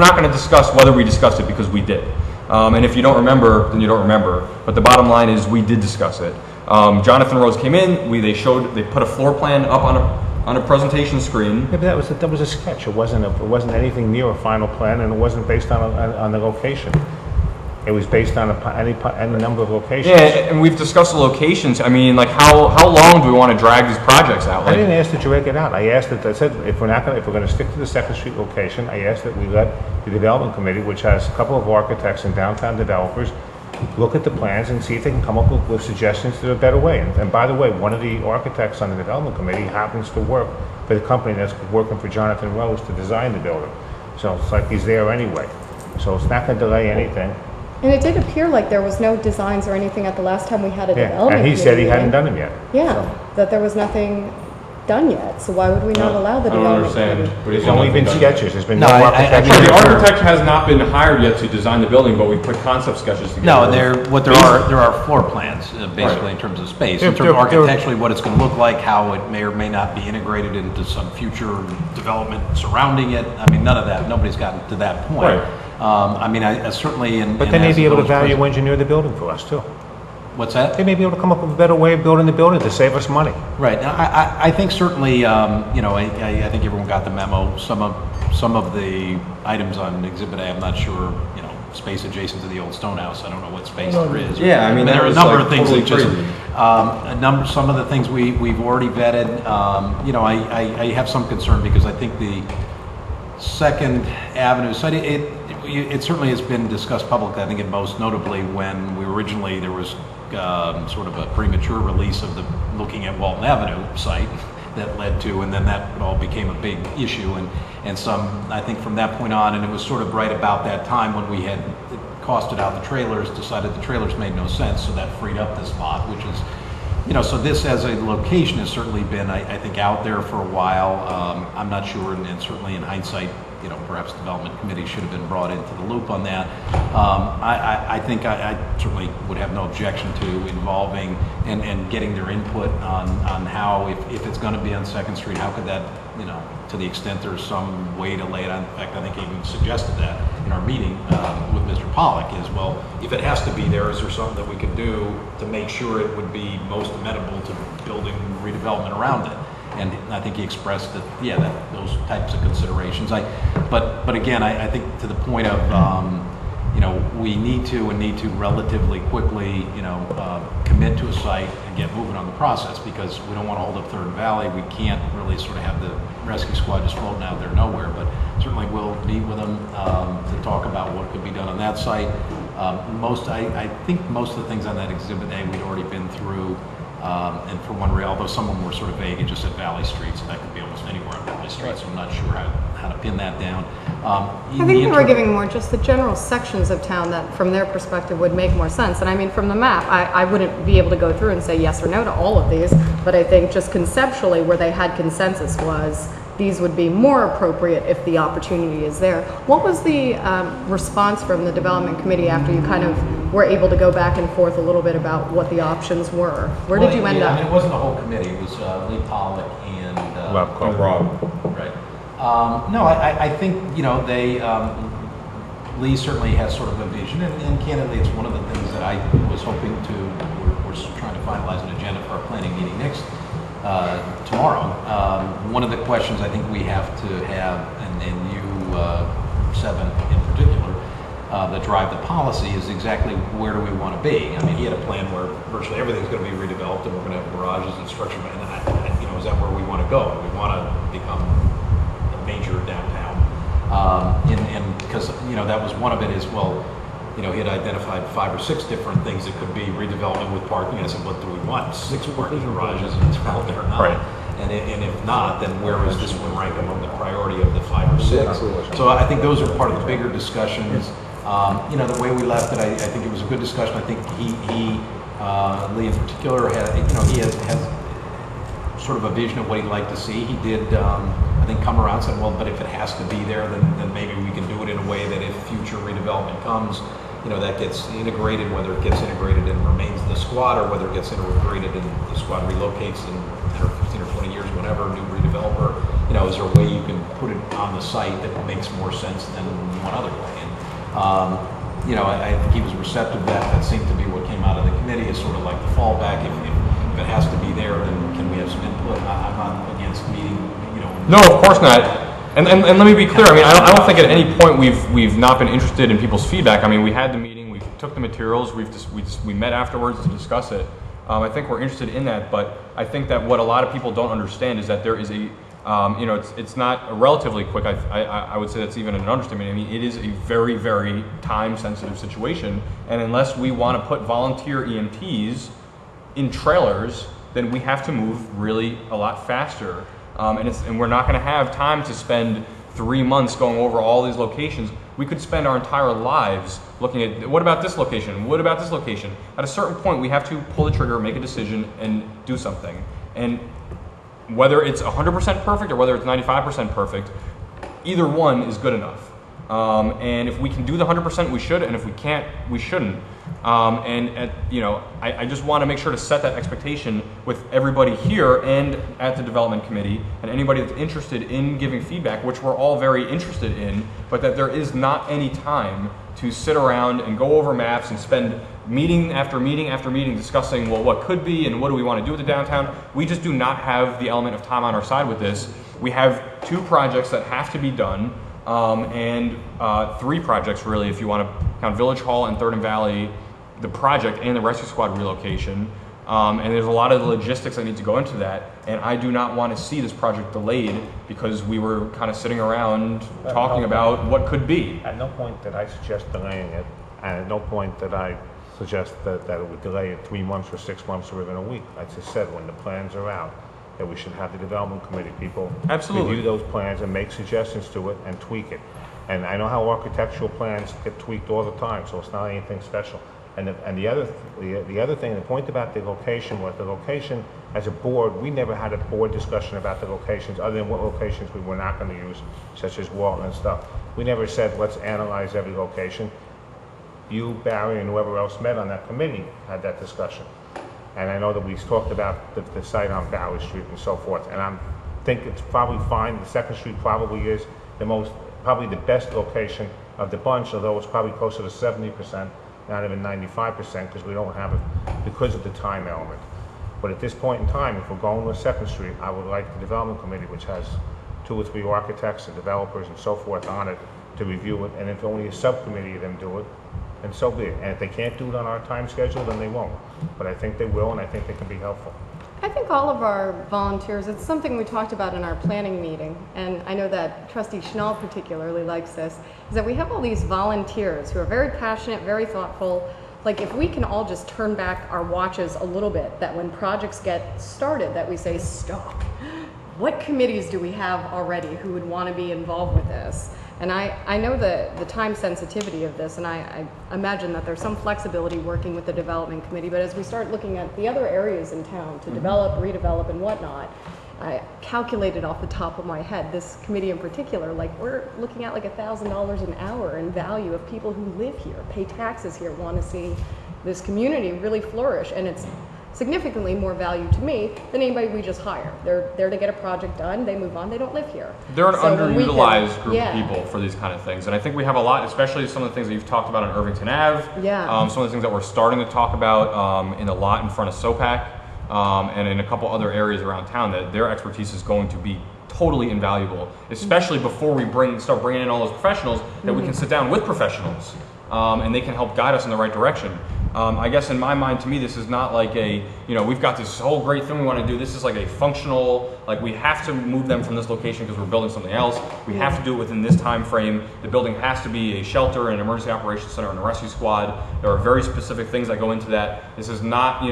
not going to discuss whether we discussed it, because we did. And if you don't remember, then you don't remember. But the bottom line is we did discuss it. Jonathan Rose came in. They put a floor plan up on a presentation screen. Yeah, but that was a sketch. It wasn't anything near a final plan, and it wasn't based on the location. It was based on any number of locations. Yeah, and we've discussed the locations. I mean, like how long do we want to drag these projects out? I Like, didn't ask to drag it out. I asked that, I said, if we're going to stick to the Second Street location, I asked that we let the development committee, which has a couple of architects and downtown developers, look at the plans and see if they can come up with suggestions to a better way. And by the way, one of the architects on the development committee happens to work for the company that's working for Jonathan Rose to design the building. So it's like he's there anyway. So it's not going to delay anything. And it did appear like there was no designs or anything at the last time we had a Yeah, development and he said he meeting. hadn't done them yet. Yeah, that there was nothing done yet, so why would we not allow the I don't development understand. committee? What do you There's think? only been sketches. There's been no No, I- architecture. Sure, the architect has not been hired yet to design the building, but we put concept sketches together. No, there are floor plans, basically, Right. in terms of space. There- In terms of there- architecturally, what it's going to look like, how it may or may not be integrated into some future development surrounding it. I mean, none of that, nobody's gotten to that point. Right. I mean, I certainly... But they may be able to value engineer the building for us too. What's that? They may be able to come up with a better way of building the building to save us money. Right. Now, I think certainly, I think everyone got the memo. Some of the items on Exhibit A, I'm not sure, space adjacent to the old stone house. I don't know what space there is. Yeah, I mean, that there are a was, number like, of things totally that just crazy. some of the things we've already vetted. I have some concern because I think the Second Avenue site, it certainly has been discussed publicly. I think, most notably when there was sort of a premature release of the looking at Walton Avenue site that led to, and then that all became a big issue, and some, I think from that point on, and it was sort of right about that time when we had costed out the trailers, decided the trailers made no sense, so that freed up this lot, which is, so this as a location has certainly been, I think, out there for a while. I'm not sure, and certainly in hindsight, perhaps the development committee should have been brought into the loop on that. I think I certainly would have no objection to involving and getting their input on how, if it's going to be on Second Street, how could that, to the extent there's some way to lay it on. In fact, I think he even suggested that in our meeting with Mr. Pollack is, well, if it has to be there, is there something that we could do to make sure it would be most amenable to building redevelopment around it? And I think he expressed that, those types of considerations. But again, I think to the point of, we need to relatively quickly, commit to a site and get moving on the process, because we don't want to hold up Third and Valley. We can't really sort of have the rescue squad just floating out there nowhere, but certainly we'll meet with them to talk about what could be done on that site. I think most of the things on that Exhibit A we'd already been through. And for one reason, although some of them were sort of vague, it just said Valley Street, so that could be almost anywhere on Valley Street, so I'm not sure how to pin that down. I think they were giving more just the general sections of town that, from their perspective, would make more sense. And I mean, from the map, I wouldn't be able to go through and say yes or no to all of these, but I think just conceptually where they had consensus was these would be more appropriate if the opportunity is there. What was the response from the development committee after you kind of were able to go back and forth a little bit about what the options were? Where did you end up? I mean, it wasn't a whole committee. It was Lee Pollack and Rob. Right. No, I think, they, Lee certainly has sort of a vision, and candidly, it's one of the things that I was hoping we're trying to finalize an agenda for our planning meeting tomorrow. One of the questions I think we have to have, and you, Seven in particular, that drive the policy is exactly where do we want to be. I mean, he had a plan where virtually everything's going to be redeveloped and we're going to have garages and structure, and is that where we want to go? We want to become a major downtown. And because, that was one of it is, well, he had identified 5 or 6 different things that could be redevelopment with parking. And I said, what do we want? 6 parking garages in town or not? Right. And if not, then where is this one rank among the priority of the 5 or 6? So I think those are part of the bigger discussions. The way we left it, I think it was a good discussion. I think Lee in particular, he has sort of a vision of what he'd like to see. He did, I think, come around and said, well, but if it has to be there, then maybe we can do it in a way that if future redevelopment comes, that gets integrated, whether it gets integrated and remains the squad, or whether it gets integrated and the squad relocates in 10 or 15 or 20 years, whenever, a new redeveloper, is there a way you can put it on the site that makes more sense than one other way? And, I think he was receptive to that. That seemed to be what came out of the committee, is sort of like the fallback. If it has to be there, then can we have some input? I'm not against meeting, No, of course not. And let me be clear. I mean, I don't think at any point we've not been interested in people's feedback. I mean, we had the meeting. We've took the materials. We met afterwards to discuss it. I think we're interested in that, but I think that what a lot of people don't understand is that there is a, it's not a relatively quick. I would say that's even an understatement. I mean, it is a very, very time-sensitive situation, and unless we want to put volunteer EMTs in trailers, then we have to move really a lot faster. And we're not going to have time to spend 3 months going over all these locations. We could spend our entire lives looking at, what about this location? What about this location? At a certain point, we have to pull the trigger, make a decision, and do something. And whether it's 100% perfect or whether it's 95% perfect, either one is good enough. And if we can do the 100%, we should, and if we can't, we shouldn't. I just want to make sure to set that expectation with everybody here and at the development committee and anybody that's interested in giving feedback, which we're all very interested in, but that there is not any time to sit around and go over maps and spend meeting after meeting after meeting discussing, well, what could be and what do we want to do with the downtown. We just do not have the element of time on our side with this. We have 2 projects that have to be done, and 3 projects really, if you want to count Village Hall and Third and Valley, the project and the rescue squad relocation. And there's a lot of the logistics that need to go into that, and I do not want to see this project delayed because we were kind of sitting around talking about what could be. At no point did I suggest delaying it, and at no point did I suggest that it would delay it 3 months or 6 months or even a week. I just said when the plans are out, that we should have the development committee people absolutely review those plans and make suggestions to it and tweak it. And I know how architectural plans get tweaked all the time, so it's not anything special. And the other thing, the point about the location was the location as a board, we never had a board discussion about the locations other than what locations we were not going to use, such as Walton and stuff. We never said, let's analyze every location. You, Barry, and whoever else met on that committee had that discussion. And I know that we talked about the site on Bowery Street and so forth. And I think it's probably fine. The 2nd Street probably is probably the best location of the bunch, although it's probably closer to 70%. Not even 95%, because we don't have it because of the time element. But at this point in time, if we're going with 2nd Street, I would like the development committee, which has 2 or 3 architects and developers and so forth on it, to review it. And if only a subcommittee of them do it, and so be it. And if they can't do it on our time schedule, then they won't. But I think they will, and I think they can be helpful. I think all of our volunteers, it's something we talked about in our planning meeting, and I know that Trustee Schnall particularly likes this, is that we have all these volunteers who are very passionate, very thoughtful. Like, if we can all just turn back our watches a little bit, that when projects get started, that we say, stop. What committees do we have already who would want to be involved with this? And I know the time sensitivity of this, and I imagine that there's some flexibility working with the development committee, but as we start looking at the other areas in town to develop, redevelop, and whatnot, I calculated off the top of my head, this committee in particular, like we're looking at like $1,000 an hour in value of people who live here, pay taxes here, want to see this community really flourish, and it's significantly more value to me than anybody we just hire. They're there to get a project done, they move on, they don't live here. They're an underutilized group yeah. of people for these kind of things. And I think we have a lot, especially some of the things that you've talked about on Irvington Ave, Yeah. Some of the things that we're starting to talk about in the lot in front of SOPAC, and in a couple other areas around town, that their expertise is going to be totally invaluable, especially before we start bringing in all those professionals, that we can sit down with professionals, and they can help guide us in the right direction. I guess in my mind, to me, this is not like we've got this whole great thing we want to do. This is like a functional, like we have to move them from this location because we're building something else. We have to do it within this time frame. The building has to be a shelter, an emergency operations center, and a rescue squad. There are very specific things that go into that. This is not,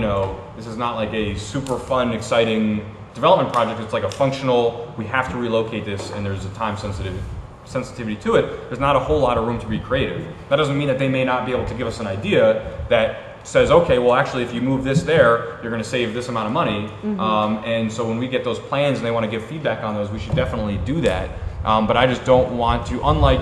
this is not like a super fun, exciting development project. It's like a functional, we have to relocate this, and there's a time sensitivity to it. There's not a whole lot of room to be creative. That doesn't mean that they may not be able to give us an idea that says, okay, well actually if you move this there, you're going to save this amount of money. And so when we get those plans and they want to give feedback on those, we should definitely do that. But I just don't want to, unlike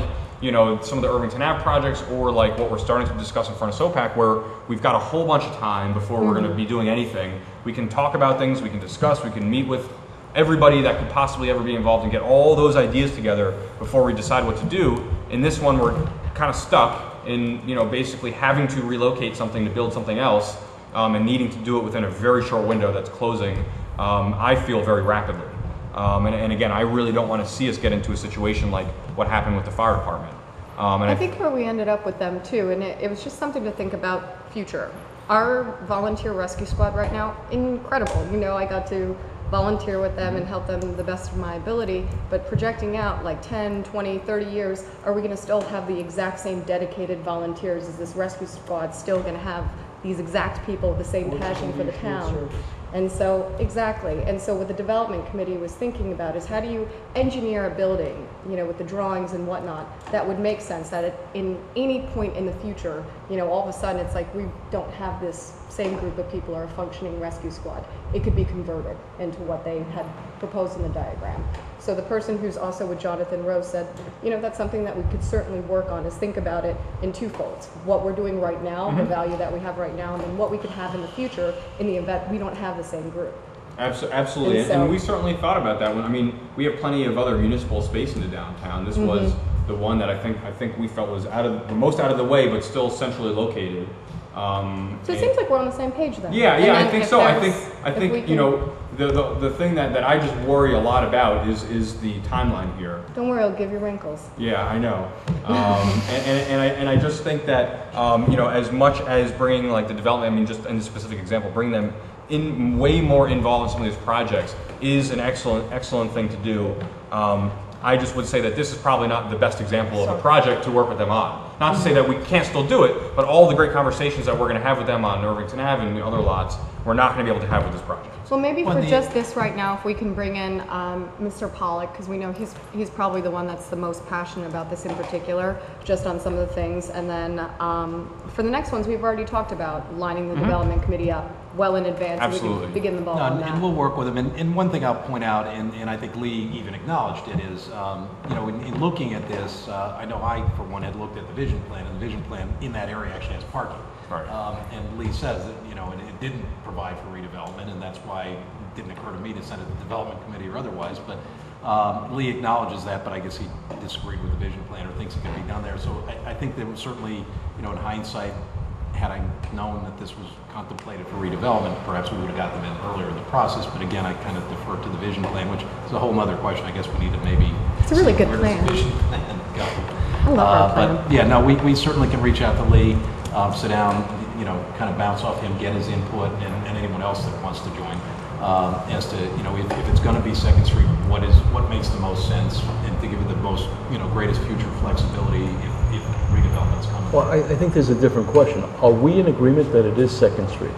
some of the Irvington Ave projects, or like what we're starting to discuss in front of SOPAC, where we've got a whole bunch of time before we're going to be doing anything. We can talk about things, we can discuss, we can meet with everybody that could possibly ever be involved and get all those ideas together before we decide what to do. In this one, we're kind of stuck in, basically having to relocate something to build something else, and needing to do it within a very short window that's closing, I feel, very rapidly. And again, I really don't want to see us get into a situation like what happened with the fire department. And I think where we ended up with them too, and it was just something to think about future. Our volunteer rescue squad right now, incredible. You know, I got to volunteer with them and help them the best of my ability, but projecting out like 10, 20, 30 years, are we going to still have the exact same dedicated volunteers? Is this rescue squad still going to have these exact people with the same passion for the town? And so, exactly. And so what the development committee was thinking about is how do you engineer a building, you know, with the drawings and whatnot, that would make sense, that in any point in the future, you know, all of a sudden it's like we don't have this same group of people or a functioning rescue squad. It could be converted into what they had proposed in the diagram. So the person who's also with Jonathan Rose said, you know, that's something that we could certainly work on, is think about it in twofolds. What we're doing right now, the value that we have right now, and then what we could have in the future in the event we don't have the same group. Absolutely, and we certainly thought about that one. I mean, we have plenty of other municipal space in the downtown. This was the one that I think we felt was the most out of the way, but still centrally located. So it seems like we're on the same page then. Yeah, I think so. I think you know, the thing that I just worry a lot about is the timeline here. Don't worry, I'll give you wrinkles. Yeah, I know. And I just think that you know, as much as bringing like the development, I mean, just in this specific example, bring them in way more involved in some of these projects is an excellent thing to do. I just would say that this is probably not the best example of a project to work with them on. Not to say that we can't still do it, but all the great conversations that we're going to have with them on Irvington Ave and the other lots, we're not going to be able to have with this project. Well, maybe for just this right now, if we can bring in Mr. Pollock, because we know he's probably the one that's the most passionate about this in particular, just on some of the things. And then for the next ones, we've already talked about lining the development committee up well in advance. Absolutely. So we can begin the ball on that. And we'll work with them. And one thing I'll point out, and I think Lee even acknowledged it, is you know, in looking at this, I know I, for one, had looked at the vision plan, and the vision plan in that area actually has parking. Right. And Lee says that, you know, it didn't provide for redevelopment, and that's why it didn't occur to me to send it to the development committee or otherwise. But Lee acknowledges that, but I guess he disagreed with the vision plan or thinks it could be done there. So I think that was certainly, you know, in hindsight, had I known that this was contemplated for redevelopment, perhaps we would have got them in earlier in the process. But again, I kind of defer to the vision plan, which is a whole other question. I guess we need to maybe. It's a really good where plan. does the vision plan go? I love our plan. But yeah, no, we certainly can reach out to Lee, sit down, you know, kind of bounce off him, get his input, and anyone else that wants to join, as to, you know, if it's going to be Second Street, what makes the most sense, and to give it the most, you know, greatest future flexibility if redevelopment's coming. Well, I think there's a different question. Are we in agreement that it is Second Street?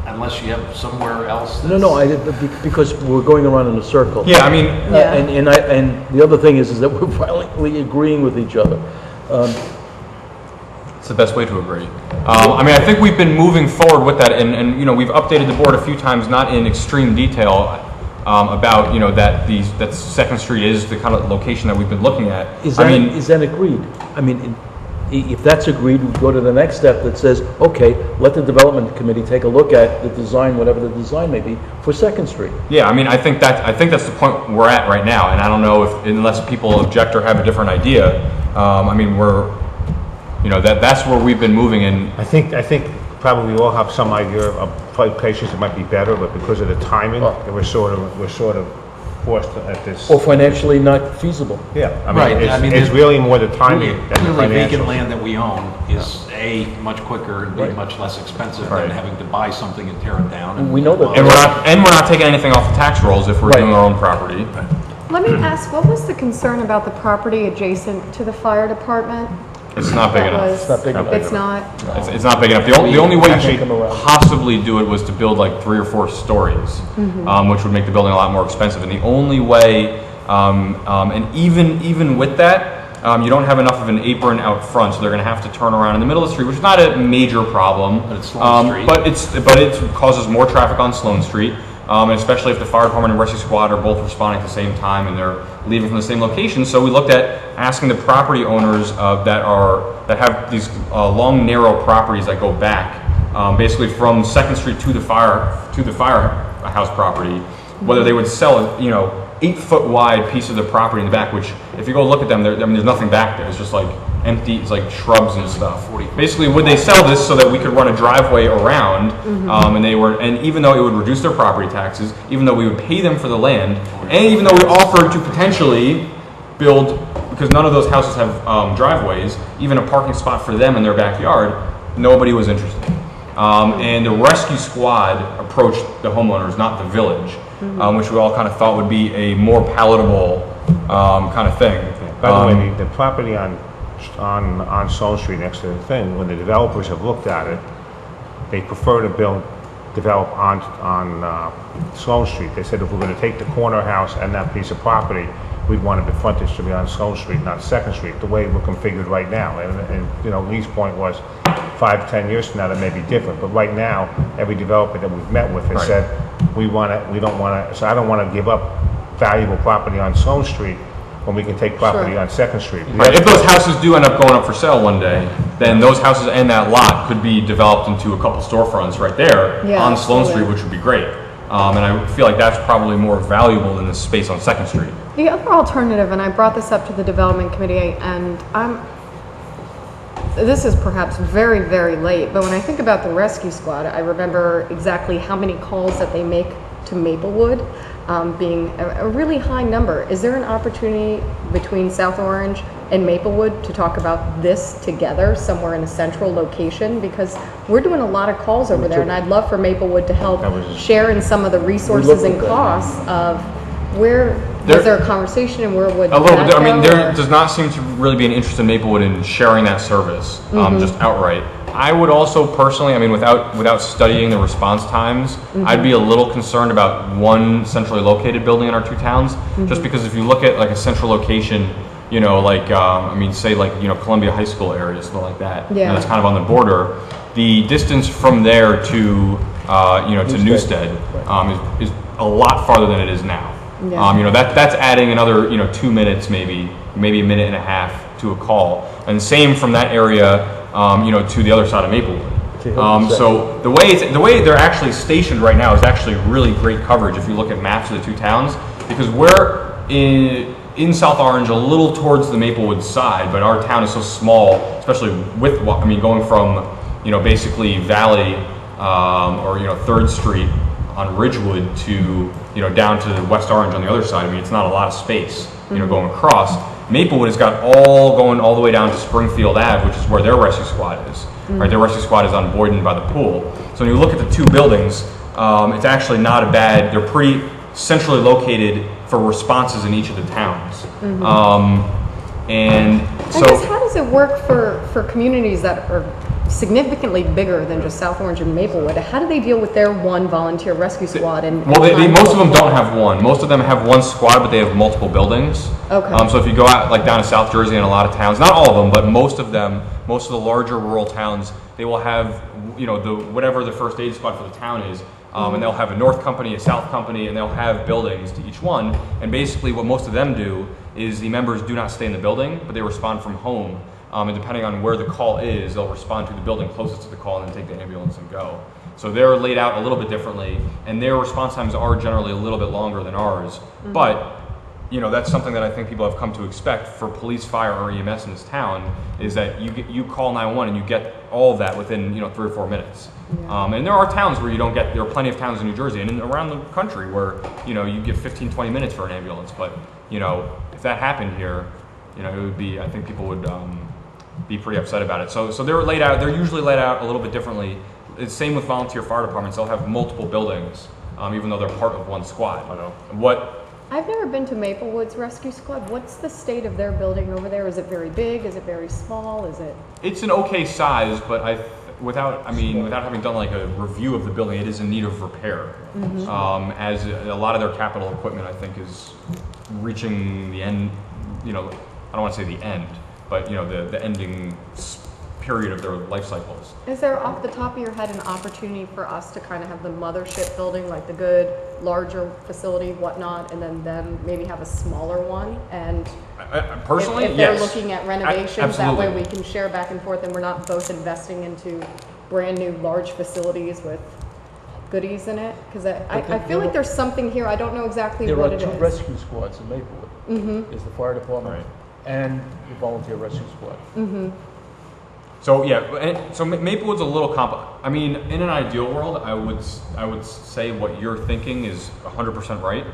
Unless you have somewhere else. No, because we're going around in a circle. Yeah, I mean, And the other thing is that we're violently agreeing with each other. it's the best way to agree. I mean, I think we've been moving forward with that, and you know, we've updated the board a few times, not in extreme detail, about, you know, that Second Street is the kind of location that we've been looking at. Is that agreed? I mean, if that's agreed, we go to the next step that says, okay, let the development committee take a look at the design, whatever the design may be, for Second Street. Yeah, I mean, I think that's the point we're at right now, and I don't know if, unless people object or have a different idea, I mean, you know, that's where we've been moving in. I think probably we all have some idea of places that might be better, but because of the timing, we're sort of forced at this. Or financially not feasible. Yeah, I mean, Right. it's really more the timing than the Clearly, vacant financial. land that we own is A, much quicker and B, much less expensive than having to buy something and tear it down. And We know that. And we're not taking anything off the tax rolls if we're doing our own property. Let me ask, what was the concern about the property adjacent to the fire department? It's not big enough. It's not big enough. It's not? It's not big enough. The only way you could possibly do it was to build like 3 or 4 stories, which would make the building a lot more expensive. And the only way, and even with that, you don't have enough of an apron out front, so they're going to have to turn around in the middle of the street, which is not a major problem. But it's Sloan Street. But it causes more traffic on Sloan Street. And especially if the fire department and rescue squad are both responding at the same time and they're leaving from the same location. So we looked at asking the property owners that have these long, narrow properties that go back, basically from Second Street to the firehouse property, whether they would sell a 8-foot wide piece of the property in the back. Which, if you go look at them, there's nothing back there. It's just like empty, it's like shrubs and stuff. Basically, would they sell this so that we could run a driveway around, and even though it would reduce their property taxes, even though we would pay them for the land, and even though we offered to potentially build because none of those houses have driveways, even a parking spot for them in their backyard, nobody was interested. And the rescue squad approached the homeowners, not the village, which we all kind of thought would be a more palatable kind of thing. By the way, the property on Sloan Street next to the thing, when the developers have looked at it, they prefer to develop on Sloan Street. They said if we're going to take the corner house and that piece of property, we'd want the frontage to be on Sloan Street, not Second Street, the way we're configured right now. And you know, Lee's point was 5, 10 years from now that may be different. But right now, every developer that we've met with has said we don't want to. So I don't want to give up valuable property on Sloan Street when we can take property on Second Street. Right. If those houses do end up going up for sale one day, then those houses and that lot could be developed into a couple storefronts right there on Sloan Street, which would be great. And I feel like that's probably more valuable than the space on Second Street. The other alternative, and I brought this up to the development committee, and this is perhaps very, very late, but when I think about the rescue squad, I remember exactly how many calls that they make to Maplewood, being a really high number. Is there an opportunity between South Orange and Maplewood to talk about this together somewhere in a central location? Because we're doing a lot of calls over there, and I'd love for Maplewood to help share in some of the resources and costs of where was there a conversation and where would a little bit. I mean, there or? does not seem to really be an interest in Maplewood in sharing that service, just outright. I would also personally, I mean, without studying the response times, I'd be a little concerned about one centrally located building in our two towns, just because if you look at like a central location, you know, like I mean, say like, you know, Columbia High School area, something like that, you know, it's kind of on the border. The distance from there to you know, to Newstead is a lot farther than it is now. You know, that's adding another, you know, 2 minutes, maybe a minute and a half to a call, and same from that area, you know, to the other side of Maplewood. So the way they're actually stationed right now is actually really great coverage if you look at maps of the two towns, because we're in South Orange, a little towards the Maplewood side, but our town is so small, especially with, I mean, going from, you know, basically Valley or, you know, 3rd Street on Ridgewood to, you know, down to West Orange on the other side. I mean, it's not a lot of space, you know, going across. Maplewood has got going all the way down to Springfield Ave, which is where their rescue squad is. Right, their rescue squad is on Boyden by the pool. So when you look at the two buildings, it's actually not a bad. They're pretty centrally located for responses in each of the towns. And so, I guess how does it work for communities that are significantly bigger than just South Orange and Maplewood? How do they deal with their one volunteer rescue squad? And most of them don't have one. Most of them have one squad, but they have multiple buildings. Okay. So if you go out like down to South Jersey and a lot of towns, not all of them, but most of them, most of the larger rural towns, they will have, you know, whatever the first aid squad for the town is. And they'll have a north company, a south company, and they'll have buildings to each one. And basically what most of them do is the members do not stay in the building, but they respond from home. And depending on where the call is, they'll respond to the building closest to the call and then take the ambulance and go. So they're laid out a little bit differently, and their response times are generally a little bit longer than ours. But, you know, that's something that I think people have come to expect for police, fire, or EMS in this town, is that you call 911 and you get all of that within, you know, 3 or 4 minutes. And there are towns where you don't get, there are plenty of towns in New Jersey and around the country where, you know, you get 15, 20 minutes for an ambulance. But, you know, if that happened here, you know, it would be, I think people would be pretty upset about it. So they're laid out, they're usually laid out a little bit differently. It's same with volunteer fire departments. They'll have multiple buildings, even though they're part of one squad. I've never been to Maplewood's rescue squad. What's the state of their building over there? Is it very big? Is it very small? Is it? It's an okay size, but without having done like a review of the building, it is in need of repair. As a lot of their capital equipment, I think, is reaching the end. You know, I don't want to say the end, but you know, the ending period of their life cycles. Is there, off the top of your head, an opportunity for us to kind of have the mothership building, like the good, larger facility, whatnot, and then maybe have a smaller one? And personally, if they're yes. looking at renovations, that way we can share back and forth, and we're not both investing into brand new large facilities with goodies in it. Because I feel like there's something here. I don't know exactly what it is. There are 2 rescue squads in Maplewood. There's the fire department and the volunteer rescue squad. So yeah, so Maplewood's a little I mean, in an ideal world, I would say what you're thinking is 100% right.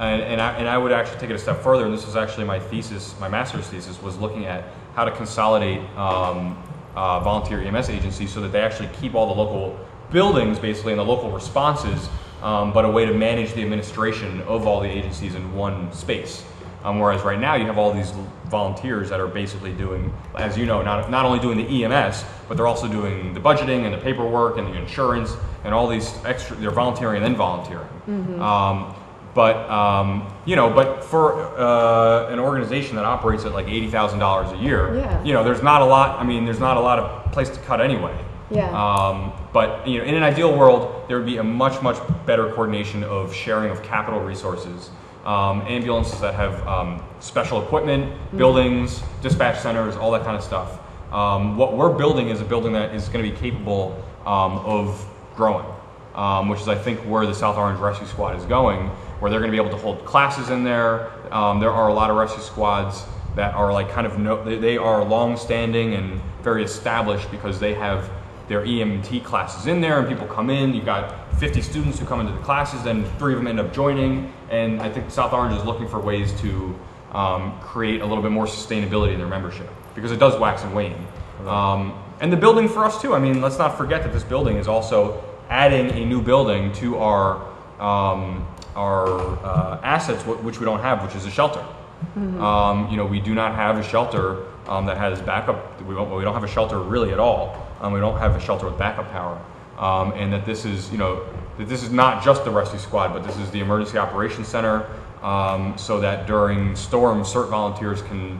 and I would actually take it a step further, and this was actually my thesis, my master's thesis, was looking at how to consolidate volunteer EMS agencies so that they actually keep all the local buildings, basically, and the local responses, but a way to manage the administration of all the agencies in one space. Whereas right now you have all these volunteers that are basically doing, as you know, not only doing the EMS, but they're also doing the budgeting and the paperwork and the insurance and all these extra, they're volunteering and then volunteering. But for an organization that operates at like $80,000 a year, there's not a lot, there's not a lot of place to cut anyway. But in an ideal world, there would be a much, much better coordination of sharing of capital resources. Ambulances that have special equipment, buildings, dispatch centers, all that kind of stuff. What we're building is a building that is going to be capable of growing, which is, I think, where the South Orange Rescue Squad is going, where they're going to be able to hold classes in there. There are a lot of rescue squads that are like they are long-standing and very established because they have their EMT classes in there, and people come in. You've got 50 students who come into the classes, and 3 of them end up joining. And I think South Orange is looking for ways to create a little bit more sustainability in their membership, because it does wax and wane. And the building for us too. Let's not forget that this building is also adding a new building to our assets, which we don't have, which is a shelter. We do not have a shelter that has backup. We don't have a shelter really at all. We don't have a shelter with backup power. And that this is, that this is not just the rescue squad, but this is the emergency operations center, so that during storms, CERT volunteers can,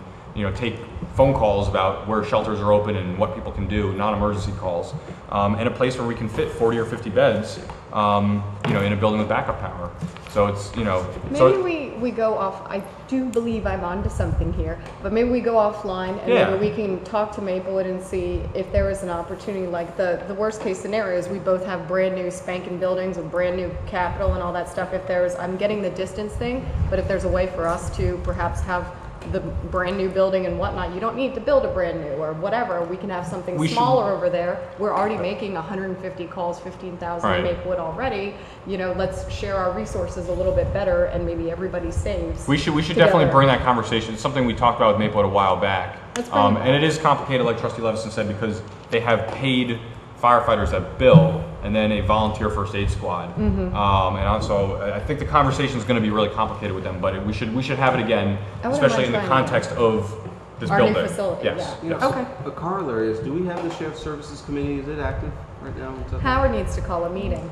take phone calls about where shelters are open and what people can do, non-emergency calls, and a place where we can fit 40 or 50 beds, in a building with backup power. So it's, Maybe we go off, I do believe I'm onto something here, but maybe we go offline and maybe we can talk to Maplewood and see if there is an opportunity. Like the worst case scenario is we both have brand new spanking buildings with brand new capital and all that stuff. If there's, I'm getting the distance thing, but if there's a way for us to perhaps have the brand new building and whatnot, you don't need to build a brand new or whatever. We can have something smaller over there. We're already making 150 calls, 15,000 in Maplewood already. Let's share our resources a little bit better, and maybe everybody saves. We should definitely bring that conversation. It's something we talked about with Maplewood a while back. And it is complicated, like Trustee Levison said, because they have paid firefighters that bill, and then a volunteer first aid squad. And also, I think the conversation is going to be really complicated with them, but we should have it again, especially in the context of this building. New facility. Yes. Okay. A corollary is, do we have the Shared Services Committee? Is it active right now? Howard needs to call a meeting.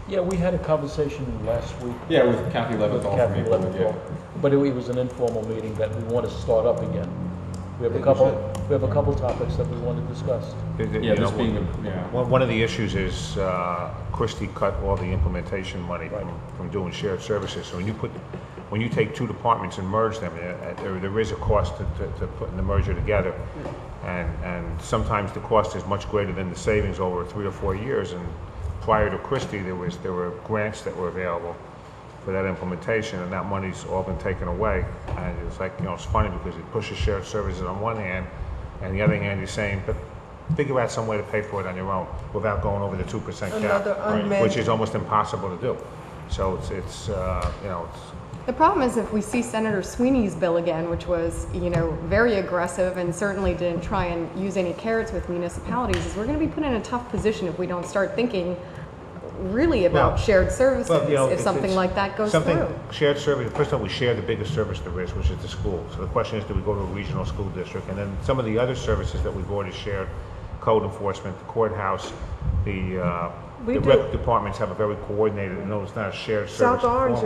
Yeah, we had a conversation last week. Yeah, with Kathy Leventhal from Maplewood. But it was an informal meeting that we want to start up again. We have a couple topics that we want to discuss. One of the issues is Christie cut all the implementation money from doing shared services. So when you take 2 departments and merge them, there is a cost to putting the merger together, and sometimes the cost is much greater than the savings over 3 or 4 years. And prior to Christie, there were grants that were available for that implementation, and that money's all been taken away. And it's like, it's funny because it pushes shared services on one hand, and the other hand, you're saying, but figure out some way to pay for it on your own without going over the 2% cap, which is almost impossible to do. So it's The problem is if we see Senator Sweeney's bill again, which was, very aggressive and certainly didn't try and use any carrots with municipalities, is we're going to be put in a tough position if we don't start thinking really about shared services if something like that goes through. Shared service, first of all, we share the biggest service there is, which is the school. So the question is, do we go to a regional school district? And then some of the other services that we've already shared, code enforcement, the courthouse, the rec departments have a very coordinated, no, it's not a shared service. South Orange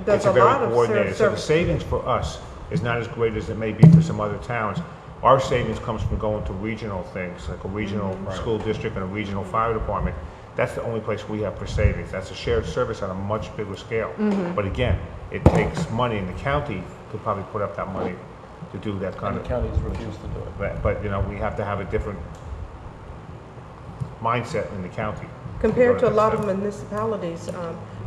does it's a very lot of coordinated. So the savings for us is not as great as it may be for some other towns. Our savings comes from going to regional things, like a regional school district and a regional fire department. That's the only place we have for savings. That's a shared service on a much bigger scale. But again, it takes money in the county to probably put up that money to do that kind of. The counties refuse to do it. But we have to have a different mindset in the county. Compared to a lot of municipalities,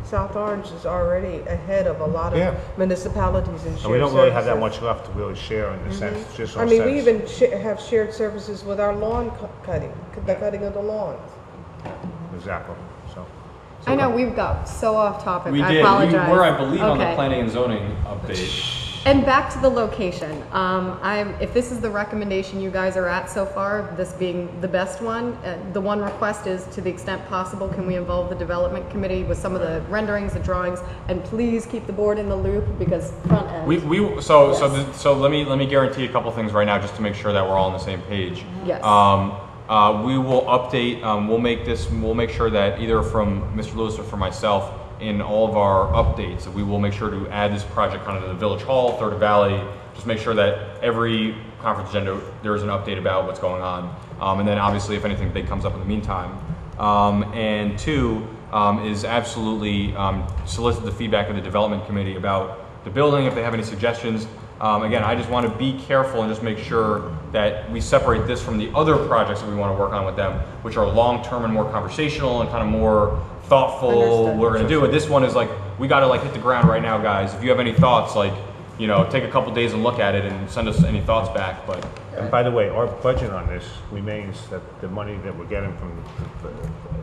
South Orange is already ahead of a lot of municipalities in shared services. And we don't really have that much left to really share in the sense, just we even have shared services with our lawn cutting, the cutting of the lawns. Exactly. I know, we've got so off topic. We I did. apologize. We were, I believe, on the Okay. planning and zoning update. And back to the location. If this is the recommendation you guys are at so far, this being the best one, the one request is, to the extent possible, can we involve the development committee with some of the renderings, the drawings, and please keep the board in the loop, because front end. So let me guarantee a couple things right now, just to make sure that we're all on the same page. Yes. We will update. We'll make sure that either from Mr. Lewis or from myself, in all of our updates, we will make sure to add this project kind of to the Village Hall, Third Valley. Just make sure that every conference agenda there is an update about what's going on, and then obviously if anything big comes up in the meantime. And two is absolutely solicit the feedback of the development committee about the building if they have any suggestions. Again, I just want to be careful and just make sure that we separate this from the other projects that we want to work on with them, which are long-term and more conversational and kind of more thoughtful. Understood. We're going to do it. This one is like, we got to like hit the ground right now, guys. If you have any thoughts, like, you know, take a couple days and look at it and send us any thoughts back. But And by the way, our budget on this remains that the money that we're getting from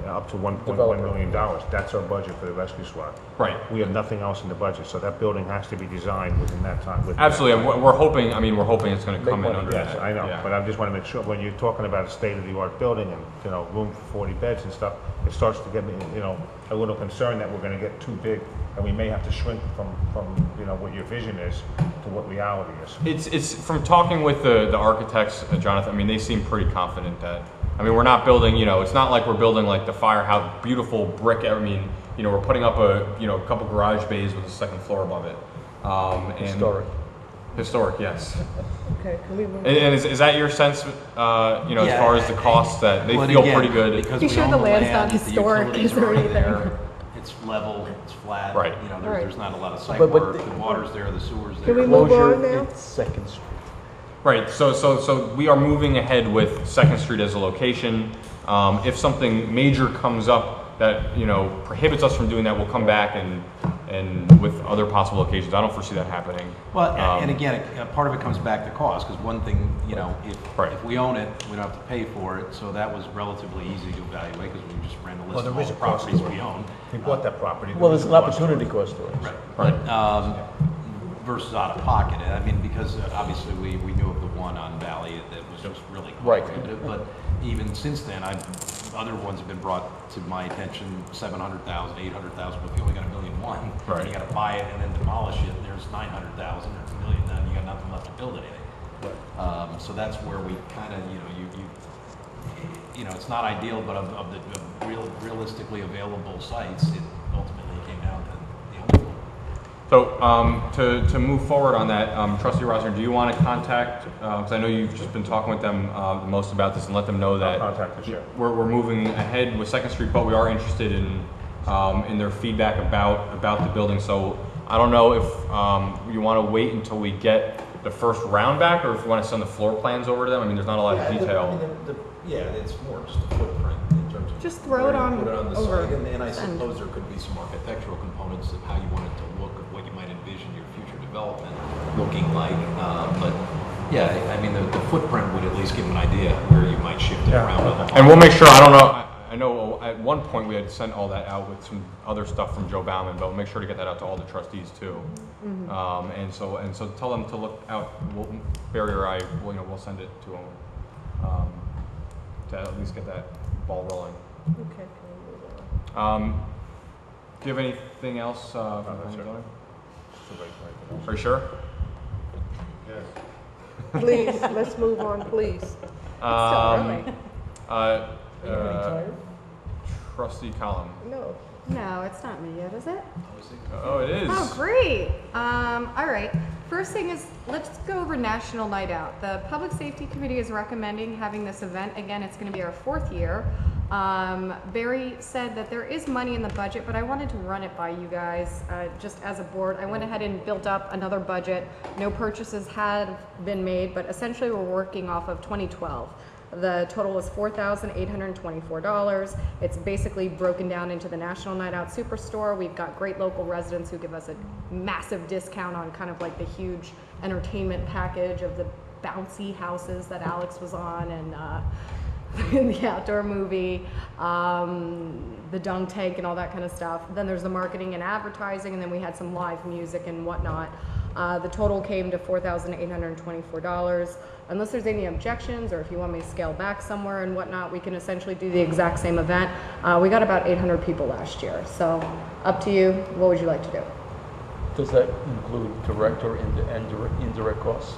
up to $1.1 million, that's our budget for the rescue squad. right. We have nothing else in the budget, so that building has to be designed within that time. within Absolutely. that time. We're hoping, I mean, we're hoping it's going to come in under Yes, that. I know, Yeah. but I just want to make sure, when you're talking about a state-of-the-art building and, you know, room for 40 beds and stuff, it starts to get me, you know, a little concerned that we're going to get too big, and we may have to shrink from, you know, what your vision is to what reality is. It's from talking with the architects, Jonathan, I mean, they seem pretty confident that, I mean, we're not building, you know, it's not like we're building like the firehouse, beautiful brick, I mean, you know, we're putting up a couple garage bays with a second floor above it. And Historic, yes. Okay, can we move? And is that your sense, you know, as Yeah, far as the cost, that they But feel again, pretty good? Because You we sure own the land's land, not historic, the utilities is there are already anything? there, it's level, it's flat. Right. You know, Right. there's not a lot of site But work, the- the water's there, the sewer's Can we there. move on Closure, now? it's Second Street. Right, so we are moving ahead with Second Street as a location. If something major comes up that, you know, prohibits us from doing that, we'll come back and with other possible locations. I don't foresee that happening. Well, and again, part of it comes back to cost, because one thing, you know, Right. if we own it, we don't have to pay for it, so that was relatively easy to evaluate, because we just ran a list Well, of there all is the a cost properties to it. we own. We bought that property. Well, there's There an is a cost to it. opportunity cost to it. Right. But, versus out of pocket, I mean, because obviously we knew of the one on Valley that was just really Right. prohibitive, but even since then, other ones have been brought to my attention, 700,000, 800,000, but if you only got $1.1 million, Right. and you gotta buy it and then demolish it, and there's 900,000, or $1 million, then you got nothing left to build anything. So that's where we kinda, you know, it's not ideal, but of the realistically available sites, it ultimately came down to the only one. So to move forward on that, Trustee Rosner, do you want to contact, because I know you've just been talking with them the most about this, and let them know that I'll contact the chair. we're moving ahead with Second Street, but we are interested in their feedback about the building. So I don't know if you want to wait until we get the first round back, or if you want to send the floor plans over to them. I mean, there's not a lot of detail. Yeah, it's more just the footprint in terms of. Just throw it on Put it on the over. site, and I Send. suppose there could be some architectural components of how you want it to look, of what you might envision your future development looking like. But yeah, I mean, the footprint would at least give them an idea where you might shift it around. And we'll make sure, I don't know, I know at one point we had sent all that out with some other stuff from Joe Bauman, but we'll make sure to get that out to all the trustees too. And so tell them to look out, Barry or I, we'll send it to them, to at least get that ball rolling. Okay, can we move on? Do you have anything else? From that's planning it. zoning? Are you sure? Please, let's move on, please. Trustee Column. No. No, it's not me yet, is it? Oh, it is. Oh, great. All right. First thing is, let's go over National Night Out. The Public Safety Committee is recommending having this event. Again, it's going to be our 4th year. Barry said that there is money in the budget, but I wanted to run it by you guys just as a board. I went ahead and built up another budget. No purchases had been made, but essentially we're working off of 2012. The total was $4,824. It's basically broken down into the National Night Out Superstore. We've got great local residents who give us a massive discount on kind of like the huge entertainment package of the bouncy houses that Alex was on, and the outdoor movie, the dunk tank and all that kind of stuff. Then there's the marketing and advertising, and then we had some live music and whatnot. The total came to $4,824. Unless there's any objections, or if you want me to scale back somewhere and whatnot, we can essentially do the exact same event. We got about 800 people last year, so up to you. What would you like to do? Does that include direct or indirect costs?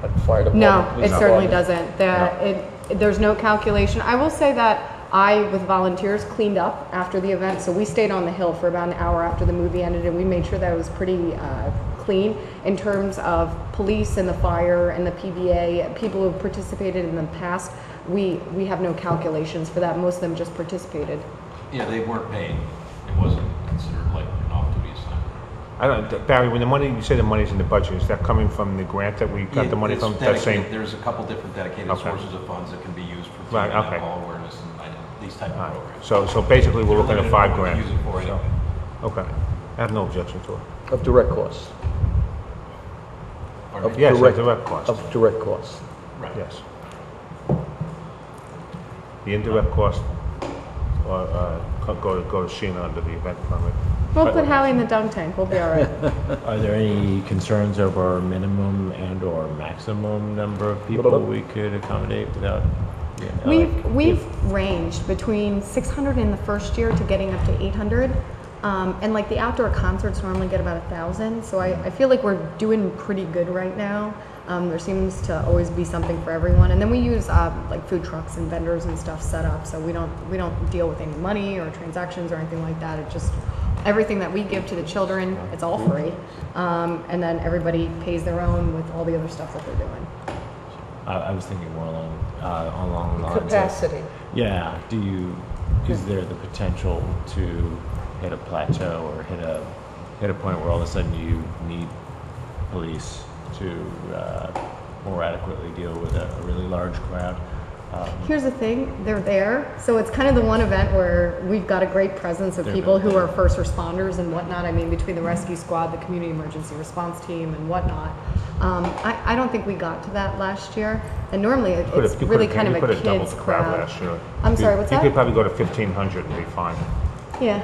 Like fire department, No, police it certainly department? doesn't. There's no calculation. I will say that I, with volunteers, cleaned up after the event, so we stayed on the hill for about an hour after the movie ended, and we made sure that it was pretty clean in terms of police and the fire and the PBA, people who have participated in the past. We have no calculations for that. Most of them just participated. Yeah, they weren't paid. It wasn't considered like an off-duty assignment. I don't, Barry, when the money, you say the money's in the budget, is that coming from the grant that we got the money It's from? That dedicated- same? There's a couple different dedicated Okay. sources of funds that can be used for Right, and okay. alcohol awareness and these type of All right. programs. So basically, we're looking at Limited $5 what we grand. use it for So, anyway. okay. I have no objection to it. Of direct costs? Pardon Of me? Yes, direct cost. Of direct costs. Right. Yes. The indirect cost, go to Sheena under the event permit. We'll put Hallie in the dunk tank. We'll be all right. Are there any concerns over minimum and or maximum number of people we could accommodate without? We've ranged between 600 in the first year to getting up to 800. And like the outdoor concerts normally get about 1,000. So I feel like we're doing pretty good right now. There seems to always be something for everyone. And then we use like food trucks and vendors and stuff set up. So we don't deal with any money or transactions or anything like that. It just, everything that we give to the children, it's all free. And then everybody pays their own with all the other stuff that they're doing. I was thinking more along the lines of- Capacity. Yeah, is there the potential to hit a plateau or hit a point where all of a sudden you need police to more adequately deal with a really large crowd? Here's the thing, they're there. So it's kind of the one event where we've got a great presence of people who are first responders and whatnot. I mean, between the rescue squad, the community emergency response team and whatnot. I don't think we got to that last year. And normally it's really kind of a kids crowd. Last year. I'm sorry, what's You that? could probably go to 1,500 and be fine. Yeah.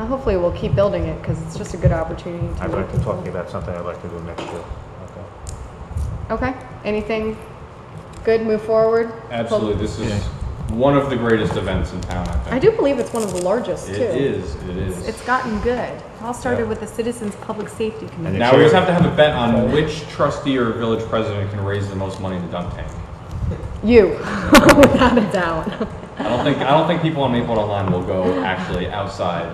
Hopefully we'll keep building it because it's just a good opportunity to I'd meet like to people. talk to you about something I'd like to do next year. Okay. Okay, anything good, move forward? Absolutely, this is one of the greatest events in town, I think. I do believe it's one of the largest too. It is. It's gotten good. It all started with the Citizens Public Safety Committee. Now we just have to have a bet on which trustee or village president can raise the most money in the dunk tank. You, without a doubt. I don't think people on Maplewood Online will go actually outside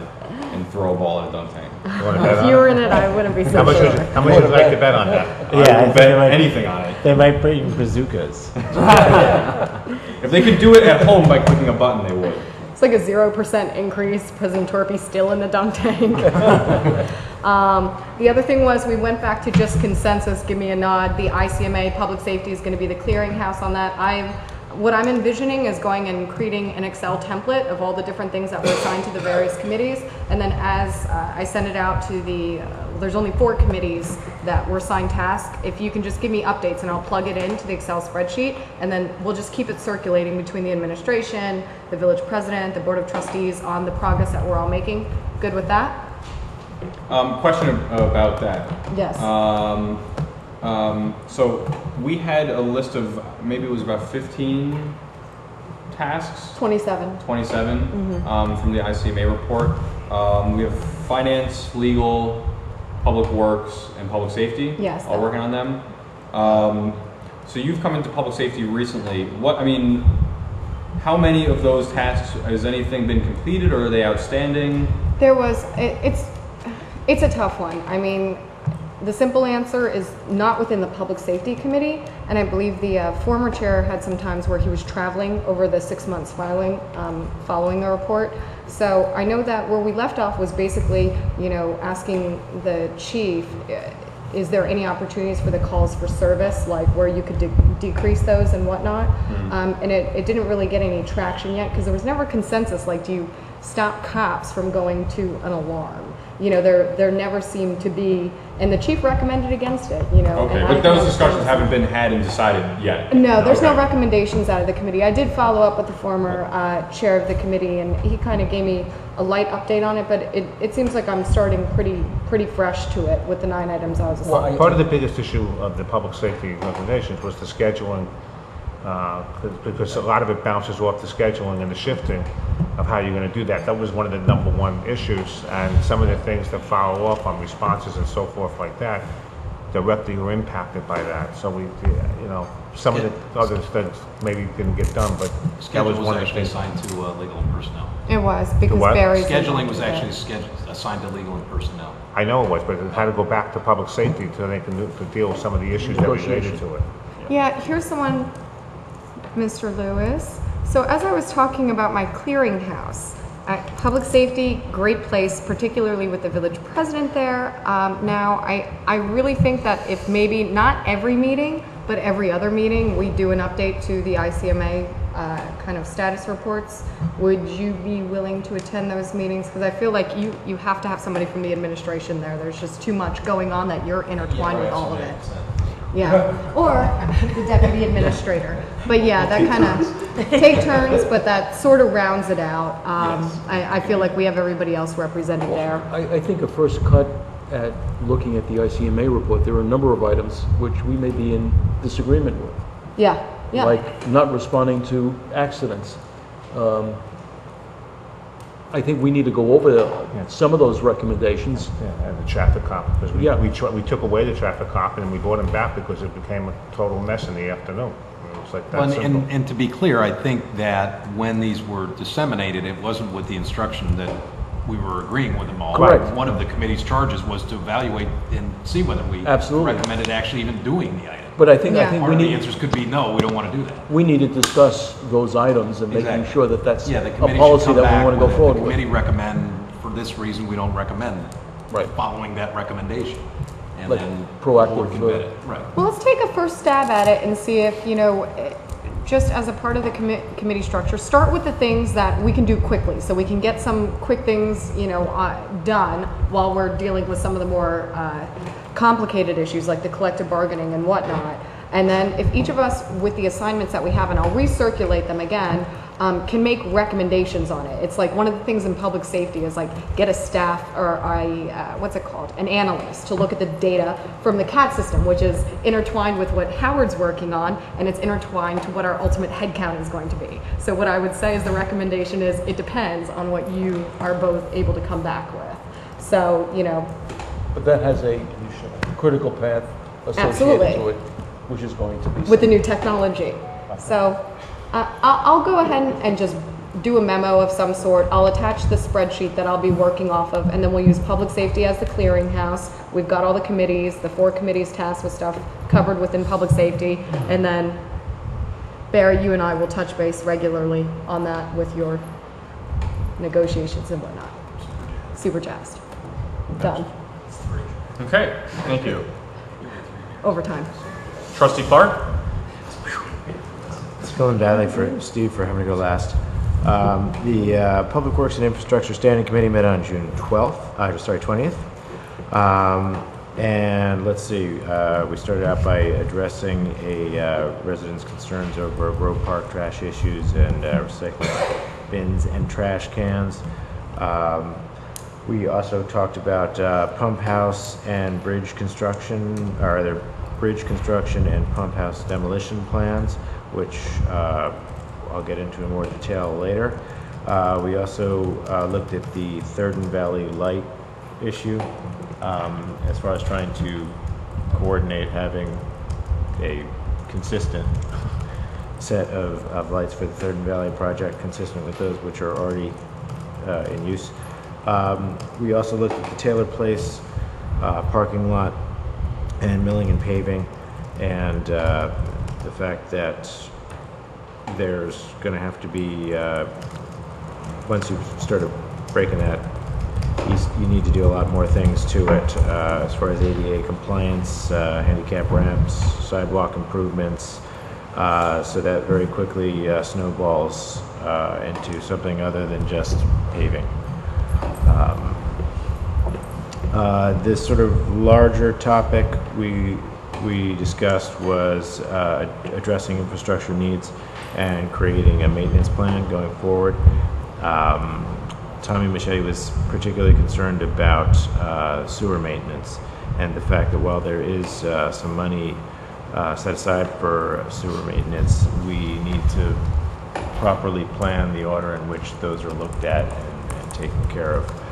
and throw a ball at a dunk tank. If you were in it, I wouldn't be so sure. How much would you like to bet on that? Yeah, I would bet anything on it. They might bring bazookas. If they could do it at home by clicking a button, they would. It's like a 0% increase. President Torpy still in the dunk tank. The other thing was we went back to just consensus. Give me a nod. The ICMA Public Safety is going to be the clearinghouse on that. What I'm envisioning is going and creating an Excel template of all the different things that were assigned to the various committees. And then as I send it out to there's only 4 committees that were assigned tasks. If you can just give me updates and I'll plug it into the Excel spreadsheet, and then we'll just keep it circulating between the administration, the village president, the board of trustees on the progress that we're all making. Good with that? Question about that. Yes. So we had a list of, maybe it was about 15 tasks? 27. 27 from the ICMA report. We have finance, legal, public works, and public safety. Yes. All working on them. So you've come into public safety recently. How many of those tasks, has anything been completed or are they outstanding? There was, it's a tough one. I mean, the simple answer is not within the Public Safety Committee, and I believe the former chair had some times where he was traveling over the 6 months following the report. So I know that where we left off was basically, asking the chief, is there any opportunities for the calls for service, like where you could decrease those and whatnot? And it didn't really get any traction yet because there was never consensus, like do you stop cops from going to an alarm? there never seemed to be, and the chief recommended against it, Okay, and but I those can discussions understand. haven't been had and decided yet? No, there's no Okay. recommendations out of the committee. I did follow up with the former chair of the committee, and he kind of gave me a light update on it, but it seems like I'm starting pretty fresh to it with the 9 items I was assigned. Part of the biggest issue of the public safety recommendations was the scheduling, because a lot of it bounces off the scheduling and the shifting of how you're going to do that. That was one of the number one issues, and some of the things that follow up on responses and so forth like that directly were impacted by that. So we, some of the other things maybe didn't get done, but that Schedule was was one of the actually things. assigned to legal and personnel. It was, because what? Barry's. Scheduling was involved with actually it. assigned to legal and personnel. I know it was, but it had to go back to public safety so they can to deal with some of the issues that related to it. Yeah, here's the one, Mr. Lewis. So as I was talking about my clearinghouse, public safety, great place, particularly with the village president there. Now, I really think that if maybe not every meeting, but every other meeting, we do an update to the ICMA kind of status reports. Would you be willing to attend those meetings? Because I feel like you have to have somebody from the administration there. There's just too much going on that you're intertwined with all of it. Yeah, or the deputy administrator. But yeah, that kind of take turns, but that sort of rounds it out. I feel like we have everybody else represented there. I think a first cut at looking at the ICMA report, there are a number of items which we may be in disagreement with. Yeah. Like not responding to accidents. I think we need to go over some of those recommendations. Yeah, and the traffic cop, because Yeah. we took away the traffic cop and then we brought him back because it became a total mess in the afternoon. It was like that Well, simple. and to be clear, I think that when these were disseminated, it wasn't with the instruction that we were agreeing with them all. Correct. One of the committee's charges was to evaluate and see whether we Absolutely. recommended actually even doing the item. But I think Yeah. we Part of the need answers could be, no, we don't want to do that. we need to discuss those items and making Exactly. sure that that's Yeah, the a committee should policy come that back we want to go with it. forward The with. committee recommend, for this reason, we don't recommend Right. following that recommendation. And Like then proactive, the board can vet it. Right. Well, let's take a first stab at it and see if, just as a part of the committee structure, start with the things that we can do quickly, so we can get some quick things, done while we're dealing with some of the more complicated issues like the collective bargaining and whatnot. And then if each of us, with the assignments that we have, and I'll recirculate them again, can make recommendations on it. It's like one of the things in public safety is like get a staff or an analyst to look at the data from the CAT system, which is intertwined with what Howard's working on, and it's intertwined to what our ultimate headcount is going to be. So what I would say is the recommendation is it depends on what you are both able to come back with. So, But that has a critical path associated Absolutely. to it, which is going to be with the new technology. So I'll go ahead and just do a memo of some sort. I'll attach the spreadsheet that I'll be working off of, and then we'll use public safety as the clearinghouse. We've got all the committees, the 4 committees tasked with stuff covered within public safety, and then Barry, you and I will touch base regularly on that with your negotiations and whatnot. Super jazzed. Done. Okay, thank you. Overtime. Trustee Clark? It's feeling badly for Steve for having to go last. The Public Works and Infrastructure Standing Committee met on June 20th. And let's see, we started out by addressing residents' concerns over Grove Park trash issues and recycling bins and trash cans. We also talked about pump house and bridge construction, or their bridge construction and pump house demolition plans, which I'll get into in more detail later. We also looked at the Third Valley light issue as far as trying to coordinate having a consistent set of lights for the Third Valley project, consistent with those which are already in use. We also looked at the Taylor Place parking lot and milling and paving, and the fact that there's going to have to be, once you've started breaking that, you need to do a lot more things to it as far as ADA compliance, handicap ramps, sidewalk improvements, so that very quickly snowballs into something other than just paving. This sort of larger topic we discussed was addressing infrastructure needs and creating a maintenance plan going forward. Tommy Machete was particularly concerned about sewer maintenance and the fact that while there is some money set aside for sewer maintenance, we need to properly plan the order in which those are looked at and taken care of.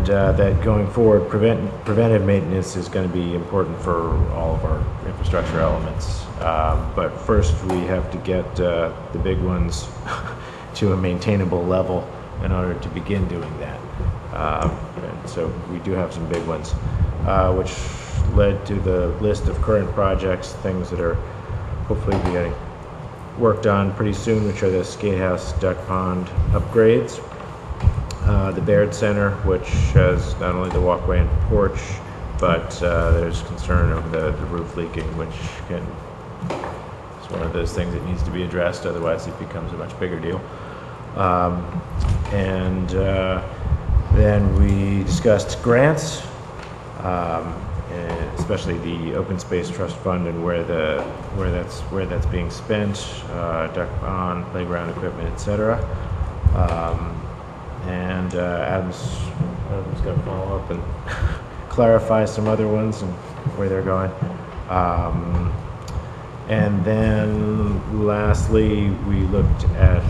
That going forward, preventive maintenance is going to be important for all of our infrastructure elements. But first, we have to get the big ones to a maintainable level in order to begin doing that. And so we do have some big ones, which led to the list of current projects, things that are hopefully be getting worked on pretty soon, which are the skate house, duck pond upgrades, the Baird Center, which has not only the walkway and porch, but there's concern over the roof leaking, which is one of those things that needs to be addressed, otherwise it becomes a much bigger deal. Then we discussed grants, especially the Open Space Trust Fund and where that's being spent, duck pond, playground equipment, etc. Adam's going to follow up and clarify some other ones and where they're going. And then lastly, we looked at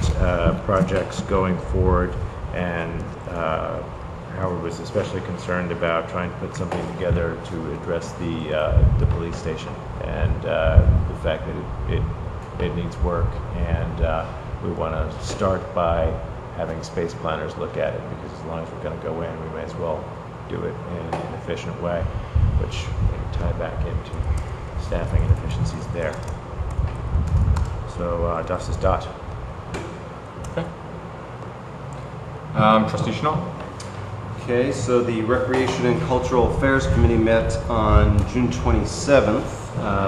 projects going forward, and Howard was especially concerned about trying to put something together to address the police station and the fact that it needs work, and we want to start by having space planners look at it, because as long as we're going to go in, we may as well do it in an efficient way, which may tie back into staffing and efficiencies there. So das ist das. Okay. Trustee Schnall. Okay, so the Recreation and Cultural Affairs Committee met on June 27th.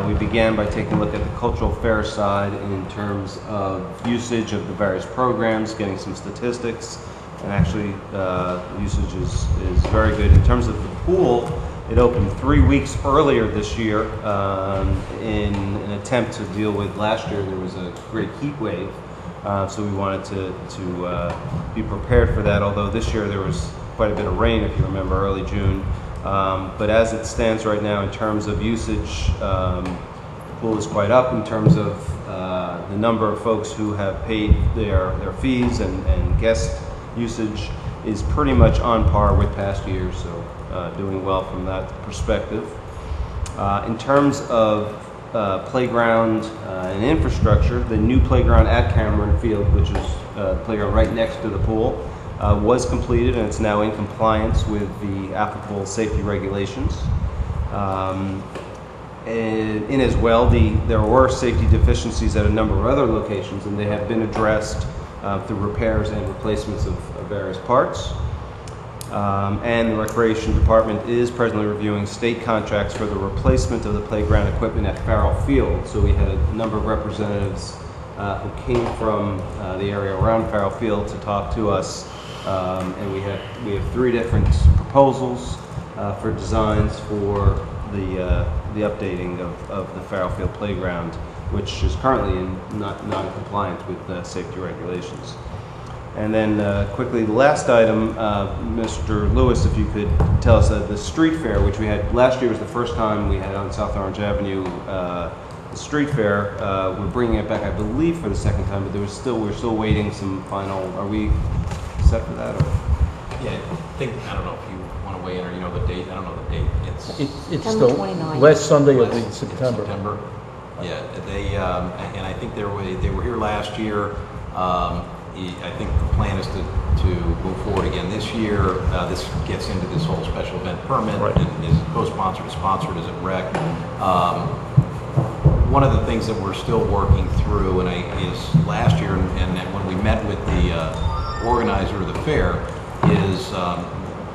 We began by taking a look at the cultural affairs side in terms of usage of the various programs, getting some statistics, and actually usage is very good. In terms of the pool, it opened 3 weeks earlier this year in an attempt to deal with last year. There was a great heat wave, so we wanted to be prepared for that, although this year there was quite a bit of rain, if you remember, early June. But as it stands right now in terms of usage, the pool is quite up in terms of the number of folks who have paid their fees, and guest usage is pretty much on par with past years, so doing well from that perspective. In terms of playground and infrastructure, the new playground at Cameron Field, which is the playground right next to the pool, was completed, and it's now in compliance with the applicable safety regulations. And as well, there were safety deficiencies at a number of other locations, and they have been addressed through repairs and replacements of various parts. And the Recreation Department is presently reviewing state contracts for the replacement of the playground equipment at Farrell Field. So we had a number of representatives who came from the area around Farrell Field to talk to us. And we have 3 different proposals for designs for the updating of the Farrell Field playground, which is currently not in compliance with safety regulations. And then quickly, the last item, Mr. Lewis, if you could tell us the street fair, which we had last year, was the first time we had on South Orange Avenue the street fair. We're bringing it back, I believe, for the second time, but we're still waiting some final. Are we set for that? Or? Yeah, I don't know if you want to weigh in or you know the date. I don't know the date. It's September the 29th. last Sunday of the September. Yeah, they and I think they were here last year. I think the plan is to move forward again this year. This gets into this whole special event permit, right, and is co-sponsored, sponsored as a rec. One of the things that we're still working through, is last year, and when we met with the organizer of the fair, is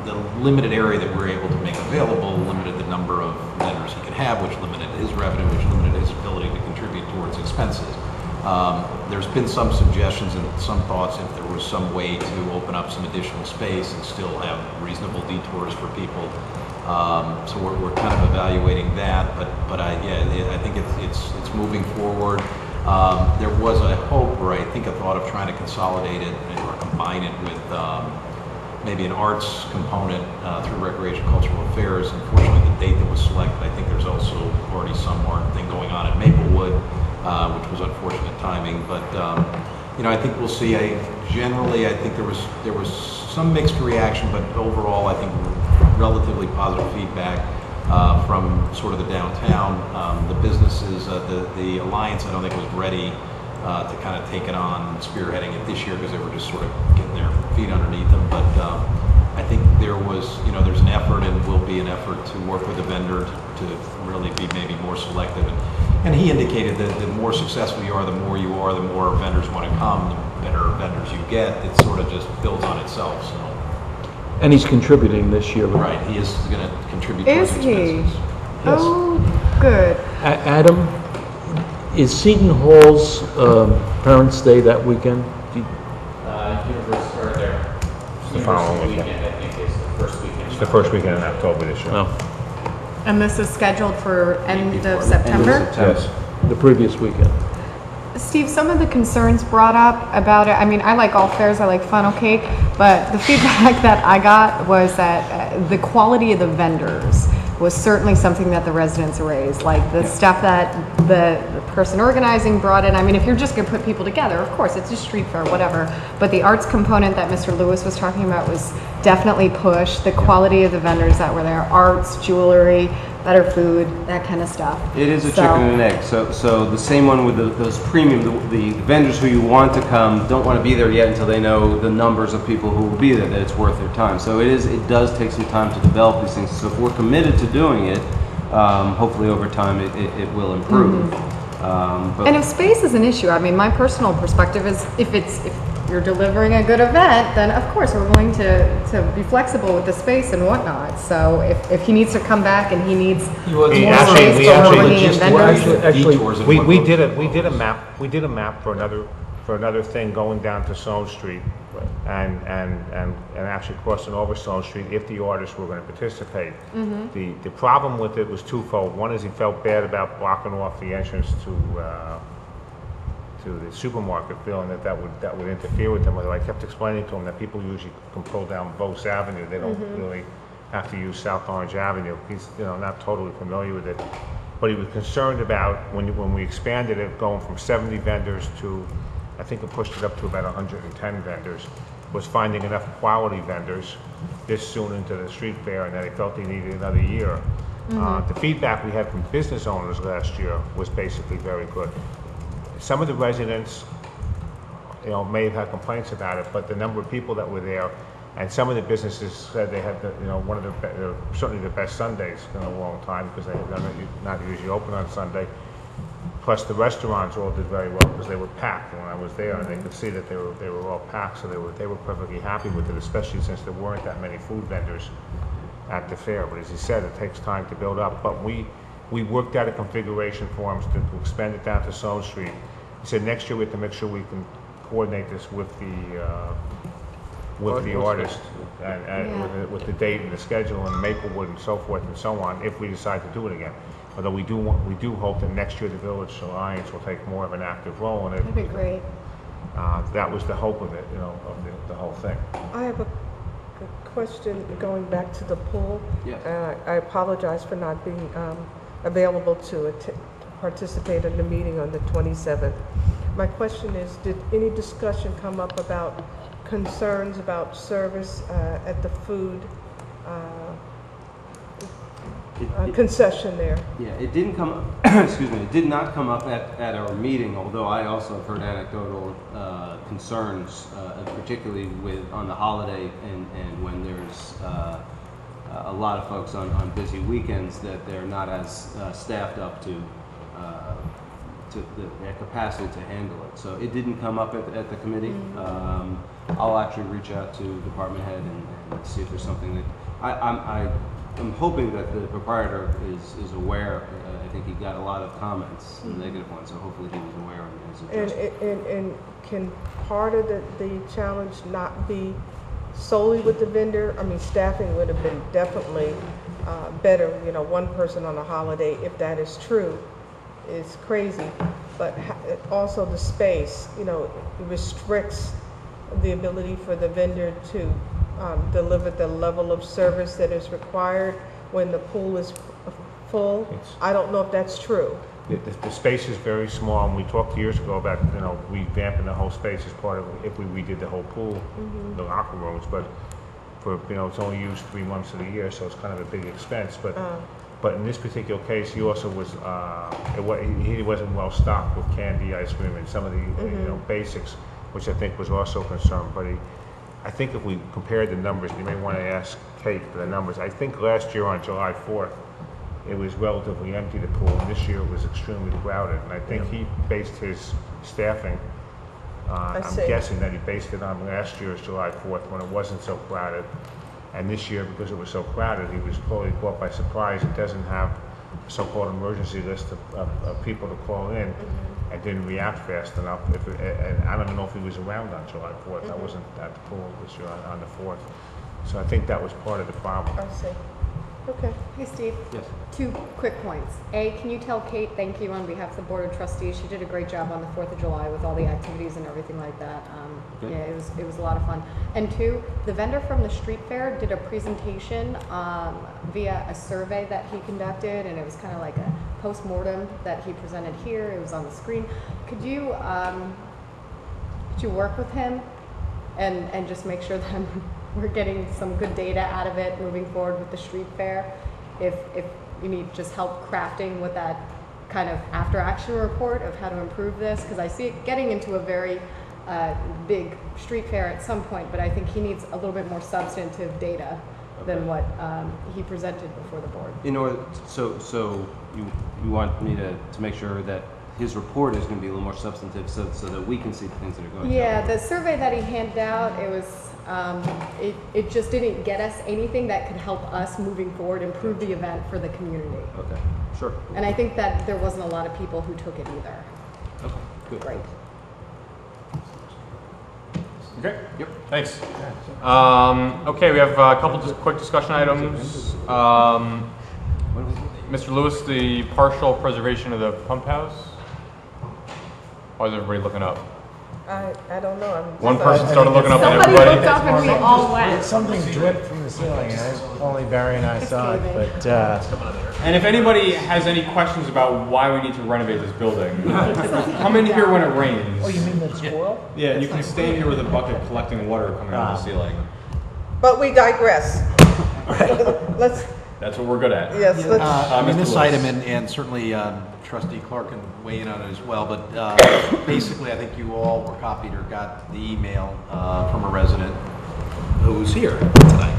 the limited area that we're able to make available, limited the number of vendors he could have, which limited his revenue, which limited his ability to contribute towards expenses. There's been some suggestions and some thoughts if there was some way to open up some additional space and still have reasonable detours for people. So we're kind of evaluating that, but I think it's moving forward. There was a hope, or I think a thought of trying to consolidate it or combine it with maybe an arts component through Recreation Cultural Affairs. Unfortunately, the date that was selected, I think there's also already some art thing going on at Maplewood, which was unfortunate timing. But I think we'll see. Generally, I think there was some mixed reaction, but overall, I think relatively positive feedback from sort of the downtown. The businesses, the Alliance, I don't think was ready to kind of take it on, spearheading it this year because they were just sort of getting their feet underneath them. But I think there's an effort and will be an effort to work with the vendor to really be maybe more selective. And he indicated that the more successful you are, the more vendors want to come, the better vendors you get. It sort of just builds on itself. So. And he's contributing this year. Right, he is going to contribute towards Is he? expenses. Yes. Oh, good. Adam, is Seton Hall's Parents' Day that weekend? University, or their The following weekend, I think, is the first weekend. It's the first weekend in October this year. No. And this is scheduled for end of September? Yes. The previous weekend. Steve, some of the concerns brought up about it, I mean, I like all fairs, I like funnel cake, but the feedback that I got was that the quality of the vendors was certainly something that the residents raised, like the stuff that the person organizing brought in. I mean, if you're just gonna put people together, of course, it's a street fair, whatever, but the arts component that Mr. Lewis was talking about was definitely pushed. The quality of the vendors that were there, arts, jewelry, better food, that kind of stuff. It is a chicken and an egg. So the same one with those premium, the vendors who you want to come don't want to be there yet until they know the numbers of people who will be there, that it's worth their time. So it does take some time to develop these things. So if we're committed to doing it, hopefully over time it will improve. But And if space is an issue, I mean, my personal perspective is if you're delivering a good event, then of course we're willing to be flexible with the space and whatnot. So if he needs to come back and he needs more space, but we're bringing in vendors. We did a map for another thing going down to Stone Street, and actually crossing over Stone Street if the artists were going to participate. The problem with it was twofold. One is he felt bad about blocking off the entrance to the supermarket, feeling that would interfere with them. Although I kept explaining to him that people usually can pull down Vos Avenue. They don't really have to use South Orange Avenue. He's not totally familiar with it, but he was concerned about when we expanded it, going from 70 vendors to, I think it pushed it up to about 110 vendors, was finding enough quality vendors this soon into the street fair, and that he felt he needed another year. The feedback we had from business owners last year was basically very good. Some of the residents, may have had complaints about it, but the number of people that were there, and some of the businesses said they had, one of certainly the best Sundays in a long time, because they're not usually open on Sunday. Plus, the restaurants all did very well because they were packed when I was there, and they could see that they were all packed, so they were perfectly happy with it, especially since there weren't that many food vendors at the fair. But as he said, it takes time to build up. But we worked out a configuration for him to expand it down to Stone Street. He said next year we have to make sure we can coordinate this with the artist and with the date and the schedule and Maplewood and so forth and so on, if we decide to do it again. Although we do hope that next year the Village Alliance will take more of an active role in it. That'd be great. That was the hope of it, of the whole thing. I have a question going back to the pool. Yes. I apologize for not being available to participate in the meeting on the 27th. My question is, did any discussion come up about concerns about service at the food concession there? Yeah, it didn't come. Excuse me. It did not come up at our meeting. Although I also have heard anecdotal concerns, particularly on the holiday and when there's a lot of folks on busy weekends, that they're not as staffed up to their capacity to handle it. So it didn't come up at the committee. I'll actually reach out to department head and see if there's something that I I'm hoping that the proprietor is aware. I think he got a lot of comments, negative ones, so hopefully he was aware and is adjusting. And can part of the challenge not be solely with the vendor? I mean, staffing would have been definitely better, one person on a holiday, if that is true, is crazy. But also the space, it restricts the ability for the vendor to deliver the level of service that is required when the pool is full. I don't know if that's true. The space is very small, and we talked years ago about, revamping the whole space as part of, if we redid the whole pool, the locker rooms, but for, it's only used 3 months of the year, so it's kind of a big expense, but in this particular case, he also was, he wasn't well stocked with candy, ice cream, and some of the, basics, which I think was also a concern, but I think if we compared the numbers, you may want to ask Kate for the numbers. I think last year on July 4th, it was relatively empty, the pool, and this year it was extremely crowded. And I think he based his staffing, I'm guessing that he based it on last year's July 4th when it wasn't so crowded. And this year, because it was so crowded, he was totally caught by surprise. It doesn't have a so-called emergency list of people to call in, and didn't react fast enough. And I don't even know if he was around on July 4th. I wasn't at the pool this year on the 4th. So I think that was part of the problem. I see. Okay. Hey, Steve. Yes. 2 quick points. A, can you tell Kate thank you on behalf of the Board of Trustees? She did a great job on the 4th of July with all the activities and everything like that. Good. Yeah, it was a lot of fun. And 2, the vendor from the street fair did a presentation via a survey that he conducted, and it was kind of like a post-mortem that he presented here. It was on the screen. Could you work with him and just make sure that we're getting some good data out of it moving forward with the street fair? If you need just help crafting with that kind of after action report of how to improve this, because I see it getting into a very big street fair at some point, but I think he needs a little bit more substantive data than what he presented before the board. In order, so you want me to make sure that his report is going to be a little more substantive, so that we can see the things that are going on. Yeah, the survey that he handed out, it was it just didn't get us anything that could help us moving forward, improve the event for the community. Okay, sure. And I think that there wasn't a lot of people who took it either. Okay, good. Great. Okay. Yep. Thanks. Okay, we have a couple just quick discussion items. Mr. Lewis, the partial preservation of the pump house. Why is everybody looking up? I don't know. One person started looking up and Somebody everybody. looked up and we all went. Something dripped from the ceiling, and only Barry and I saw it, but, And if anybody has any questions about why we need to renovate this building, come in here when it rains. Oh, you mean the squirrel? Yeah, and you can stand here with a bucket collecting water coming out of the ceiling. But we digress. Let's, That's what we're good at. yes, let's. I mean, Mr. this Lewis. item, and certainly Trustee Clark can weigh in on it as well, but basically, I think you all were copied or got the email from a resident who's here tonight.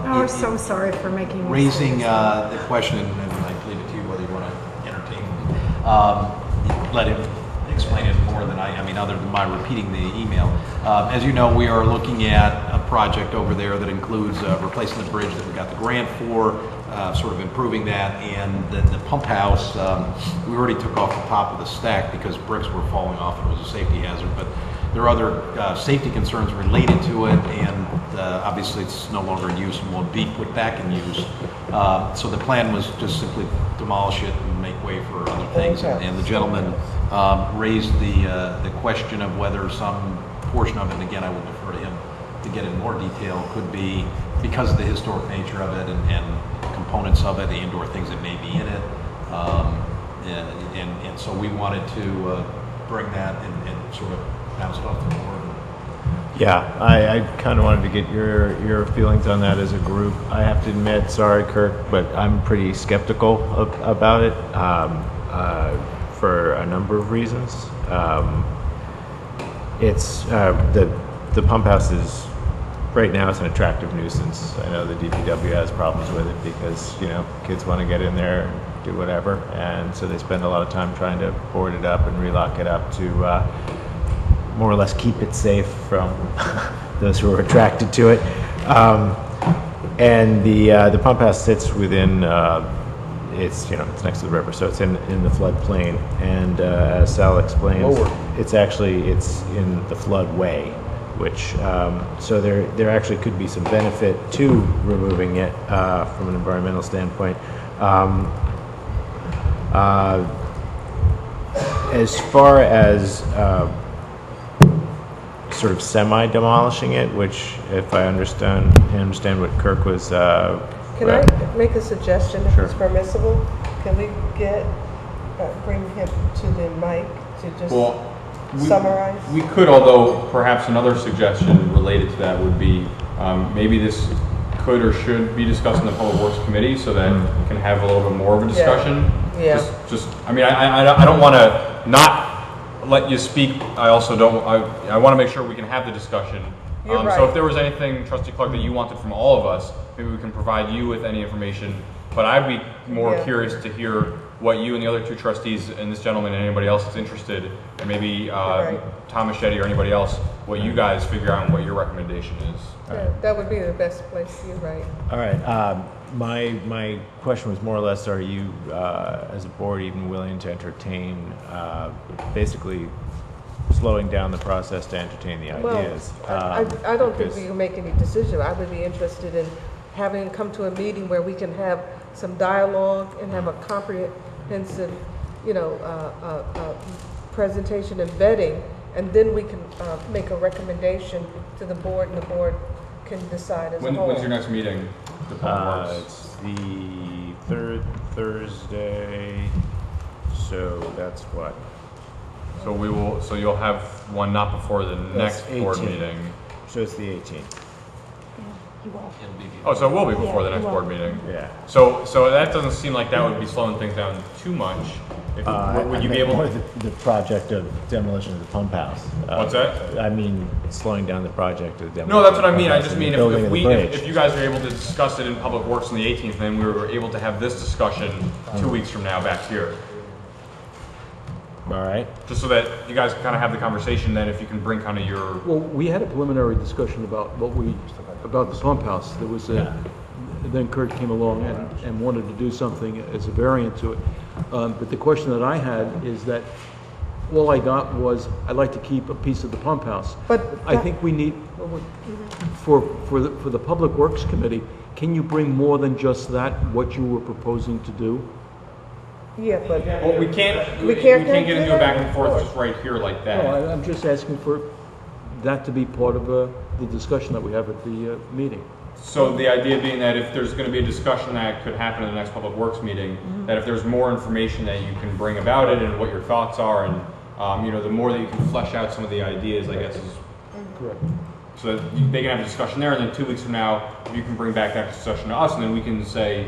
We're so sorry for making this. Raising the question, and I leave it to you whether you want to entertain, let him explain it more than I mean, other than my repeating the email. As you know, we are looking at a project over there that includes replacing the bridge that we got the grant for, sort of improving that, and the pump house, we already took off the top of the stack because bricks were falling off and it was a safety hazard, but there are other safety concerns related to it, and obviously it's no longer in use and won't be put back in use. So the plan was just simply demolish it and make way for other things. And the gentleman raised the question of whether some portion of it, and again I would defer to him to get in more detail, could be because of the historic nature of it and components of it, the indoor things that may be in it. And so we wanted to bring that and sort of bounce it off the board. yeah, I kind of wanted to get your feelings on that as a group. I have to admit, sorry, Kirk, but I'm pretty skeptical about it for a number of reasons. It's the pump house is right now it's an attractive nuisance. I know the DPW has problems with it because kids want to get in there and do whatever, and so they spend a lot of time trying to board it up and relock it up to more or less keep it safe from those who are attracted to it. And the pump house sits within, it's, it's next to the river, so it's in the floodplain. And as Sal explains, Lower. it's in the floodway, which, so there actually could be some benefit to removing it from an environmental standpoint. As far as sort of semi-demolishing it, which, if I understand what Kirk was. Can I make a suggestion if Sure. it's permissible? Can we bring him to the mic to just summarize? We could, although perhaps another suggestion related to that would be maybe this could or should be discussed in the Public Works Committee so that we can have a little bit more of a discussion. Yeah. I mean, I don't want to not let you speak. I also don't, I want to make sure we can have the discussion. You're right. So if there was anything, Trustee Clark, that you wanted from all of us, maybe we can provide you with any information. But I'd be more curious to hear what you and the other two trustees and this gentleman and anybody else that's interested, and maybe Tom Machete or anybody else, what you guys figure out and what your recommendation is. Yeah, that would be the best place. You're right. All right. My question was more or less, are you, as a board, even willing to entertain basically slowing down the process to entertain the ideas? I don't think we can make any decision. I would be interested in having come to a meeting where we can have some dialogue and have a comprehensive, presentation and vetting, and then we can make a recommendation to the board, and the board can decide as a whole. When's your next meeting? The Public Works? It's the third Thursday, so that's what? So you'll have one not before the next board 18th. meeting. So it's the 18th. Oh, so it will be before the Yeah, next it will. board meeting. Yeah. So that doesn't seem like that would be slowing things down too much. Would you be able more to? the project of demolition of the pump house? What's that? I mean, slowing down the project of demolition. No, that's what I of the mean. pump I house just and mean the building of the bridge. if you guys are able to discuss it in Public Works on the 18th, then we were able to have this discussion 2 weeks from now back here. All right. Just so that you guys kind of have the conversation, then if you can bring kind of your. Well, we had a preliminary discussion about about the pump house. There was then Kurt came along and wanted to do something as a variant to it. But the question that I had is that all I got was, I'd like to keep a piece of the pump house. But I think we need, for the Public Works Committee, can you bring more than just that, what you were proposing to do? Yeah, but Well, we can't We get can't into do a back that? and forth just right here like that. No, I'm just asking for that to be part of the discussion that we have at the meeting. So the idea being that if there's going to be a discussion that could happen in the next Public Works meeting, that if there's more information that you can bring about it and what your thoughts are, and the more that you can flesh out some of the ideas, I guess is Correct. so that they can have a discussion there, and then 2 weeks from now, you can bring back that discussion to us, and then we can say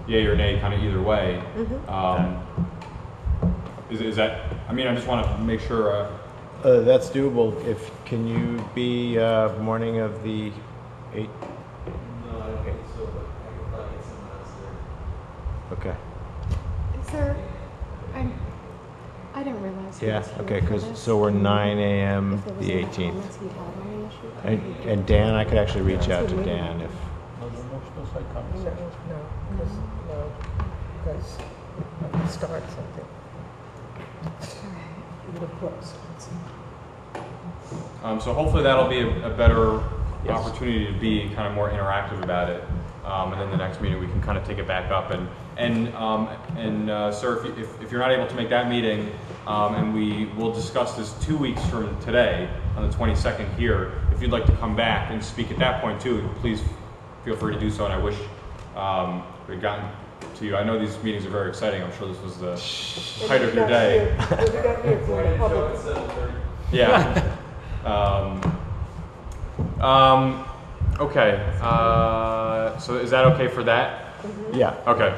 yay or nay, kind of either way. Is that? I mean, I just want to make sure. That's doable. Can you be morning of the 8th? No, I don't think so, but I could probably get someone else there. Okay. Is there, I didn't realize. he Yeah, was here okay, for because this. so we're 9 a.m. If there was the any 18th. comments he had on the issue. And Dan, I could actually reach out to Dan if, No side comments. because start something. So hopefully that'll be a better opportunity to be kind of more interactive about it. And then the next meeting we can kind of take it back up and sir, if you're not able to make that meeting, and we will discuss this 2 weeks from today on the 22nd here. If you'd like to come back and speak at that point too, please feel free to do so. And I wish we'd gotten to you. I know these meetings are very exciting. I'm sure this was the height of your day. Yeah. Okay. So is that okay for that? yeah. Okay.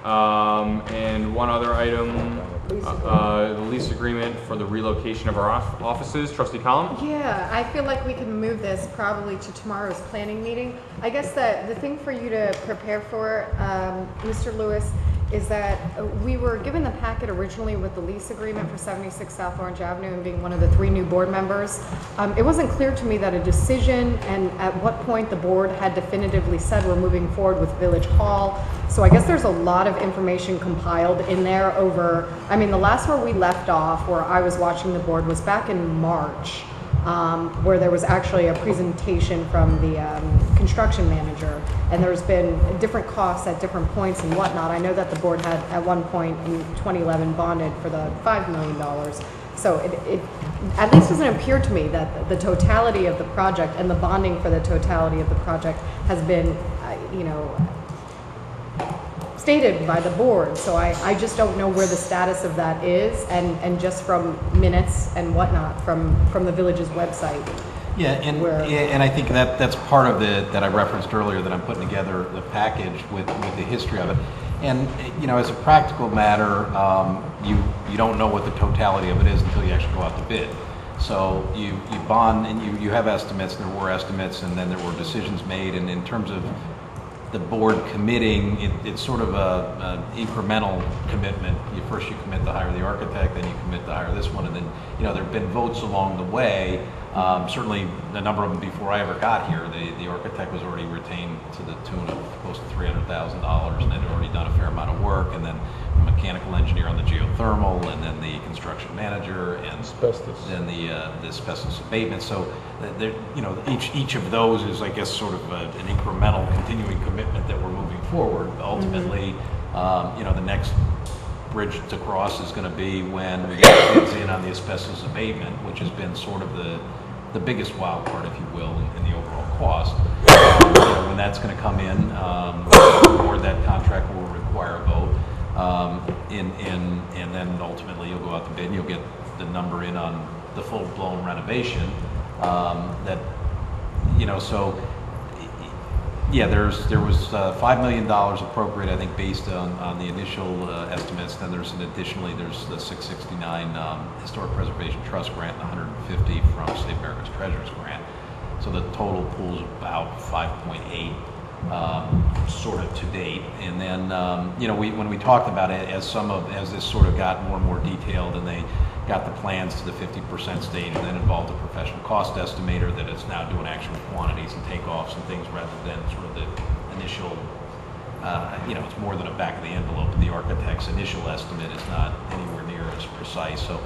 And one other item, the lease agreement for the relocation of our offices. Trustee Collins? Yeah, I feel like we can move this probably to tomorrow's planning meeting. I guess that the thing for you to prepare for, Mr. Lewis, is that we were given the packet originally with the lease agreement for 76 South Orange Avenue and being one of the 3 new board members. It wasn't clear to me that a decision and at what point the board had definitively said we're moving forward with Village Hall. So I guess there's a lot of information compiled in there over, I mean, the last where we left off, where I was watching the board, was back in March. Where there was actually a presentation from the construction manager, and there's been different costs at different points and whatnot. I know that the board had at one point in 2011 bonded for the $5 million. So it at least doesn't appear to me that the totality of the project and the bonding for the totality of the project has been, stated by the board. So I just don't know where the status of that is, and just from minutes and whatnot from the village's website. Yeah, and I think that's part of that I referenced earlier, that I'm putting together the package with the history of it. And as a practical matter, you don't know what the totality of it is until you actually go out to bid. So you bond, and you have estimates. There were estimates, and then there were decisions made. And in terms of the board committing, it's sort of an incremental commitment. First you commit to hire the architect, then you commit to hire this one, and then there have been votes along the way. Certainly a number of them before I ever got here. The architect was already retained to the tune of close to $300,000, and they'd already done a fair amount of work. And then the mechanical engineer on the geothermal, and then the construction manager, and Asbestos. then the asbestos abatement. So each of those is, I guess, sort of an incremental continuing commitment that we're moving forward. Ultimately, the next bridge to cross is going to be when we get bids in on the asbestos abatement, which has been sort of the biggest wild card, if you will, in the overall cost. When that's going to come in, award that contract will require a vote, and then ultimately you'll go out to bid and you'll get the number in on the full-blown renovation. So yeah, there was $5 million appropriated, I think, based on the initial estimates. Then there's the 669 Historic Preservation Trust grant and 150 from State America's Treasures grant. So the total pool's about 5.8 sort of to date. And then when we talked about it, as this sort of got more and more detailed, and they got the plans to the 50% stage, and then involved a professional cost estimator that is now doing actual quantities and takeoffs and things, rather than sort of the initial, it's more than a back of the envelope. The architect's initial estimate is not anywhere near as precise. So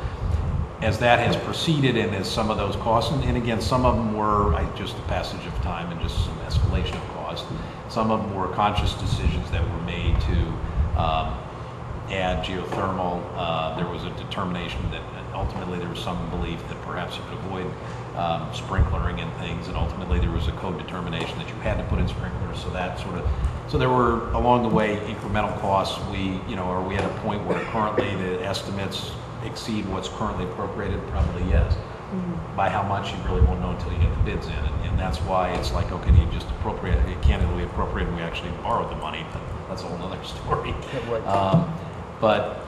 as that has proceeded, and as some of those costs, and again, some of them were just the passage of time and just some escalation of cost. Some of them were conscious decisions that were made to add geothermal. There was a determination that ultimately there was some belief that perhaps you could avoid sprinklering and things, and ultimately there was a code determination that you had to put in sprinklers. So there were along the way incremental costs. Are we at a point where currently the estimates exceed what's currently appropriated? Probably yes. Mm-hmm. By how much, you really won't know until you get the bids in, and that's why it's like, okay, do you just appropriate? You candidly appropriate, and we actually borrowed the money, but that's a whole other story. But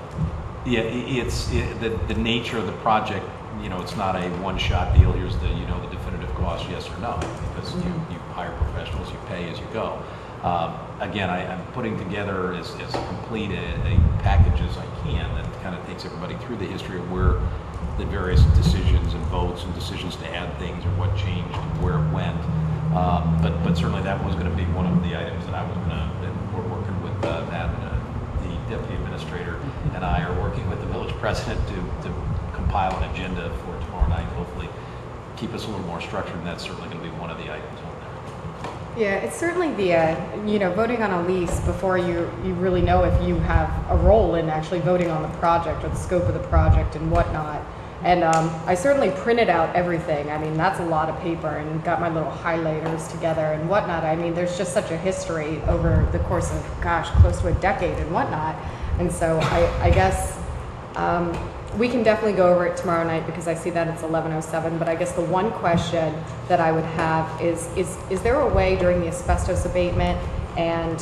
yeah, it's the nature of the project. It's not a one-shot deal. Here's the the definitive cost, yes or no, because you hire professionals, you pay as you go. Again, I'm putting together as complete a package as I can that kind of takes everybody through the history of where the various decisions and votes and decisions to add things, or what changed, where it went. But certainly that was going to be one of the items that I was going to. We're working with that. The deputy administrator and I are working with the village president to compile an agenda for tomorrow night. Hopefully, keep us a little more structured, and that's certainly going to be one of the items on there. Yeah, it's certainly the voting on a lease before you really know if you have a role in actually voting on the project or the scope of the project and whatnot. And I certainly printed out everything. I mean, that's a lot of paper, and got my little highlighters together and whatnot. I mean, there's just such a history over the course of, close to a decade and whatnot. And so I guess we can definitely go over it tomorrow night, because I see that it's 11:07. But I guess the one question that I would have is there a way during the asbestos abatement and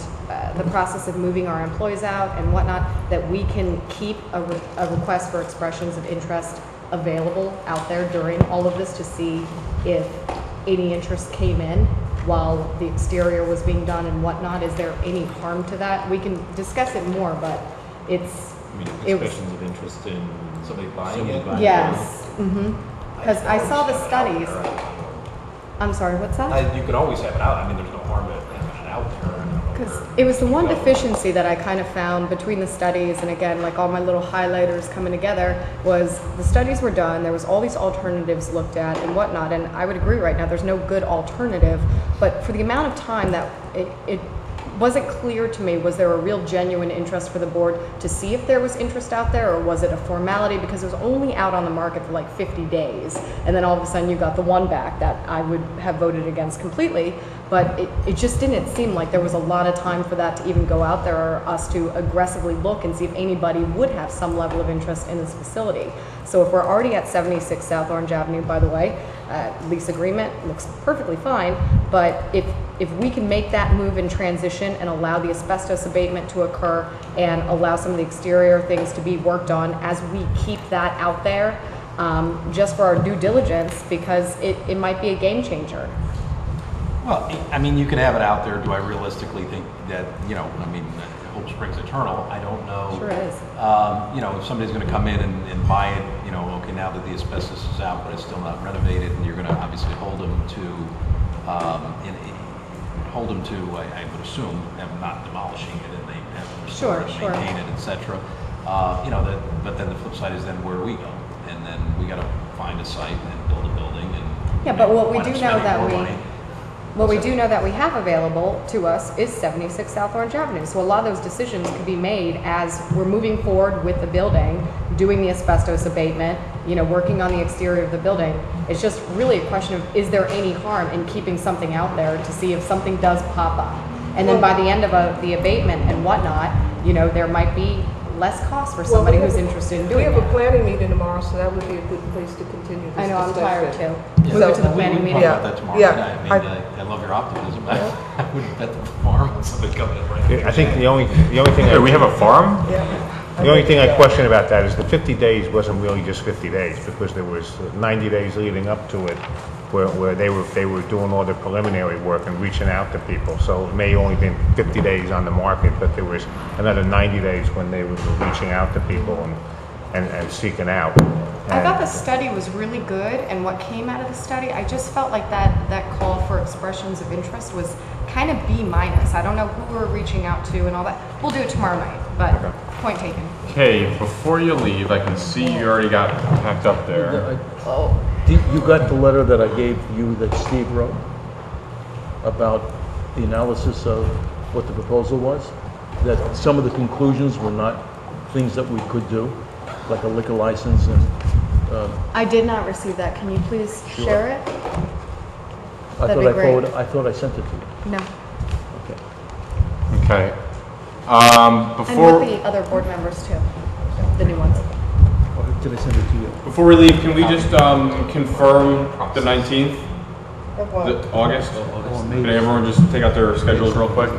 the process of moving our employees out and whatnot that we can keep a request for expressions of interest available out there during all of this, to see if any interest came in? while the exterior was being done and whatnot. Is there any harm to that? We can discuss it more, but it's, I mean, it was, expressions of interest in somebody buying it? yes, because I saw the studies. I'm sorry, what's that? You could always have it out. I mean, there's no harm in having it out there. Because it was the one deficiency that I kind of found between the studies, and again, like all my little highlighters coming together, was the studies were done, there was all these alternatives looked at and whatnot, and I would agree right now, there's no good alternative, but for the amount of time that it wasn't clear to me, was there a real genuine interest for the board to see if there was interest out there, or was it a formality because it was only out on the market for like 50 days, and then all of a sudden you got the one back that I would have voted against completely, but it just didn't seem like there was a lot of time for that to even go out there, or us to aggressively look and see if anybody would have some level of interest in this facility. So if we're already at 76 South Orange Avenue, by the way, lease agreement looks perfectly fine, but if we can make that move in transition and allow the asbestos abatement to occur and allow some of the exterior things to be worked on as we keep that out there, just for our due diligence, because it might be a game changer. Well, I mean, you can have it out there. Do I realistically think that, I mean, hope springs eternal? I don't know. Sure is. If somebody's going to come in and buy it, okay, now that the asbestos is out, but it's still not renovated, and you're going to obviously hold them to, I would assume, them not demolishing it, and they have to restore it, Sure. maintain it, etc. But then the flip side is then where we go, and then we got to find a site and build a building, and Yeah, but what we wind do up know spending that more money. what we do know that we have available to us is 76 South Orange Avenue. So a lot of those decisions could be made as we're moving forward with the building, doing the asbestos abatement, working on the exterior of the building. It's just really a question of, is there any harm in keeping something out there to see if something does pop up? And then by the end of the abatement and whatnot, there might be less cost for somebody who's interested in doing We have a that. planning meeting tomorrow, so that would be a good place to continue this I know, I'm tired discussion. too. Move it to the planning We meeting. can talk about that tomorrow. Yeah. I mean, I love your optimism. I wouldn't bet the farm on somebody coming in right. I think the only thing. Hey, we have a farm? The only thing I question about that is the 50 days wasn't really just 50 days, because there was 90 days leading up to it where they were doing all the preliminary work and reaching out to people. So it may only been 50 days on the market, but there was another 90 days when they were reaching out to people and seeking out. I thought the study was really good, and what came out of the study, I just felt like that call for expressions of interest was kind of B-. I don't know who we're reaching out to and all that. We'll do it tomorrow night, but point taken. Okay, before you leave, I can see you already got packed up there. You got the letter that I gave you that Steve wrote about the analysis of what the proposal was? That some of the conclusions were not things that we could do, like a liquor license and... I did not receive that. Can you please share it? I That'd be great. thought I sent it to you. No. Okay. And Before with the other board members too, the new ones. Or did I send it to you? before we leave, can we just confirm the 19th, August? Can everyone just take out their schedules real quick?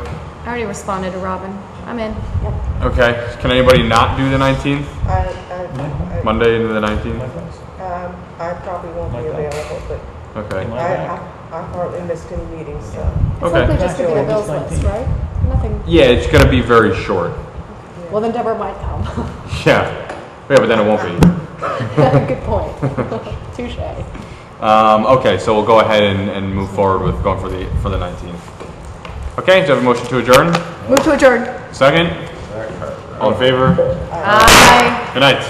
I already responded to Robin. I'm in. Okay. Can anybody not do the 19th? Monday into the 19th? I probably won't be available, but Okay. I hardly missed any meetings, so. It's Okay. likely just gonna be a bills list, right? Nothing. Yeah, it's going to be very short. Well, then Deborah might come. Yeah. Yeah, but then it won't be. Good point. Touche. Okay, so we'll go ahead and move forward with going for the 19th. Okay, do you have a motion to adjourn? Move to adjourn. Second? All in favor? Aye. Good night.